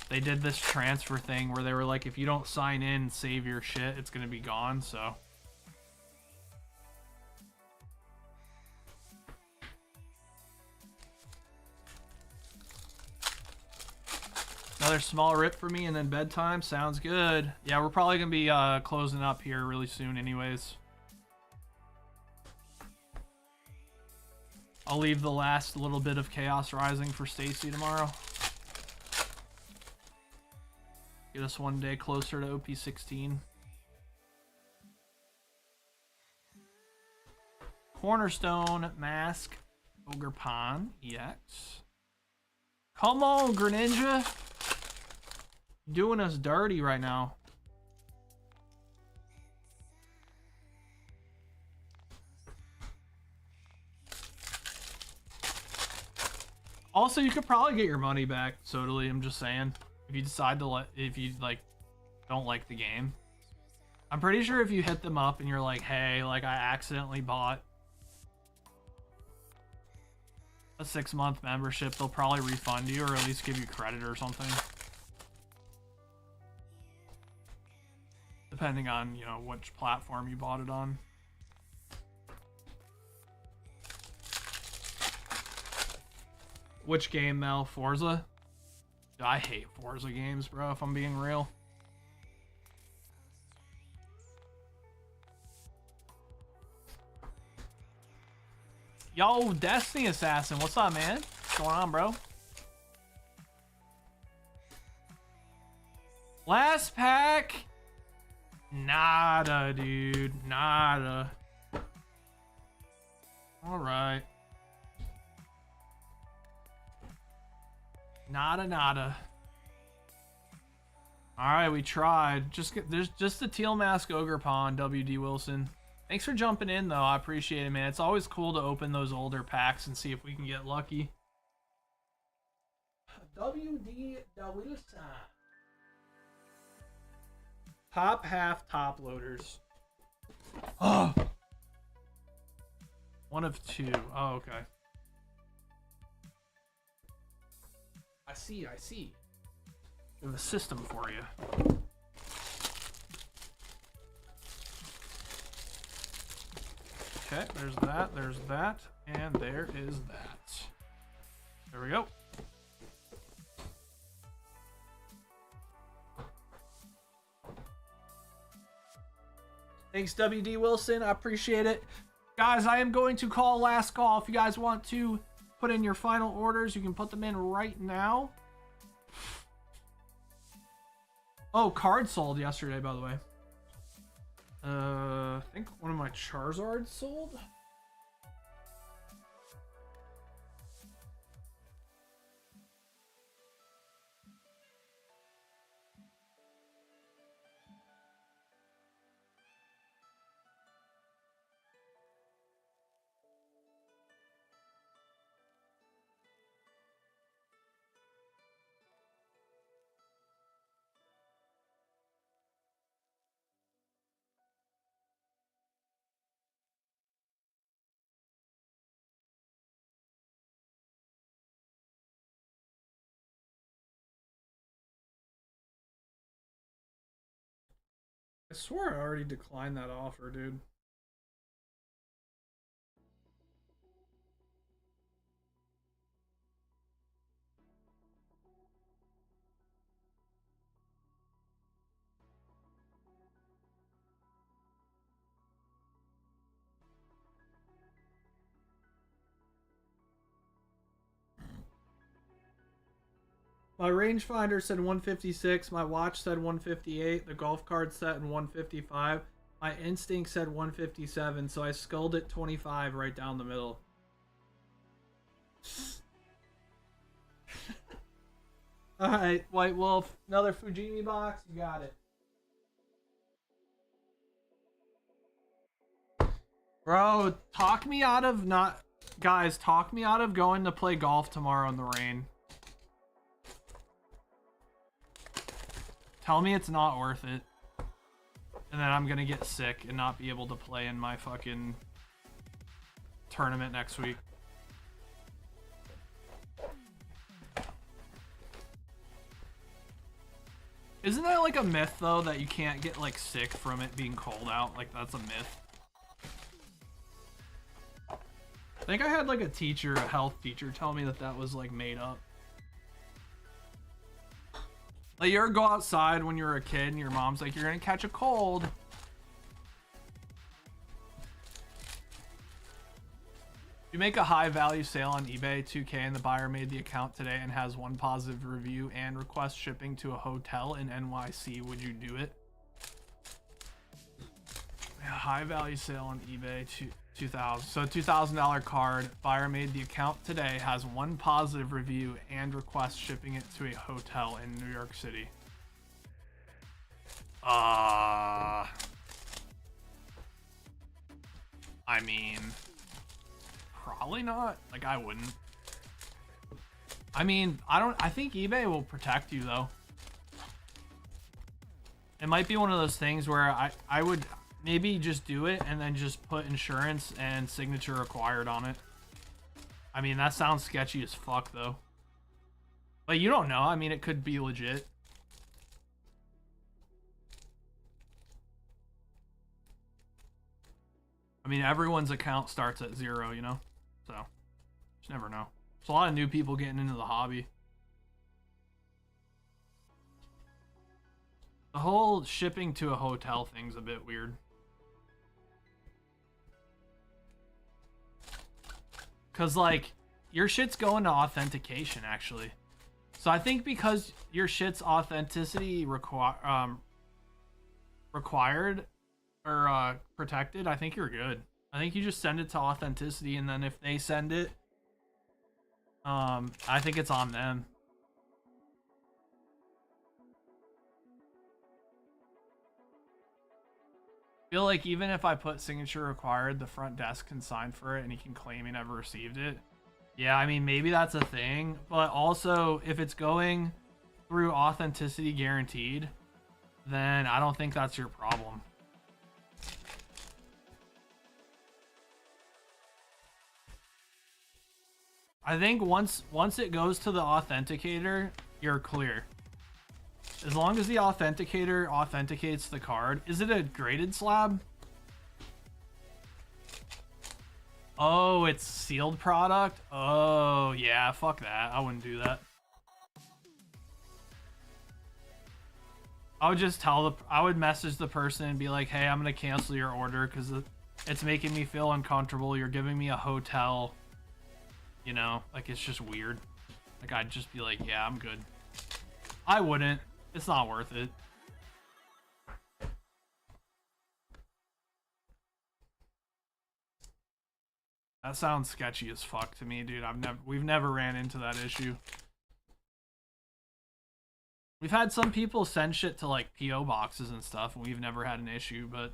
They did this transfer thing where they were like, if you don't sign in and save your shit, it's going to be gone, so... Another small rip for me and then bedtime. Sounds good. Yeah, we're probably going to be closing up here really soon anyways. I'll leave the last little bit of Chaos Rising for Stacy tomorrow. Get us one day closer to OP16. Cornerstone Mask Ogerpon EX. Come on, Greninja. Doing us dirty right now. Also, you could probably get your money back, totally. I'm just saying. If you decide to if you like, don't like the game. I'm pretty sure if you hit them up and you're like, hey, like I accidentally bought a 6-month membership, they'll probably refund you or at least give you credit or something. Depending on, you know, which platform you bought it on. Which game, Mel? Forza? I hate Forza games, bro, if I'm being real. Yo, Destiny Assassin, what's up, man? What's going on, bro? Last pack? Nada, dude. Nada. Alright. Nada. Alright, we tried. There's just the Teal Mask Ogerpon, WD Wilson. Thanks for jumping in, though. I appreciate it, man. It's always cool to open those older packs and see if we can get lucky. WD Wilson. Top half top loaders. Oh. One of two. Oh, okay. I see. We have a system for you. Okay, there's that, and there is that. There we go. Thanks, WD Wilson. I appreciate it. Guys, I am going to call last call. If you guys want to put in your final orders, you can put them in right now. Oh, cards sold yesterday, by the way. I think one of my Charizards sold. I swore I already declined that offer, dude. My rangefinder said 156. My watch said 158. The golf cart set in 155. My instinct said 157. So I sculled it 25 right down the middle. All right, White Wolf. Another Fujimi box. You got it. Bro, talk me out of not... Guys, talk me out of going to play golf tomorrow in the rain. Tell me it's not worth it. And then I'm gonna get sick and not be able to play in my fucking tournament next week. Isn't that like a myth though, that you can't get like sick from it being cold out? Like that's a myth. I think I had like a teacher, a health teacher, tell me that that was like made up. Like you ever go outside when you were a kid and your mom's like, you're gonna catch a cold. You make a high value sale on eBay, 2K, and the buyer made the account today and has one positive review and requests shipping to a hotel in NYC. Would you do it? Yeah, high value sale on eBay, 2000. So $2,000 card. Buyer made the account today, has one positive review and requests shipping it to a hotel in New York City. I mean, probably not. Like I wouldn't. I mean, I think eBay will protect you though. It might be one of those things where I would maybe just do it and then just put insurance and signature required on it. I mean, that sounds sketchy as fuck though. But you don't know. I mean, it could be legit. I mean, everyone's account starts at 0, you know? So, just never know. There's a lot of new people getting into the hobby. The whole shipping to a hotel thing's a bit weird. Cause like, your shit's going to authentication actually. So I think because your shit's authenticity required or protected, I think you're good. I think you just send it to authenticity, and then if they send it, I think it's on them. I feel like even if I put signature required, the front desk can sign for it and he can claim he never received it. Yeah, I mean, maybe that's a thing, but also if it's going through authenticity guaranteed, then I don't think that's your problem. I think once it goes to the authenticator, you're clear. As long as the authenticator authenticates the card. Is it a graded slab? Oh, it's sealed product? Oh, yeah, fuck that. I wouldn't do that. I would just I would message the person and be like, hey, I'm gonna cancel your order because it's making me feel uncomfortable. You're giving me a hotel. You know, like it's just weird. Like I'd just be like, yeah, I'm good. I wouldn't. It's not worth it. That sounds sketchy as fuck to me, dude. We've never ran into that issue. We've had some people send shit to like PO boxes and stuff, and we've never had an issue, but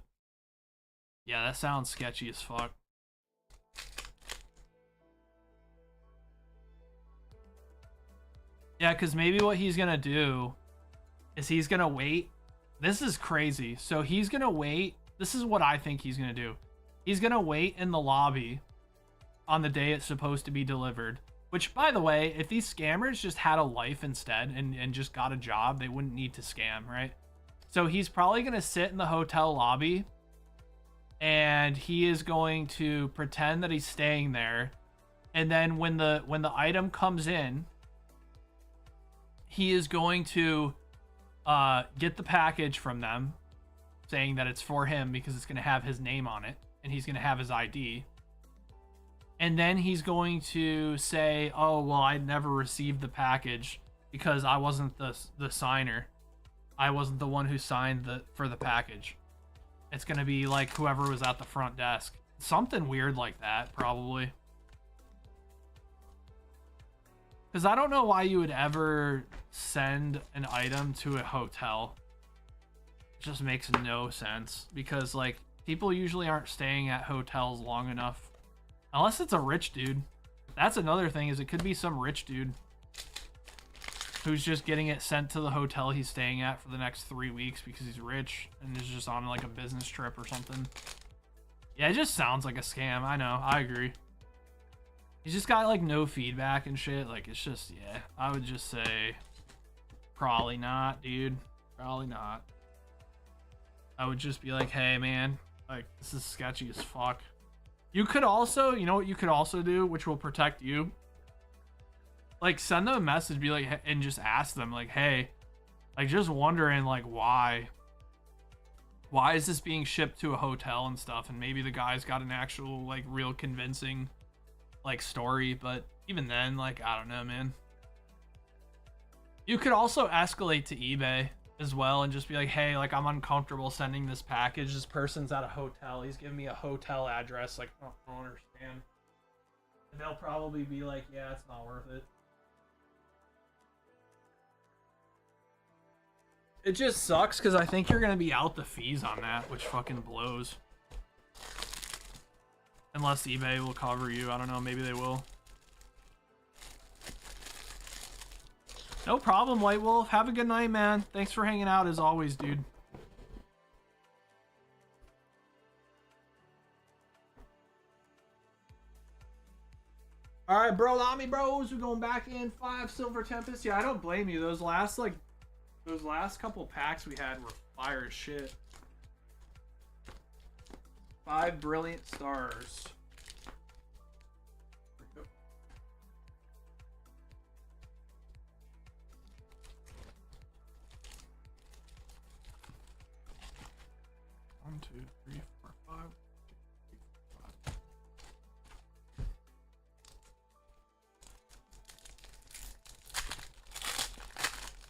yeah, that sounds sketchy as fuck. Yeah, because maybe what he's gonna do is he's gonna wait. This is crazy. So he's gonna wait. This is what I think he's gonna do. He's gonna wait in the lobby on the day it's supposed to be delivered. Which, by the way, if these scammers just had a life instead and just got a job, they wouldn't need to scam, right? So he's probably going to sit in the hotel lobby and he is going to pretend that he's staying there. And then when the item comes in, he is going to get the package from them saying that it's for him because it's going to have his name on it and he's going to have his ID. And then he's going to say, oh, well, I never received the package because I wasn't the signer. I wasn't the one who signed for the package. It's going to be like whoever was at the front desk. Something weird like that, probably. Because I don't know why you would ever send an item to a hotel. It just makes no sense. Because, like, people usually aren't staying at hotels long enough. Unless it's a rich dude. That's another thing, is it could be some rich dude who's just getting it sent to the hotel he's staying at for the next 3 weeks because he's rich and is just on like a business trip or something. Yeah, it just sounds like a scam. I know, I agree. He's just got like no feedback and shit. Like, it's just, yeah, I would just say probably not, dude. Probably not. I would just be like, hey man, like, this is sketchy as fuck. You could also, you know what you could also do, which will protect you? Like, send them a message, be like, and just ask them, like, hey, like, just wondering, like, why is this being shipped to a hotel and stuff? And maybe the guy's got an actual, like, real convincing, like, story. But even then, like, I don't know, man. You could also escalate to eBay as well and just be like, hey, like, I'm uncomfortable sending this package. This person's at a hotel. He's giving me a hotel address. Like, I don't understand. And they'll probably be like, yeah, it's not worth it. It just sucks because I think you're going to be out the fees on that, which fucking blows. Unless eBay will cover you. I don't know. Maybe they will. No problem, White Wolf. Have a good night, man. Thanks for hanging out as always, dude. All right, bro. Lami bros. We're going back in 5 Silver Tempest. Yeah, I don't blame you. Those last couple packs we had were fire as shit. 5 Brilliant Stars. There we go. One, two, three, four, five.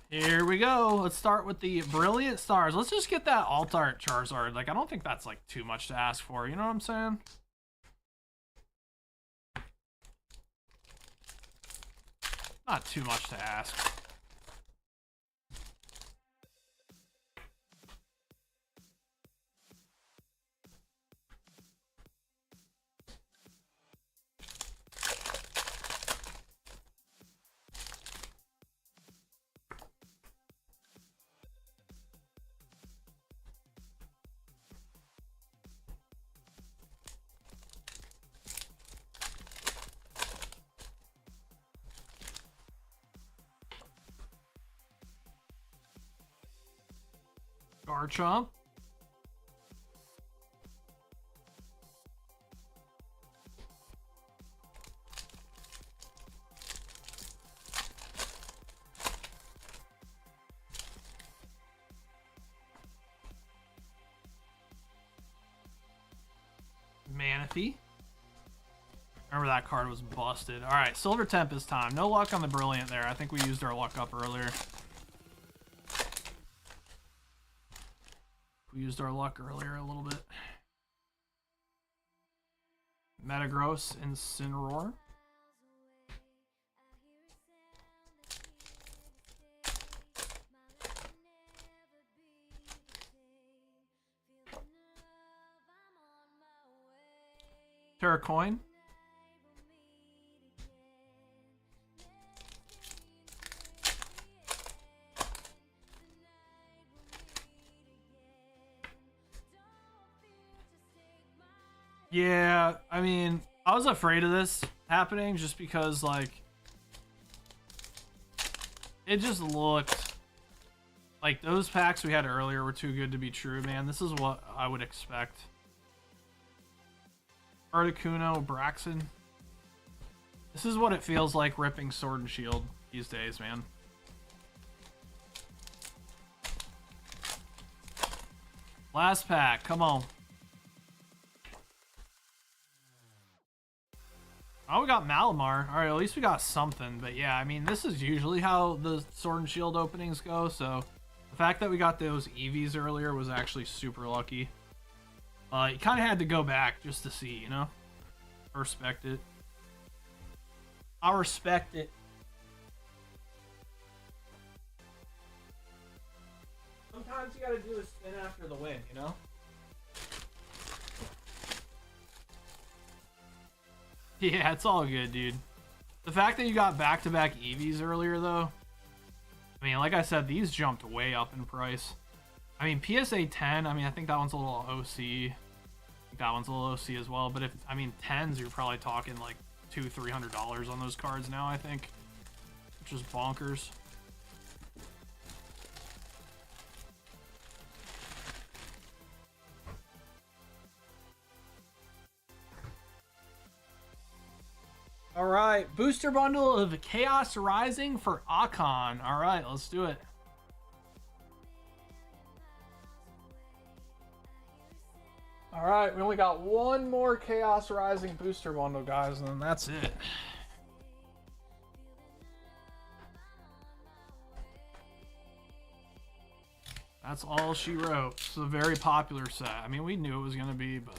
Here we go. Let's start with the Brilliant Stars. Let's just get that alt art Charizard. Like, I don't think that's like too much to ask for. You know what I'm saying? Not too much to ask. Garchomp. Manaphy. Remember that card was busted. All right, Silver Tempest time. No luck on the Brilliant there. I think we used our luck up earlier. We used our luck earlier a little bit. Metagross and Incineroar. Terracoin. Yeah, I mean, I was afraid of this happening just because, like, it just looked Like, those packs we had earlier were too good to be true, man. This is what I would expect. Articuno, Braxton. This is what it feels like ripping Sword and Shield these days, man. Last pack, come on. Oh, we got Malamar. Alright, at least we got something. But yeah, I mean, this is usually how the Sword and Shield openings go, so the fact that we got those EVs earlier was actually super lucky. You kind of had to go back just to see, you know? I respect it. I respect it. Sometimes you gotta do a spin after the win, you know? Yeah, it's all good, dude. The fact that you got back-to-back EVs earlier, though, I mean, like I said, these jumped way up in price. I mean, PSA 10, I mean, I think that one's a little OC. I think that one's a little OC as well. But if, I mean, 10s, you're probably talking like $200-300 on those cards now, I think. Which is bonkers. All right, booster bundle of Chaos Rising for Akon. All right, let's do it. All right, we only got one more Chaos Rising booster bundle, guys, and then that's it. That's all she wrote. It's a very popular set. I mean, we knew it was going to be, but...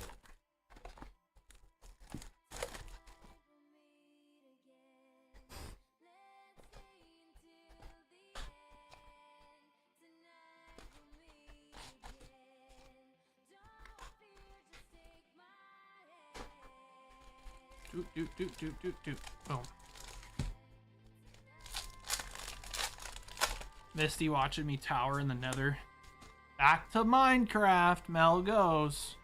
Boom. Misty watching me tower in the nether. Back to Minecraft, Mel goes.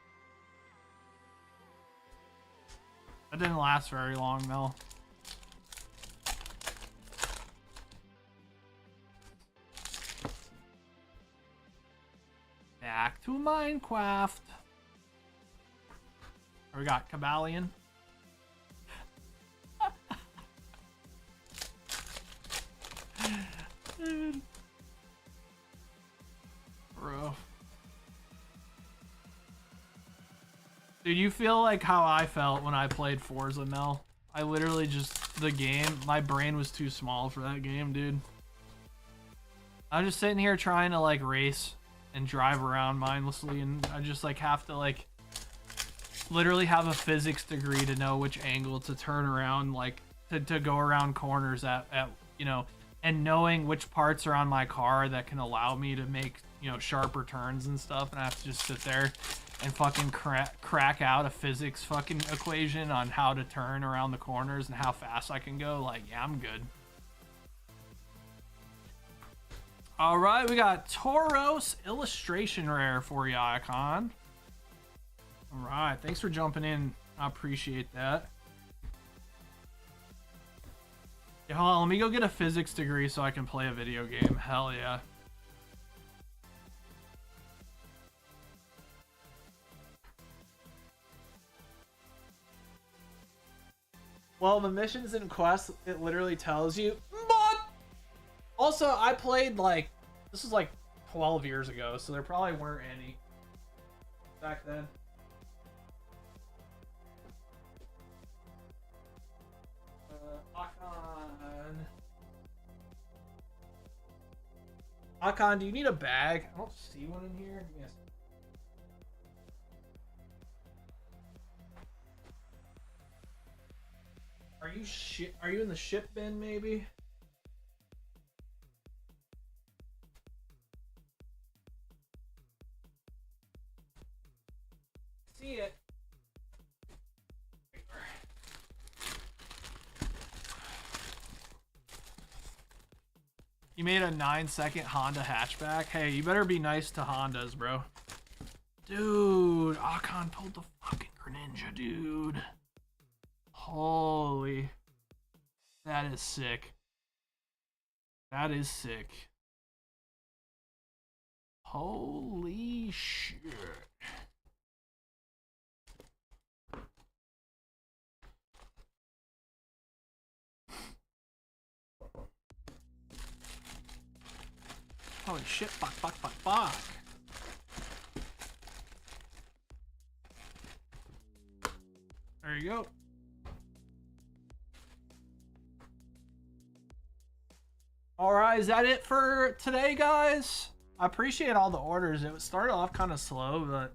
That didn't last very long, Mel. Back to Minecraft. We got Cabalion. Dude. Bro. Dude, you feel like how I felt when I played Forza, Mel. I literally just, the game, my brain was too small for that game, dude. I'm just sitting here trying to like race and drive around mindlessly, and I just like have to like literally have a physics degree to know which angle to turn around, like to go around corners at you know, and knowing which parts are on my car that can allow me to make, you know, sharper turns and stuff, and I have to just sit there and fucking crack out a physics fucking equation on how to turn around the corners and how fast I can go. Like, yeah, I'm good. All right, we got Tauros illustration rare for you, Icon. All right, thanks for jumping in. I appreciate that. Yeah, hold on, let me go get a physics degree so I can play a video game. Hell yeah. Well, the missions and quests, it literally tells you. But also, I played like, this was like 12 years ago, so there probably weren't any back then. Akon, do you need a bag? I don't see one in here. Yes. Are you shit? Are you in the ship bin, maybe? See it. You made a 9-second Honda hatchback. Hey, you better be nice to Hondas, bro. Dude, Akon pulled the fucking Greninja, dude. Holy. That is sick. That is sick. Holy shit. Holy shit, fuck. There you go. Alright, is that it for today, guys? I appreciate all the orders. It started off kind of slow, but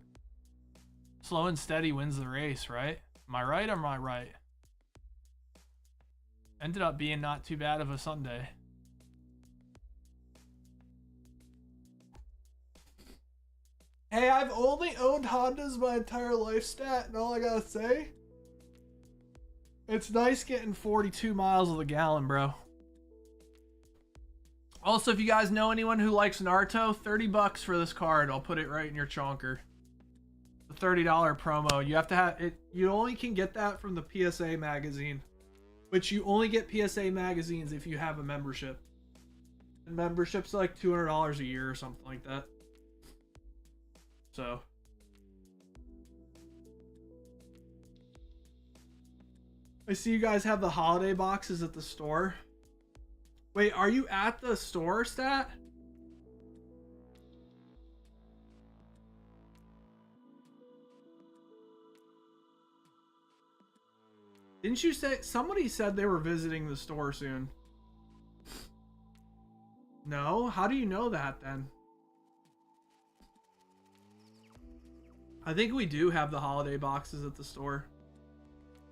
slow and steady wins the race, right? Am I right or am I right? Ended up being not too bad of a Sunday. Hey, I've only owned Hondas my entire life, stat, and all I gotta say, it's nice getting 42 miles of the gallon, bro. Also, if you guys know anyone who likes Naruto, 30 bucks for this card. I'll put it right in your chonker. The $30 promo. You have to have it. You only can get that from the PSA magazine, which you only get PSA magazines if you have a membership. And membership's like $200 a year or something like that. So. I see you guys have the holiday boxes at the store. Wait, are you at the store, stat? Didn't you say somebody said they were visiting the store soon? No? How do you know that then? I think we do have the holiday boxes at the store.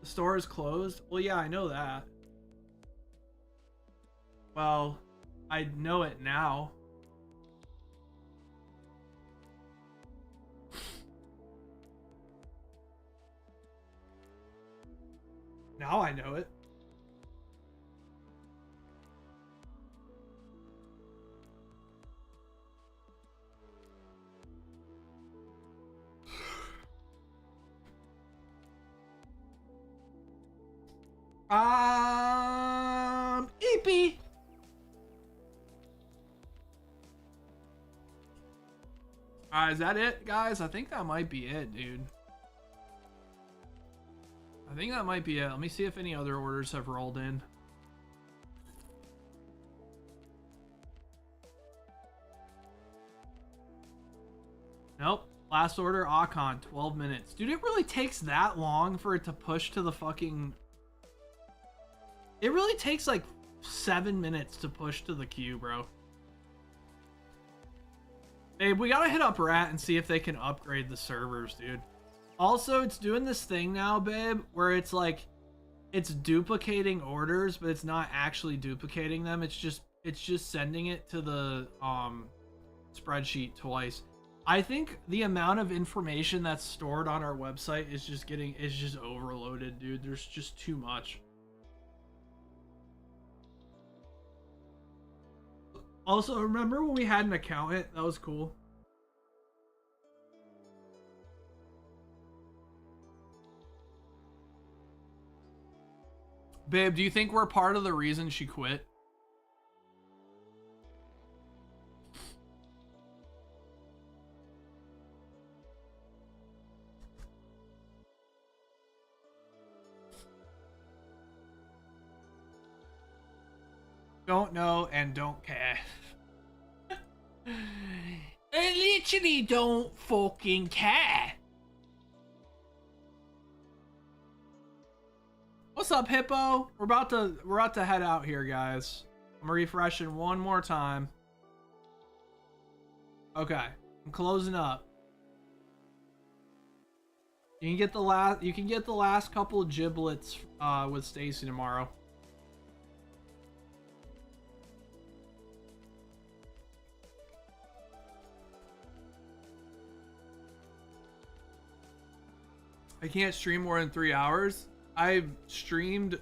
The store is closed? Well, yeah, I know that. Well, I know it now. Now I know it. EP. Alright, is that it, guys? I think that might be it, dude. I think that might be it. Let me see if any other orders have rolled in. Nope. Last order, Akon, 12 minutes. Dude, it really takes that long for it to push to the fucking... It really takes like 7 minutes to push to the queue, bro. Babe, we gotta hit up Rat and see if they can upgrade the servers, dude. Also, it's doing this thing now, babe, where it's like, it's duplicating orders, but it's not actually duplicating them. It's just sending it to the spreadsheet twice. I think the amount of information that's stored on our website is just overloaded, dude. There's just too much. Also, remember when we had an accountant? That was cool. Babe, do you think we're part of the reason she quit? Don't know and don't care. I literally don't fucking care. What's up, Hippo? We're about to head out here, guys. I'm refreshing one more time. Okay, I'm closing up. You can get the last couple of giblets with Stacy tomorrow. I can't stream more than 3 hours. I've streamed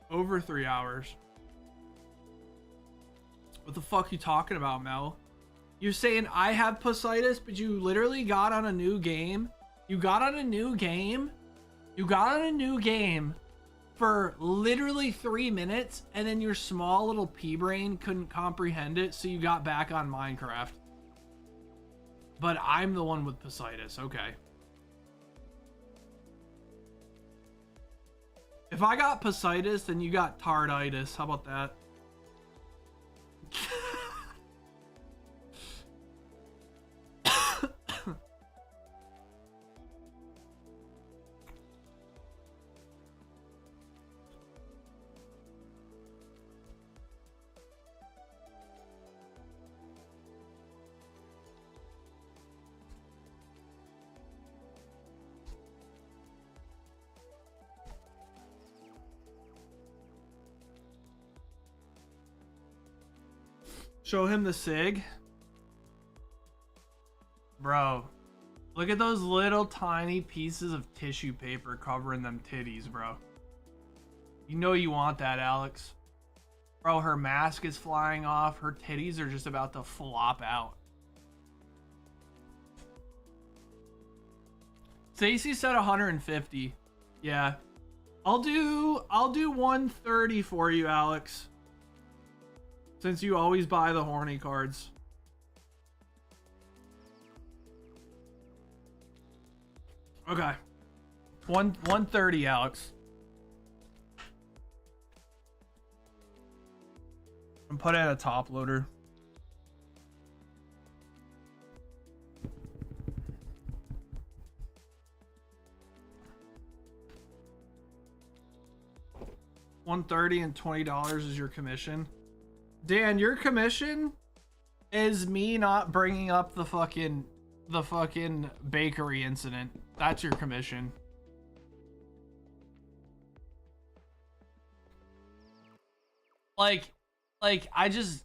over 3 hours. What the fuck you talking about, Mel? You're saying I have pussitis, but you literally got on a new game? You got on a new game? You got on a new game for literally 3 minutes, and then your small little pea brain couldn't comprehend it, so you got back on Minecraft. But I'm the one with Positis. Okay. If I got Positis, then you got Tarditis. How about that? Show him the SIG. Bro, look at those little tiny pieces of tissue paper covering them titties, bro. You know you want that, Alex. Bro, her mask is flying off. Her titties are just about to flop out. Stacy said 150. Yeah. I'll do 130 for you, Alex. Since you always buy the horny cards. Okay. 130, Alex. And put in a top loader. $130 and $20 is your commission. Dan, your commission is me not bringing up the fucking bakery incident. That's your commission. Like I just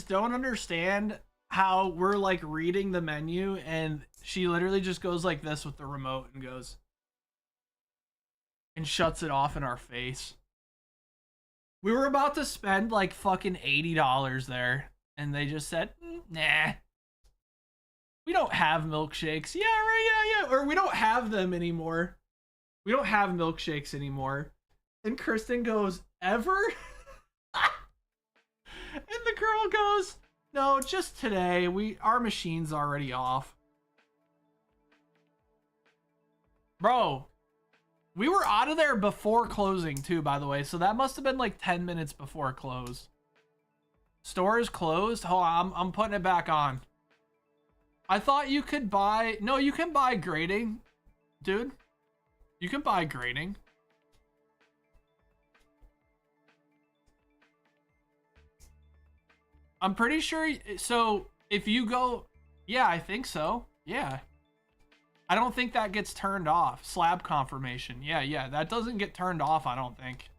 don't understand how we're like reading the menu and she literally just goes like this with the remote and goes and shuts it off in our face. We were about to spend like fucking $80 there and they just said, nah. We don't have milkshakes. Yeah, right, yeah. Or we don't have them anymore. We don't have milkshakes anymore. And Kristen goes, ever? And the girl goes, no, just today. Our machine's already off. Bro, we were out of there before closing too, by the way. So that must have been like 10 minutes before close. Store is closed. Hold on, I'm putting it back on. I thought you could buy... No, you can buy grading. Dude, you can buy grading. I'm pretty sure... So, if you go... Yeah, I think so. Yeah. I don't think that gets turned off. Slab confirmation. Yeah. That doesn't get turned off, I don't think.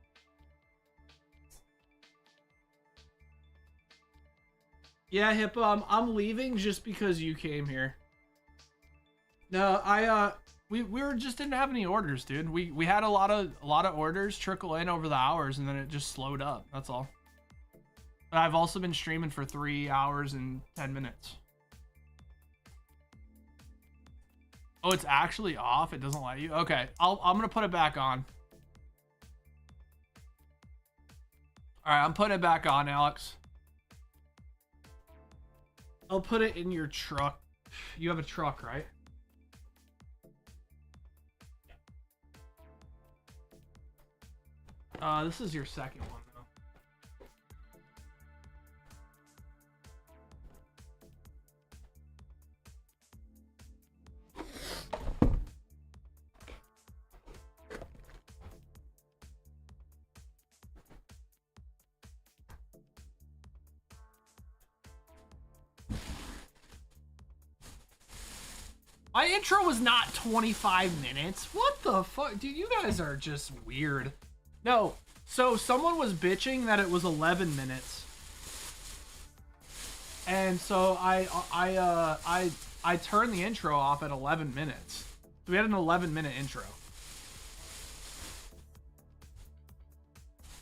Yeah, Hippo, I'm leaving just because you came here. No, we were just didn't have any orders, dude. We had a lot of orders trickle in over the hours, and then it just slowed up. That's all. But I've also been streaming for 3 hours and 10 minutes. Oh, it's actually off. It doesn't let you. Okay, I'm gonna put it back on. All right, I'm putting it back on, Alex. I'll put it in your truck. You have a truck, right? This is your second one, though. My intro was not 25 minutes. What the fuck? Dude, you guys are just weird. No, so someone was bitching that it was 11 minutes. And so I turned the intro off at 11 minutes. So we had an 11-minute intro.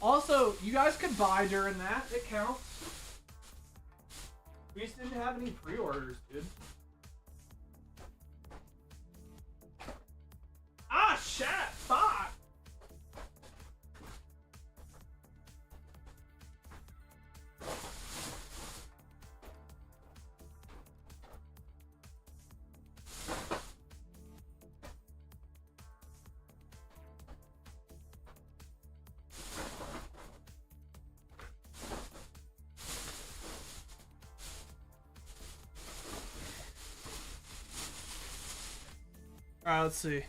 Also, you guys could buy during that. It counts. We just didn't have any pre-orders, dude. Ah, shit! Fuck! All right, let's see.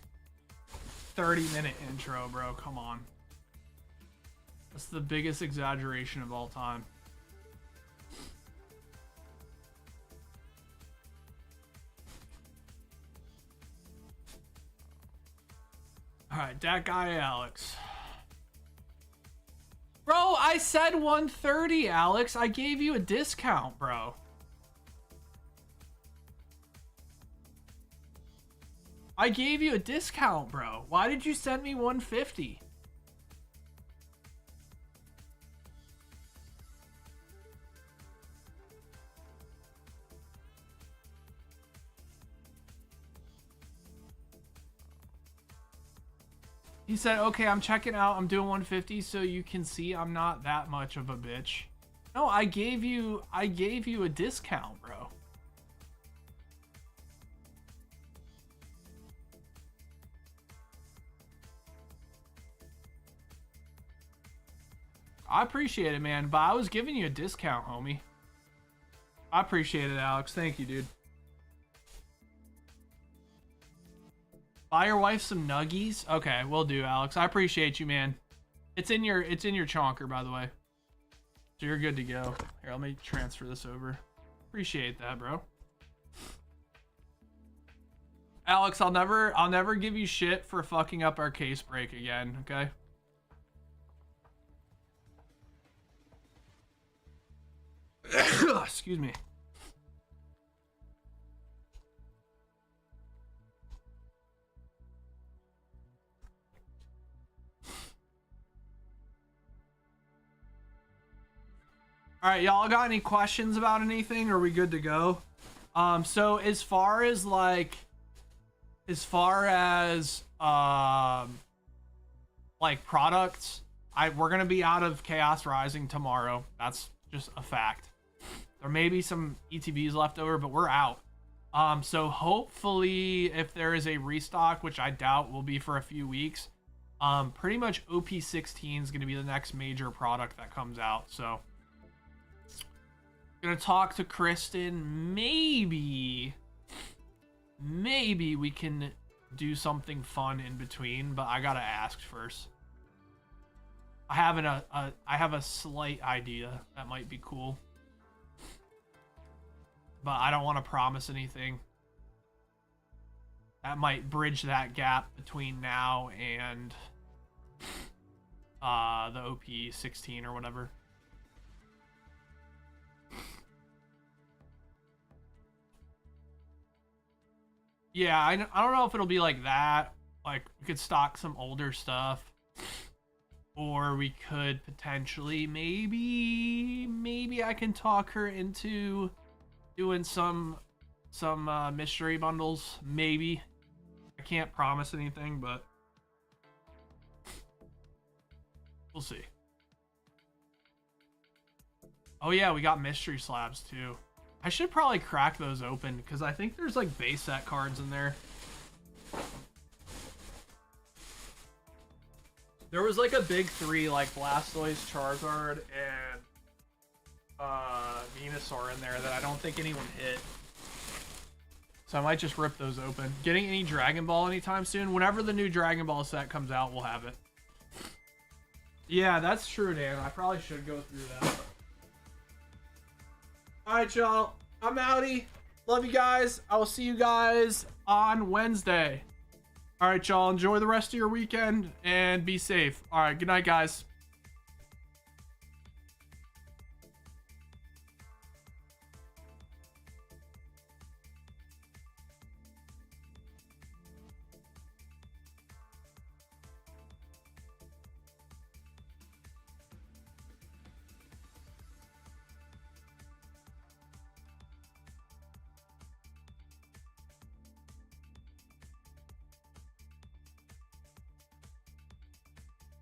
30-minute intro, bro. Come on. That's the biggest exaggeration of all time. All right, that guy Alex. Bro, I said 130, Alex. I gave you a discount, bro. I gave you a discount, bro. Why did you send me 150? He said, okay, I'm checking out. I'm doing 150 so you can see I'm not that much of a bitch. No, I gave you a discount, bro. I appreciate it, man, but I was giving you a discount, homie. I appreciate it, Alex. Thank you, dude. Buy your wife some nuggies? Okay, will do, Alex. I appreciate you, man. It's in your chonker, by the way. So you're good to go. Here, let me transfer this over. Appreciate that, bro. Alex, I'll never give you shit for fucking up our case break again, okay? Excuse me. All right, y'all got any questions about anything? Are we good to go? So as far as like products, we're gonna be out of Chaos Rising tomorrow. That's just a fact. There may be some ETBs left over, but we're out. So hopefully if there is a restock, which I doubt will be for a few weeks, pretty much OP16 is gonna be the next major product that comes out. So gonna talk to Kristen. Maybe we can do something fun in between, but I gotta ask first. I have a slight idea that might be cool, but I don't want to promise anything. That might bridge that gap between now and the OP16 or whatever. Yeah, I don't know if it'll be like that. Like, we could stock some older stuff. Or we could potentially, maybe I can talk her into doing some mystery bundles. Maybe. I can't promise anything, but we'll see. Oh yeah, we got mystery slabs too. I should probably crack those open because I think there's like base set cards in there. There was like a big three, like Blastoise, Charizard, and Venusaur in there that I don't think anyone hit. So I might just rip those open. Getting any Dragon Ball anytime soon? Whenever the new Dragon Ball set comes out, we'll have it. Yeah, that's true, Dan. I probably should go through that. Alright, y'all. I'm outie. Love you guys. I will see you guys on Wednesday. Alright, y'all. Enjoy the rest of your weekend and be safe. Alright, good night, guys.